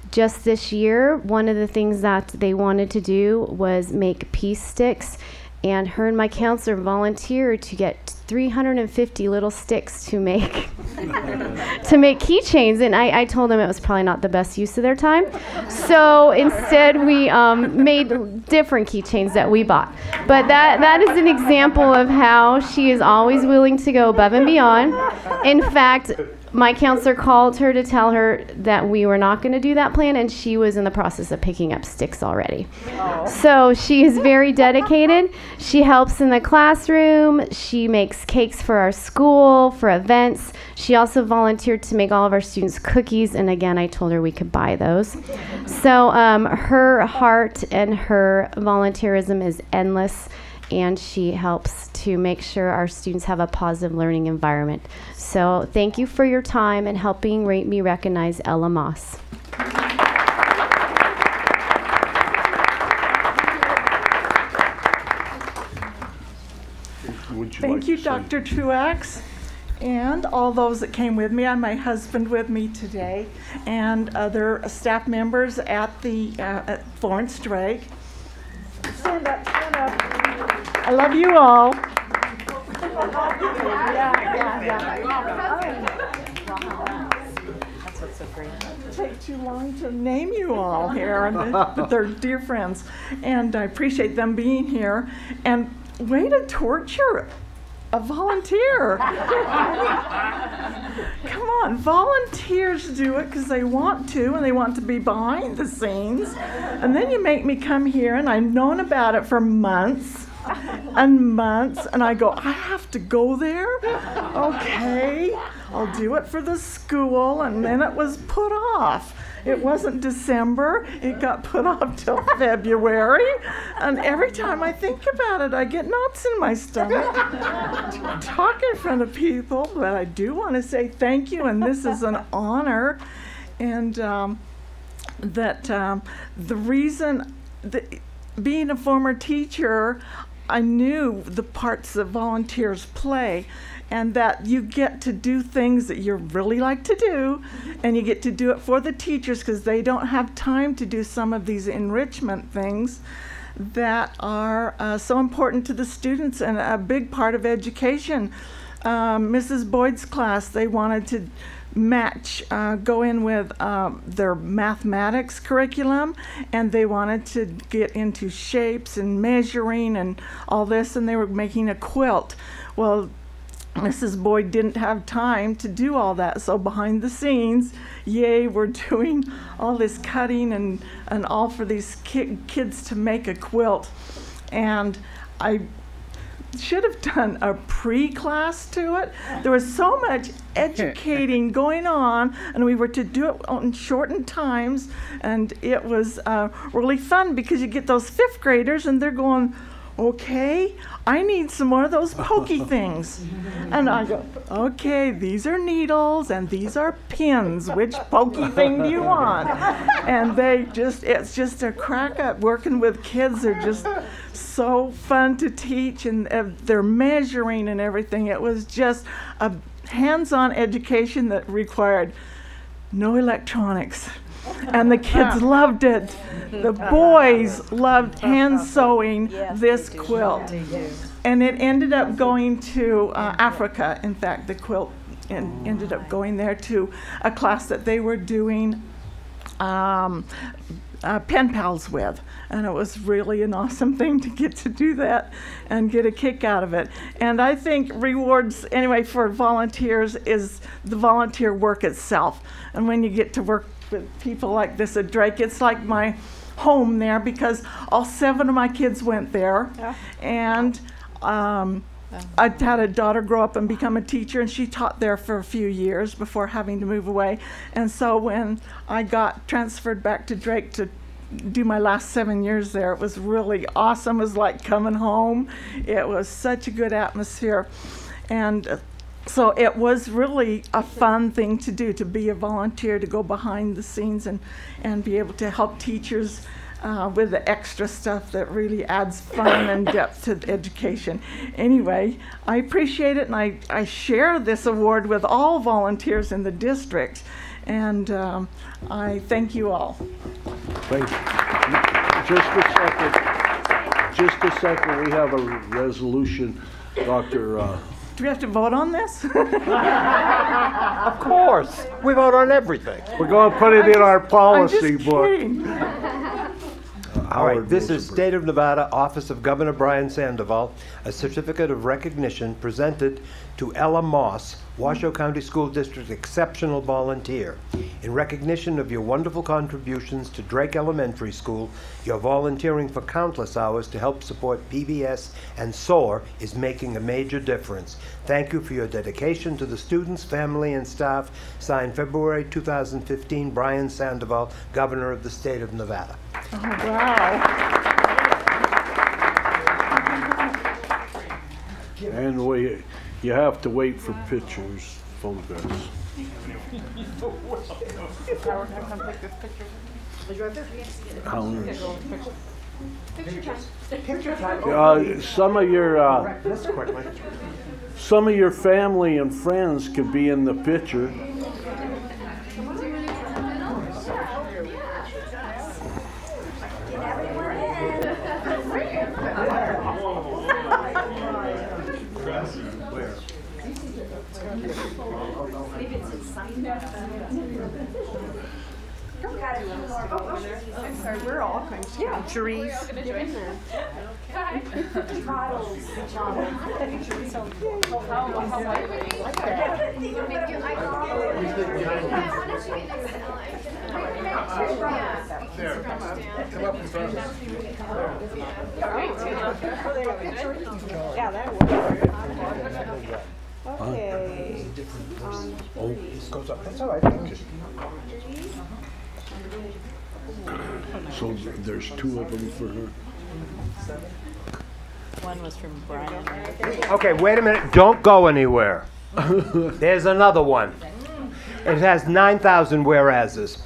Just this year, one of the things that they wanted to do was make peace sticks, and her and my counselor volunteered to get 350 little sticks to make keychains, and I told them it was probably not the best use of their time. So instead we made different keychains that we bought. But that is an example of how she is always willing to go above and beyond. In fact, my counselor called her to tell her that we were not going to do that plan, and she was in the process of picking up sticks already. Oh. So she is very dedicated. She helps in the classroom. She makes cakes for our school, for events. She also volunteered to make all of our students cookies, and again, I told her we could buy those. So her heart and her volunteerism is endless, and she helps to make sure our students have a positive learning environment. So thank you for your time and helping me recognize Ella Moss. Thank you, Dr. Truax, and all those that came with me. I have my husband with me today, and other staff members at the at Florence Drake. Stand up, stand up. I love you all. That's what's so great. It takes too long to name you all here, but they're dear friends, and I appreciate them being here. And way to torture a volunteer. Come on, volunteers do it because they want to, and they want to be behind the scenes. And then you make me come here, and I've known about it for months and months, and I go, I have to go there? Okay, I'll do it for the school, and then it was put off. It wasn't December, it got put off till February, and every time I think about it, I get knots in my stomach talk in front of people, but I do want to say thank you, and this is an honor, and the reason that being a former teacher, I knew the parts that volunteers play, and that you get to do things that you really like to do, and you get to do it for the teachers because they don't have time to do some of these enrichment things that are so important to the students and a big part of education. Mrs. Boyd's class, they wanted to match, go in with their mathematics curriculum, and they wanted to get into shapes and measuring and all this, and they were making a quilt. Well, Mrs. Boyd didn't have time to do all that, so behind the scenes, yay, we're doing all this cutting and all for these kids to make a quilt. And I should have done a pre-class to it. There was so much educating going on, and we were to do it in shortened times, and it was really fun because you get those 5th graders and they're going, okay, I need some more of those pokey things. And I go, okay, these are needles and these are pins. Which pokey thing do you want? And it's just a crack up. Working with kids are just so fun to teach, and they're measuring and everything. It was just a hands-on education that required no electronics. And the kids loved it. The boys loved hand sewing this quilt. And it ended up going to Africa. In fact, the quilt and ended up going there to a class that they were doing pen pals with, and it was really an awesome thing to get to do that and get a kick out of it. And I think rewards anyway for volunteers is the volunteer work itself, and when you get to work with people like this at Drake, it's like my home there because all 7 of my kids went there. Yeah. And I had a daughter grow up and become a teacher, and she taught there for a few years before having to move away. And so when I got transferred back to Drake to do my last 7 years there, it was really awesome. It was like coming home. It was such a good atmosphere. And so it was really a fun thing to do, to be a volunteer, to go behind the scenes and be able to help teachers with the extra stuff that really adds fun and depth to the education. Anyway, I appreciate it, and I share this award with all volunteers in the district, and I thank you all. Thank you. Just a second, we have a resolution, Dr. Do we have to vote on this? Of course. We vote on everything. We're going to put it in our policy book. All right, this is State of Nevada, Office of Governor Brian Sandoval, a certificate of recognition presented to Ella Moss, Washoe County School District Exceptional Volunteer. In recognition of your wonderful contributions to Drake Elementary School, your volunteering for countless hours to help support PBS and SOAR is making a major difference. Thank you for your dedication to the students, family, and staff. Signed February 2015, Brian Sandoval, Governor of the State of Nevada. Oh, wow. And you have to wait for pictures, photographs. Some of your family and friends could be in the picture. I'm sorry, we're all going to trees. Yeah, that works. Okay. Oh, this goes up. That's all right. So there's 2 of them for her. One was from Brian. Okay, wait a minute. Don't go anywhere. There's another one. It has 9,000 whereases.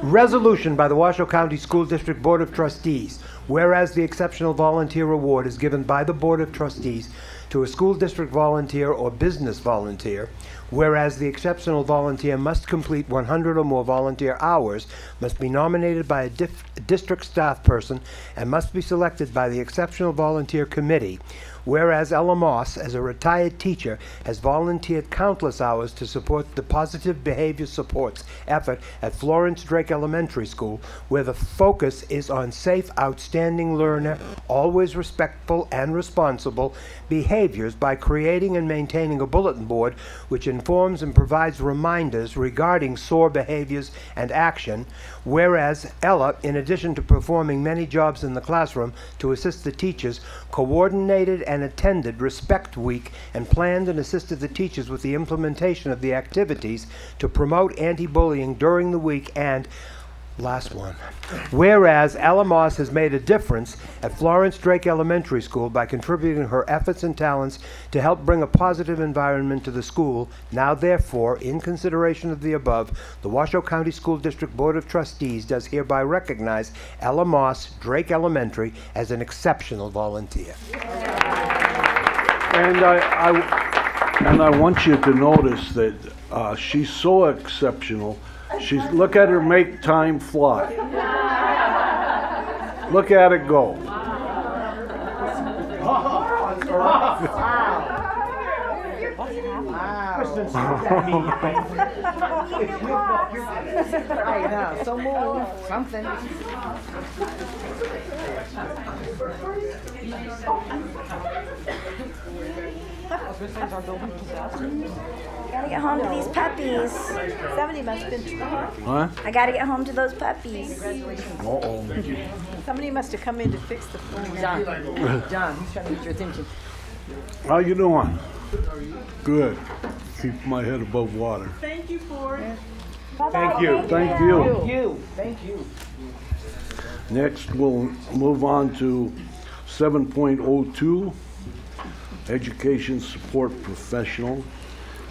Resolution by the Washoe County School District Board of Trustees. Whereas the Exceptional Volunteer Award is given by the Board of Trustees to a school district volunteer or business volunteer, whereas the exceptional volunteer must complete 100 or more volunteer hours, must be nominated by a district staff person, and must be selected by the Exceptional Volunteer Committee, whereas Ella Moss, as a retired teacher, has volunteered countless hours to support the positive behavior supports effort at Florence Drake Elementary School, where the focus is on safe, outstanding learner, always respectful and responsible behaviors by creating and maintaining a bulletin board which informs and provides reminders regarding SOAR behaviors and action, whereas Ella, in addition to performing many jobs in the classroom to assist the teachers, coordinated and attended Respect Week and planned and assisted the teachers with the implementation of the activities to promote anti-bullying during the week, and last one. Whereas Ella Moss has made a difference at Florence Drake Elementary School by contributing her efforts and talents to help bring a positive environment to the school, now therefore, in consideration of the above, the Washoe County School District Board of Trustees does hereby recognize Ella Moss, Drake Elementary, as an exceptional volunteer. And I want you to notice that she's so exceptional. Look at her make time fly. Look at it go. Right now, so move something. Gotta get home to these puppies. Somebody must have been, Huh? I gotta get home to those puppies. Uh-oh. somebody must have come in to fix the phone. John, he's trying to get your attention. How you doing? Good. Keep my head above water. Thank you, Ford. Thank you. Thank you. Thank you. Next, we'll move on to 7.02, Education Support Professional.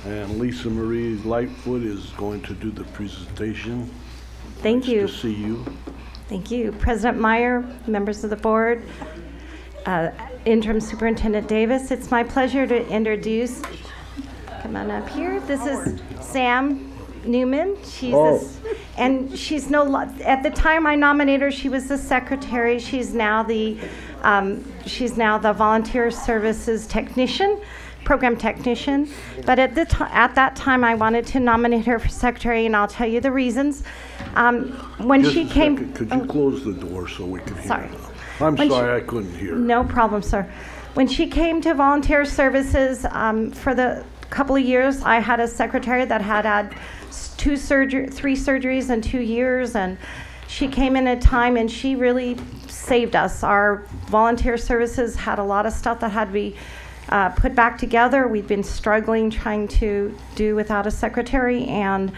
And Lisa Marie Lightfoot is going to do the presentation. Thank Nice you. to see you. Thank you. President Meyer, members of the board, Interim Superintendent Davis, it's my pleasure to introduce, come on up here, this is Sam Newman. She's at the time I nominated her, she was the secretary. She's now the volunteer services technician, program technician. But at that time, I wanted to nominate her for secretary, and I'll tell you the reasons. When Just she a came, second. Could you close the door so we can hear? Sorry. I'm When sorry, I couldn't hear. No problem, sir. When she came to volunteer services for the couple of years, I had a secretary that had 3 surgeries in 2 years, and she came in a time and she really saved us. Our volunteer services had a lot of stuff that had to be put back together. We'd been struggling trying to do without a secretary, and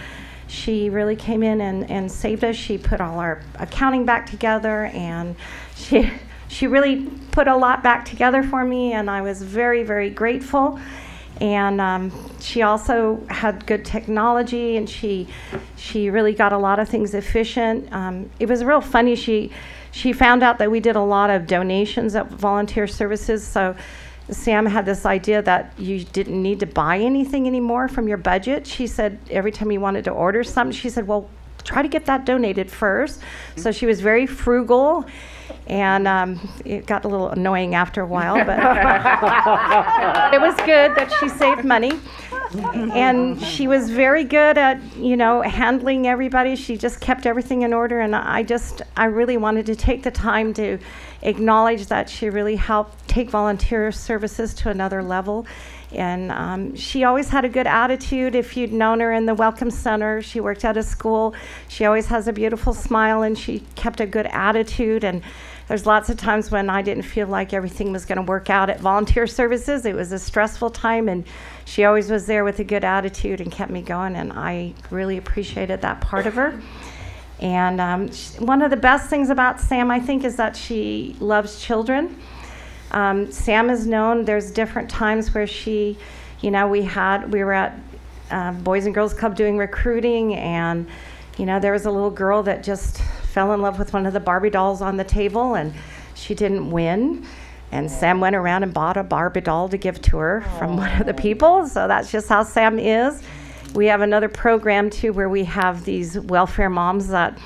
she really came in and saved us. She put all our accounting back together, and she really put a lot back together for me, and I was very, very grateful. And she also had good technology, and she really got a lot of things efficient. It was real funny. She found out that we did a lot of donations at volunteer services, so Sam had this idea that you didn't need to buy anything anymore from your budget. She said every time you wanted to order something, she said, well, try to get that donated first. So she was very frugal, and it got a little annoying after a while, but it was good that she saved money. And she was very good at, handling everybody. She just kept everything in order, and I really wanted to take the time to acknowledge that she really helped take volunteer services to another level. And she always had a good attitude. If you'd known her in the Welcome Center, she worked at a school. She always has a beautiful smile, and she kept a good attitude. And there's lots of times when I didn't feel like everything was going to work out at volunteer services. It was a stressful time, and she always was there with a good attitude and kept me going, and I really appreciated that part of her. And one of the best things about Sam, I think, is that she loves children. Sam is known, there's different times where we were at Boys and Girls Club doing recruiting, and there was a little girl that just fell in love with one of the Barbie dolls on the table, and she didn't win. And Sam went around and bought a Barbie doll to give to her from one of the people. So that's just how Sam is. We have another program too where we have these welfare moms that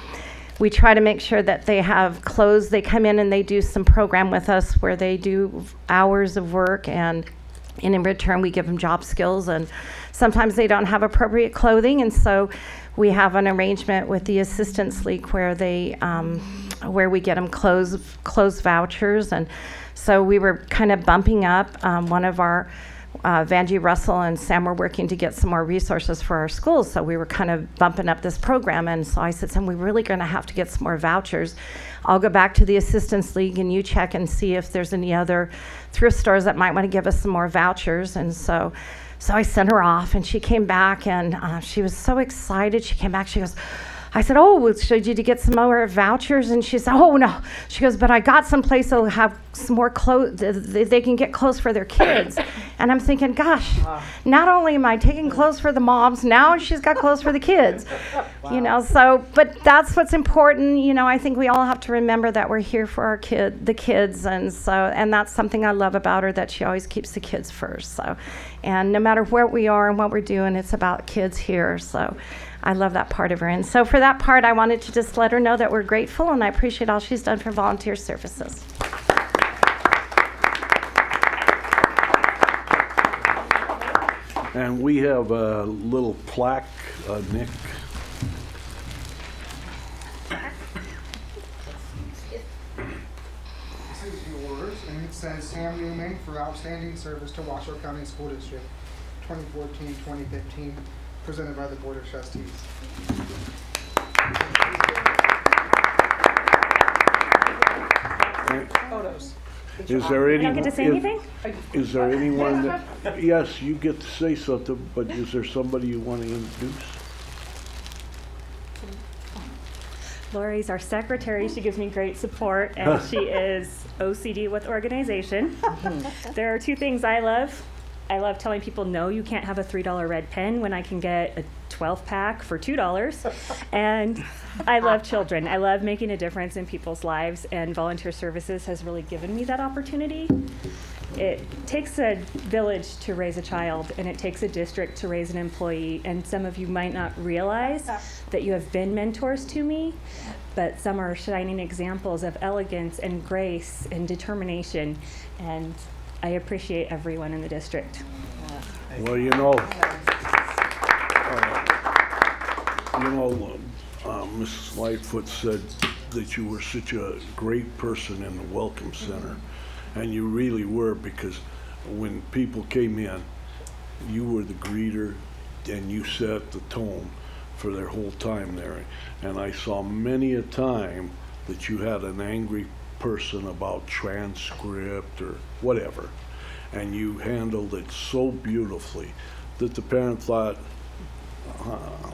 we try to make sure that they have clothes. They come in and they do some program with us where they do hours of work, and in return we give them job skills. And sometimes they don't have appropriate clothing, and so we have an arrangement with the Assistance League where where we get them clothes vouchers. And so we were kind of bumping up one of our Vanjie Russell and Sam were working to get some more resources for our schools, so we were kind of bumping up this program. And so I said, Sam, we're really going to have to get some more vouchers. I'll go back to the Assistance League and you check and see if there's any other thrift stores that might want to give us some more vouchers. And so I sent her off, and she came back, and she was so excited. She came back, she goes, I said, oh, should you get some more vouchers? And she said, oh, no. She goes, but I got some place that'll have some more clothes. They can get clothes for their kids. And I'm thinking, gosh, not only am I taking clothes for the moms, now she's got clothes for the kids. Wow. But that's what's important. I think we all have to remember that we're here for the kids. And that's something I love about her, that she always keeps the kids first. And no matter where we are and what we're doing, it's about kids here. So I love that part of her. And so for that part, I wanted to just let her know that we're grateful, and I appreciate all she's done for volunteer services. And we have a little plaque, Nick. This is yours, and it says Sam Newman for outstanding service to Washoe County School District 2014-2015, presented by the Board of Trustees. Photos. Is there any? I don't get to say anything? Is there anyone that, yes, you get to say something, but is there somebody you want to introduce? Lori's our secretary. She gives me great support, and she is OCD with organization. There are two things I love. I love telling people, no, you can't have a $3 red pen when I can get a 12-pack for $2. And I love children. I love making a difference in people's lives, and volunteer services has really given me that opportunity. It takes a village to raise a child, and it takes a district to raise an employee, and some of you might not realize that you have been mentors to me, but some are shining examples of elegance and grace and determination, and I appreciate everyone in the district. Well, Mrs. Lightfoot said that you were such a great person in the Welcome Center, and you really were, because when people came in, you were the greeter, and you set the tone for their whole time there. And I saw many a time that you had an angry person about transcript or whatever, and you handled it so beautifully that the parent thought,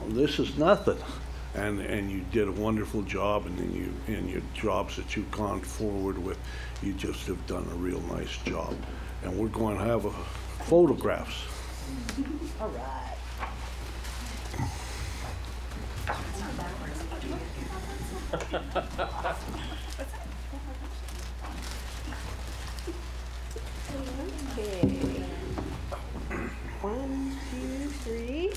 this is nothing, and you did a wonderful job, and then you, in your jobs that you've gone forward with, you just have done a real nice job. And we're going to have photographs. All right. Okay. 1, 2, 3.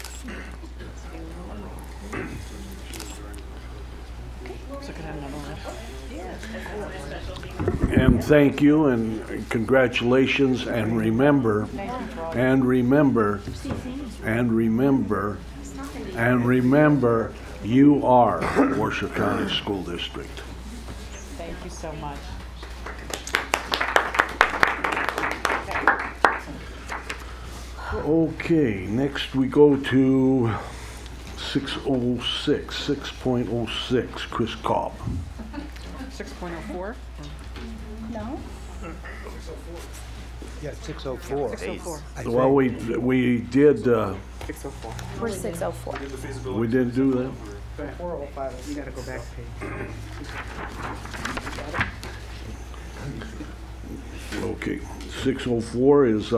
And thank you, and congratulations, and remember, you are Washoe County School District. Thank you so much. Okay, next we go to 6.06, Chris Cobb. 6.04? No? Yeah, 604. 604. Well, we did, 604. We're 604. we didn't do that? 405, you gotta go back page. Okay, 604 is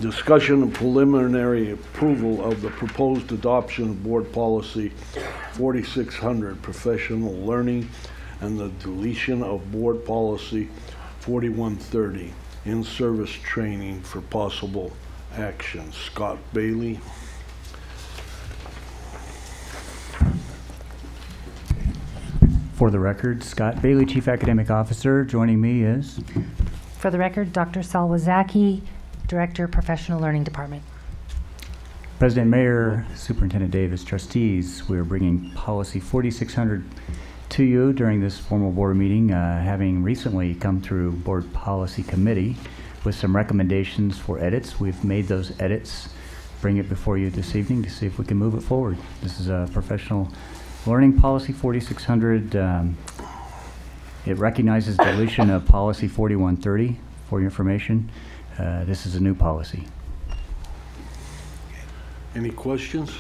discussion and preliminary approval of the proposed adoption of Board Policy 4600, professional learning, and the deletion of Board Policy 4130, in-service training for possible action. Scott Bailey. For the record, Scott Bailey, Chief Academic Officer. Joining me is... For the record, Dr. Salwazaki, Director, Professional Learning Department. President, Mayor, Superintendent Davis, Trustees. We are bringing Policy 4600 to you during this formal board meeting, having recently come through Board Policy Committee with some recommendations for edits. We've made those edits, bring it before you this evening to see if we can move it forward. This is a professional learning policy 4600. It recognizes deletion of policy 4130 for your information. This is a new policy. Any questions?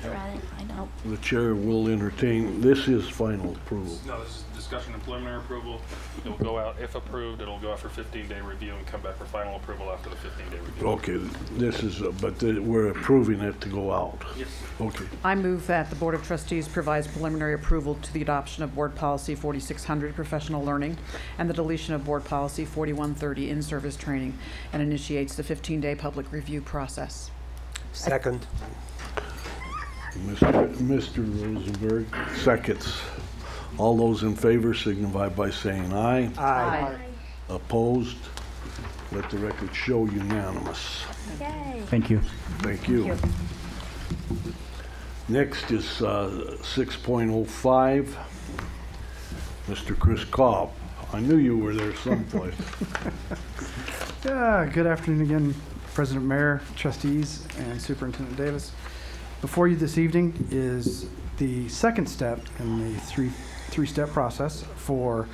I don't. The chair will entertain. This is final approval. No, this is discussion and preliminary approval. It will go out, if approved, it'll go out for 15-day review and come back for final approval after the 15-day review. Okay, this is, we're approving it to go out. Yes. Okay. I move that the Board of Trustees provides preliminary approval to the adoption of Board Policy 4600, professional learning, and the deletion of Board Policy 4130, in-service training, and initiates the 15-day public review process. Second. Mr. Rosenberg, seconds. All those in favor signify by saying aye. Aye. Opposed? Let the record show unanimous. Yay. Thank you. Thank you. Thank Next is 6.05. Mr. Chris Cobb. I knew you were there someplace. Yeah, good afternoon again, President Mayor, trustees, and Superintendent Davis. Before you this evening is the second step in the three-step process for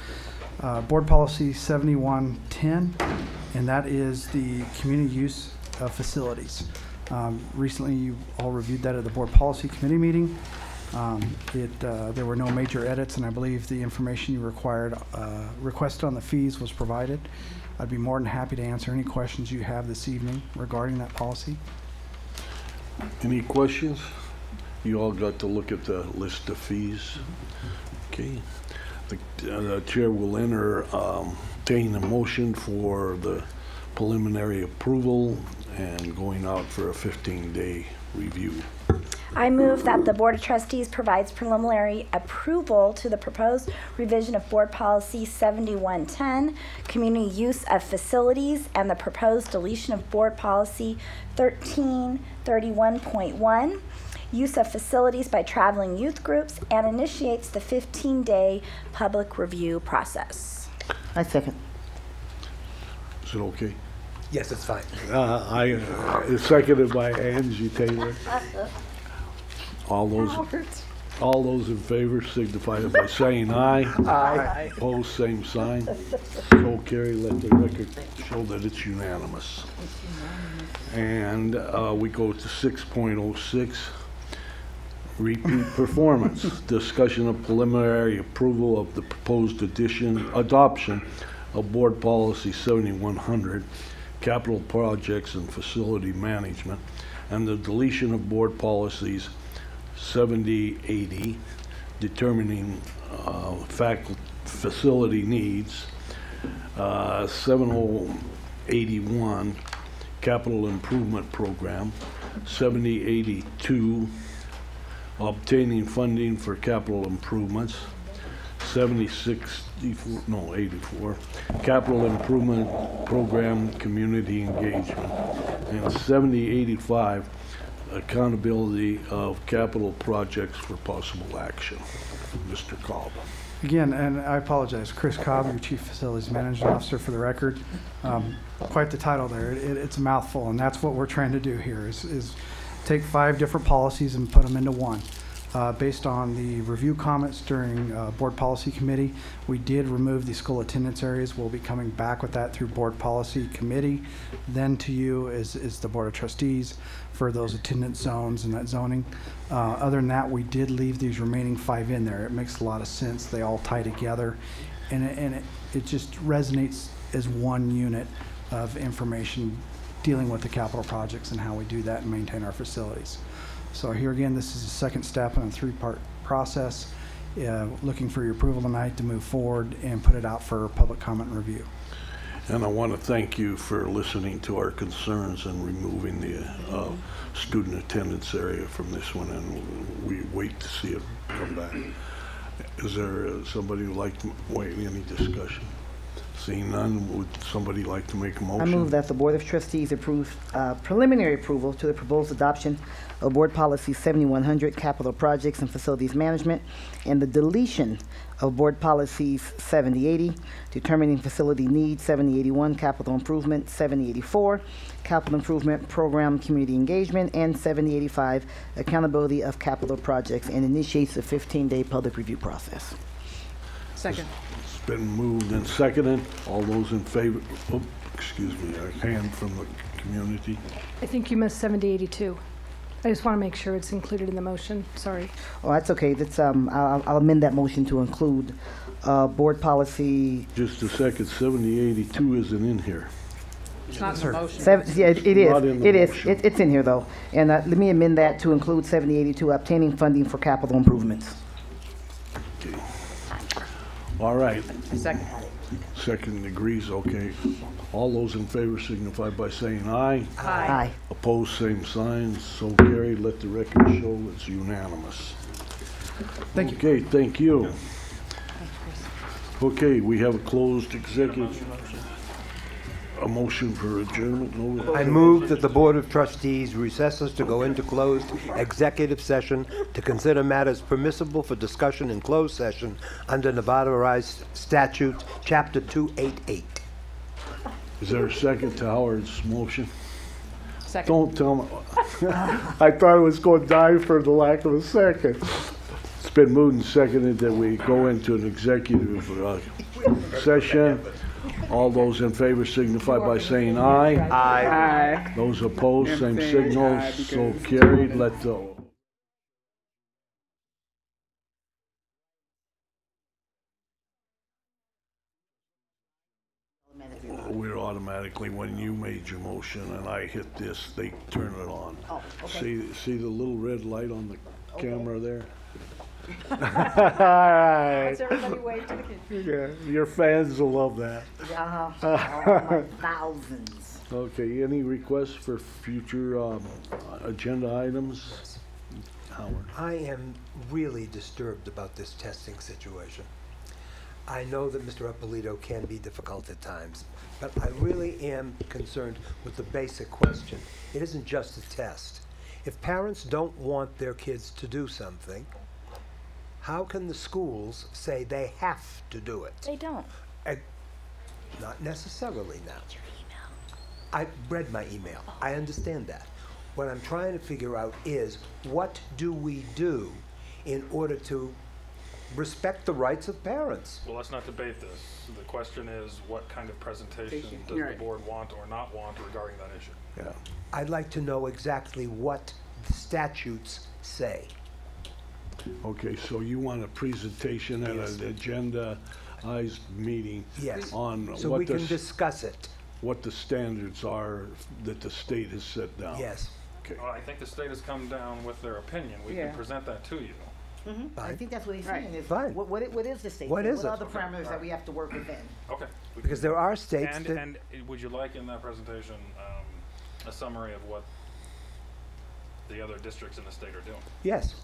Board Policy 7110, and that is the community use of facilities. Recently, you all reviewed that at the Board Policy Committee meeting. There were no major edits, and I believe the information you requested on the fees was provided. I'd be more than happy to answer any questions you have this evening regarding that policy. Any questions? You all got to look at the list of fees. Okay. The chair will entertain a motion for the preliminary approval and going out for a 15-day review. I move that the Board of Trustees provides preliminary approval to the proposed revision of Board Policy 7110, community use of facilities, and the proposed deletion of Board Policy 1331.1, use of facilities by traveling youth groups, and initiates the 15-day public review process. I second. Is it okay? Yes, it's fine. It's seconded by Angie Taylor. All those in favor signify it by saying aye. Aye. Opposed, same sign. So carry. Let the record show that it's unanimous. And we go to 6.06. Repeat performance. Discussion of preliminary approval of the proposed adoption of Board Policy 7100, capital projects and facility management, and the deletion of Board Policies 7080, determining facility needs, 7081, capital improvement program, 7082, obtaining funding for capital improvements, 84, capital improvement program community engagement, and 7085, accountability of capital projects for possible action. Mr. Cobb. Again, and I apologize, Chris Cobb, your Chief Facilities Management Officer, for the record. Quite the title there. It's a mouthful, and that's what we're trying to do here is take 5 different policies and put them into one. Based on the review comments during Board Policy Committee, we did remove the school attendance areas. We'll be coming back with that through Board Policy Committee. Then to you is the Board of Trustees for those attendance zones and that zoning. Other than that, we did leave these remaining 5 in there. It makes a lot of sense. They all tie together, and it just resonates as one unit of information dealing with the capital projects and how we do that and maintain our facilities. So here again, this is the second step in a 3-part process. Looking for your approval tonight to move forward and put it out for public comment and review. And I want to thank you for listening to our concerns and removing the student attendance area from this one, and we wait to see it come back. Is there somebody who'd like to wait any discussion? Seeing none, would somebody like to make a motion? I move that the Board of Trustees approve preliminary approval to the proposed adoption of Board Policy 7100, Capital Projects and Facilities Management, and the deletion of Board Policies 7080, Determining Facility Needs, 7081, Capital Improvement, 7084, Capital Improvement Program Community Engagement, and 7085, Accountability of Capital Projects, and initiates a 15-day public review process. Second. It's been moved and seconded. All those in favor, excuse me, a hand from the community. I think you missed 7082. I just want to make sure it's included in the motion. Sorry. Oh, that's okay. That's I'll amend that motion to include Board Policy. Just a second, 7082 isn't in here. It's not in the motion. Yeah, it is. Not in the It is. motion. It's in here though. And let me amend that to include 7082, obtaining funding for capital improvements. Okay. All right. Second. Second agrees, okay. All those in favor signify by saying aye. Aye. Aye. Opposed, same sign. So carried. Let the record show it's unanimous. Thank you. Okay, thank you. Okay, we have a closed executive. a motion for adjournment? No. I move that the Board of Trustees recesses to go into closed executive session to consider matters permissible for discussion in closed session under Nevada Revised Statutes, Chapter 288. Is there a second to Howard's motion? Second. Don't tell me. I thought it was going to die for the lack of a second. It's been moved and seconded that we go into an executive session. All those in favor signify by saying aye. Aye. Those opposed, same saying signal. aye So because- carried. Let the we're automatically, when you made your motion and I hit this, they turn it on. Oh, okay. See the little red light on the camera there? Let's everybody wave to the kids. Yeah, your fans will love that. Oh, thousands. Okay, any requests for future agenda items? Howard. I am really disturbed about this testing situation. I know that Mr. Ippolito can be difficult at times, but I really am concerned with the basic question. It isn't just a test. If parents don't want their kids to do something, how can the schools say they have to do it? They don't. Not necessarily now. I read my email. I understand that. What I'm trying to figure out is, what do we do in order to respect the rights of parents? Well, let's not debate this. The question is, what kind of presentation does Right. the board want or not want regarding that issue? Yeah. I'd like to know exactly what the statutes say. Okay, so you want a presentation at an agendized meeting Yes. on So what we the can discuss it. what the standards are that the state has set down. Yes. Okay. Well, I think the state has come down with their opinion. We Yeah. can present that to you. I think that's what he's Right. saying. Is Fine. What is the state? What is What it? are the parameters that we have to work within? Okay. we Because can- there are states and, that... and would you like in that presentation a summary of what the other districts in the state are doing? Yes,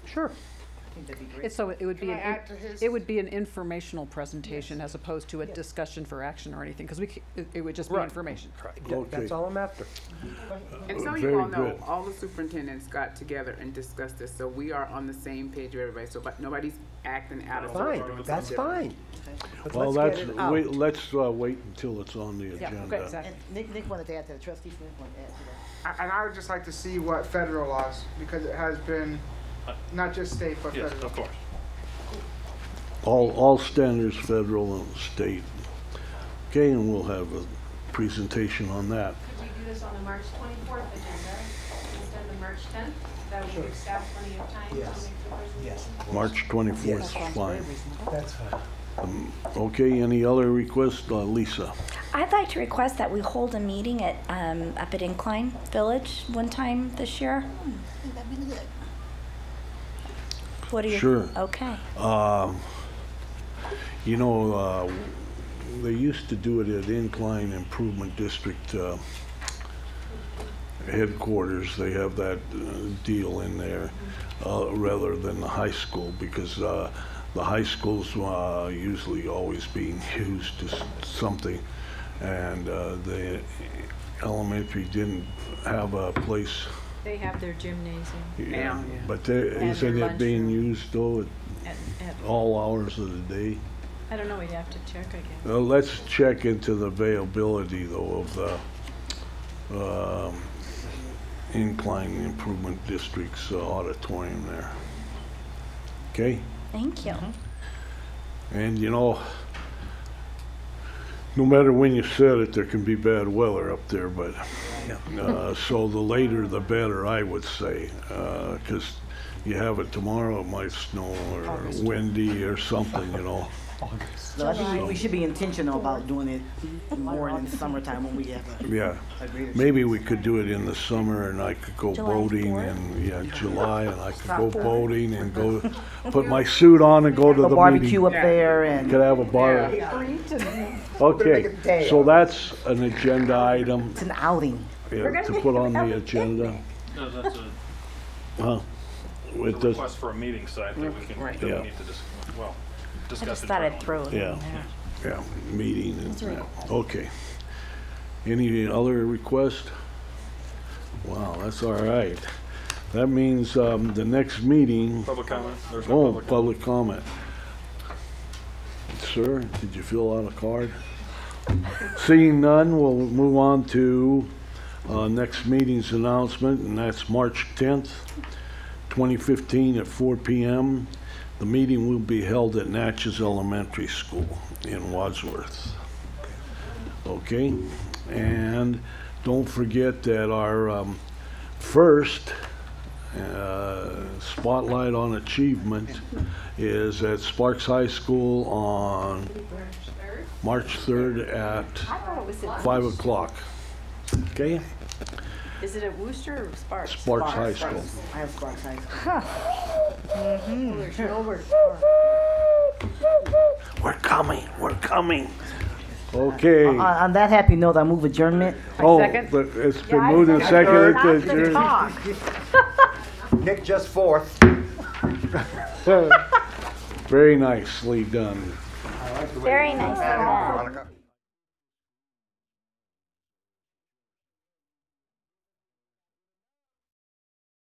sure. I think that'd be great. It's so it would be Can I add to his- it would be an informational presentation as opposed to a discussion for action or anything, because it would just be Right. information. Okay. That's all I'm after. And so Very you all know, good. all the superintendents got together and discussed this, so we are on the same page with everybody, so but nobody's acting out of Fine, order. that's fine. But Well, let's that's get it out. let's wait until it's on the Yeah, agenda. okay, exactly. And Nick wanted to add to the trustees. Nick wanted to add to that. And I would just like to see what federal laws, because it has been not just state, but Yes, federal. of course. All standards, federal and state. Okay, and we'll have a presentation on that. Could we do this on the March 24th agenda instead of the March 10th? That would give staff plenty of time to make Yes. the presentation. Yes. March 24th is fine. That's fine. Okay, any other requests? Lisa? I'd like to request that we hold a meeting at up at Incline Village one time this year. That'd be good. What do you? Sure. Okay. You know, they used to do it at Incline Improvement District headquarters. They have that deal in there rather than the high school, because the high school's usually always being used to something, and the elementary didn't have a place. They have their gymnasium Yeah. But their isn't it being lunchroom. used though at at all hours of the day? I don't know, we'd have to check, I guess. Let's check into the availability though of the Incline Improvement District's auditorium there. Okay? Thank you. And you know, no matter when you set it, there can be bad weather up there, but so the later the better, I would say, because you have it tomorrow, it might snow or windy or something, you know. So I think we should be intentional about doing it more in the summertime when we have Yeah, a greater. maybe we could do it in the summer, and I could go July boating 4th? in July, and I could go boating and go put my suit on and go to A the barbecue meeting. up there and. Could have a bar. Okay, so that's an agenda item It's an outing. to put on the agenda. No, that's With a the, request for a meeting site that we can, that we Yeah. need to I discuss just it thought I'd further. throw it in yeah, there. yeah, meeting and, That's right. okay. Any other request? Wow, that's all right. That means the next meeting. Public comment? There's no Public comment. Sir, did you fill out a card? Seeing none, we'll move on to next meeting's announcement, and that's March 10th, 2015 at 4 p.m. The meeting will be held at Natchez Elementary School in Wadsworth. Okay, and don't forget that our first Spotlight on Achievement is at Sparks High School on March 3rd at 5 o'clock. Okay? Is it at Worcester or Sparks? Sparks High School. I have Sparks High School. We're coming, we're coming. Okay. On that happy note, I move adjournment. Oh, but it's been moved and seconded to adjourn. Nick just fourth. Very nicely done. Very nicely done. Veronica.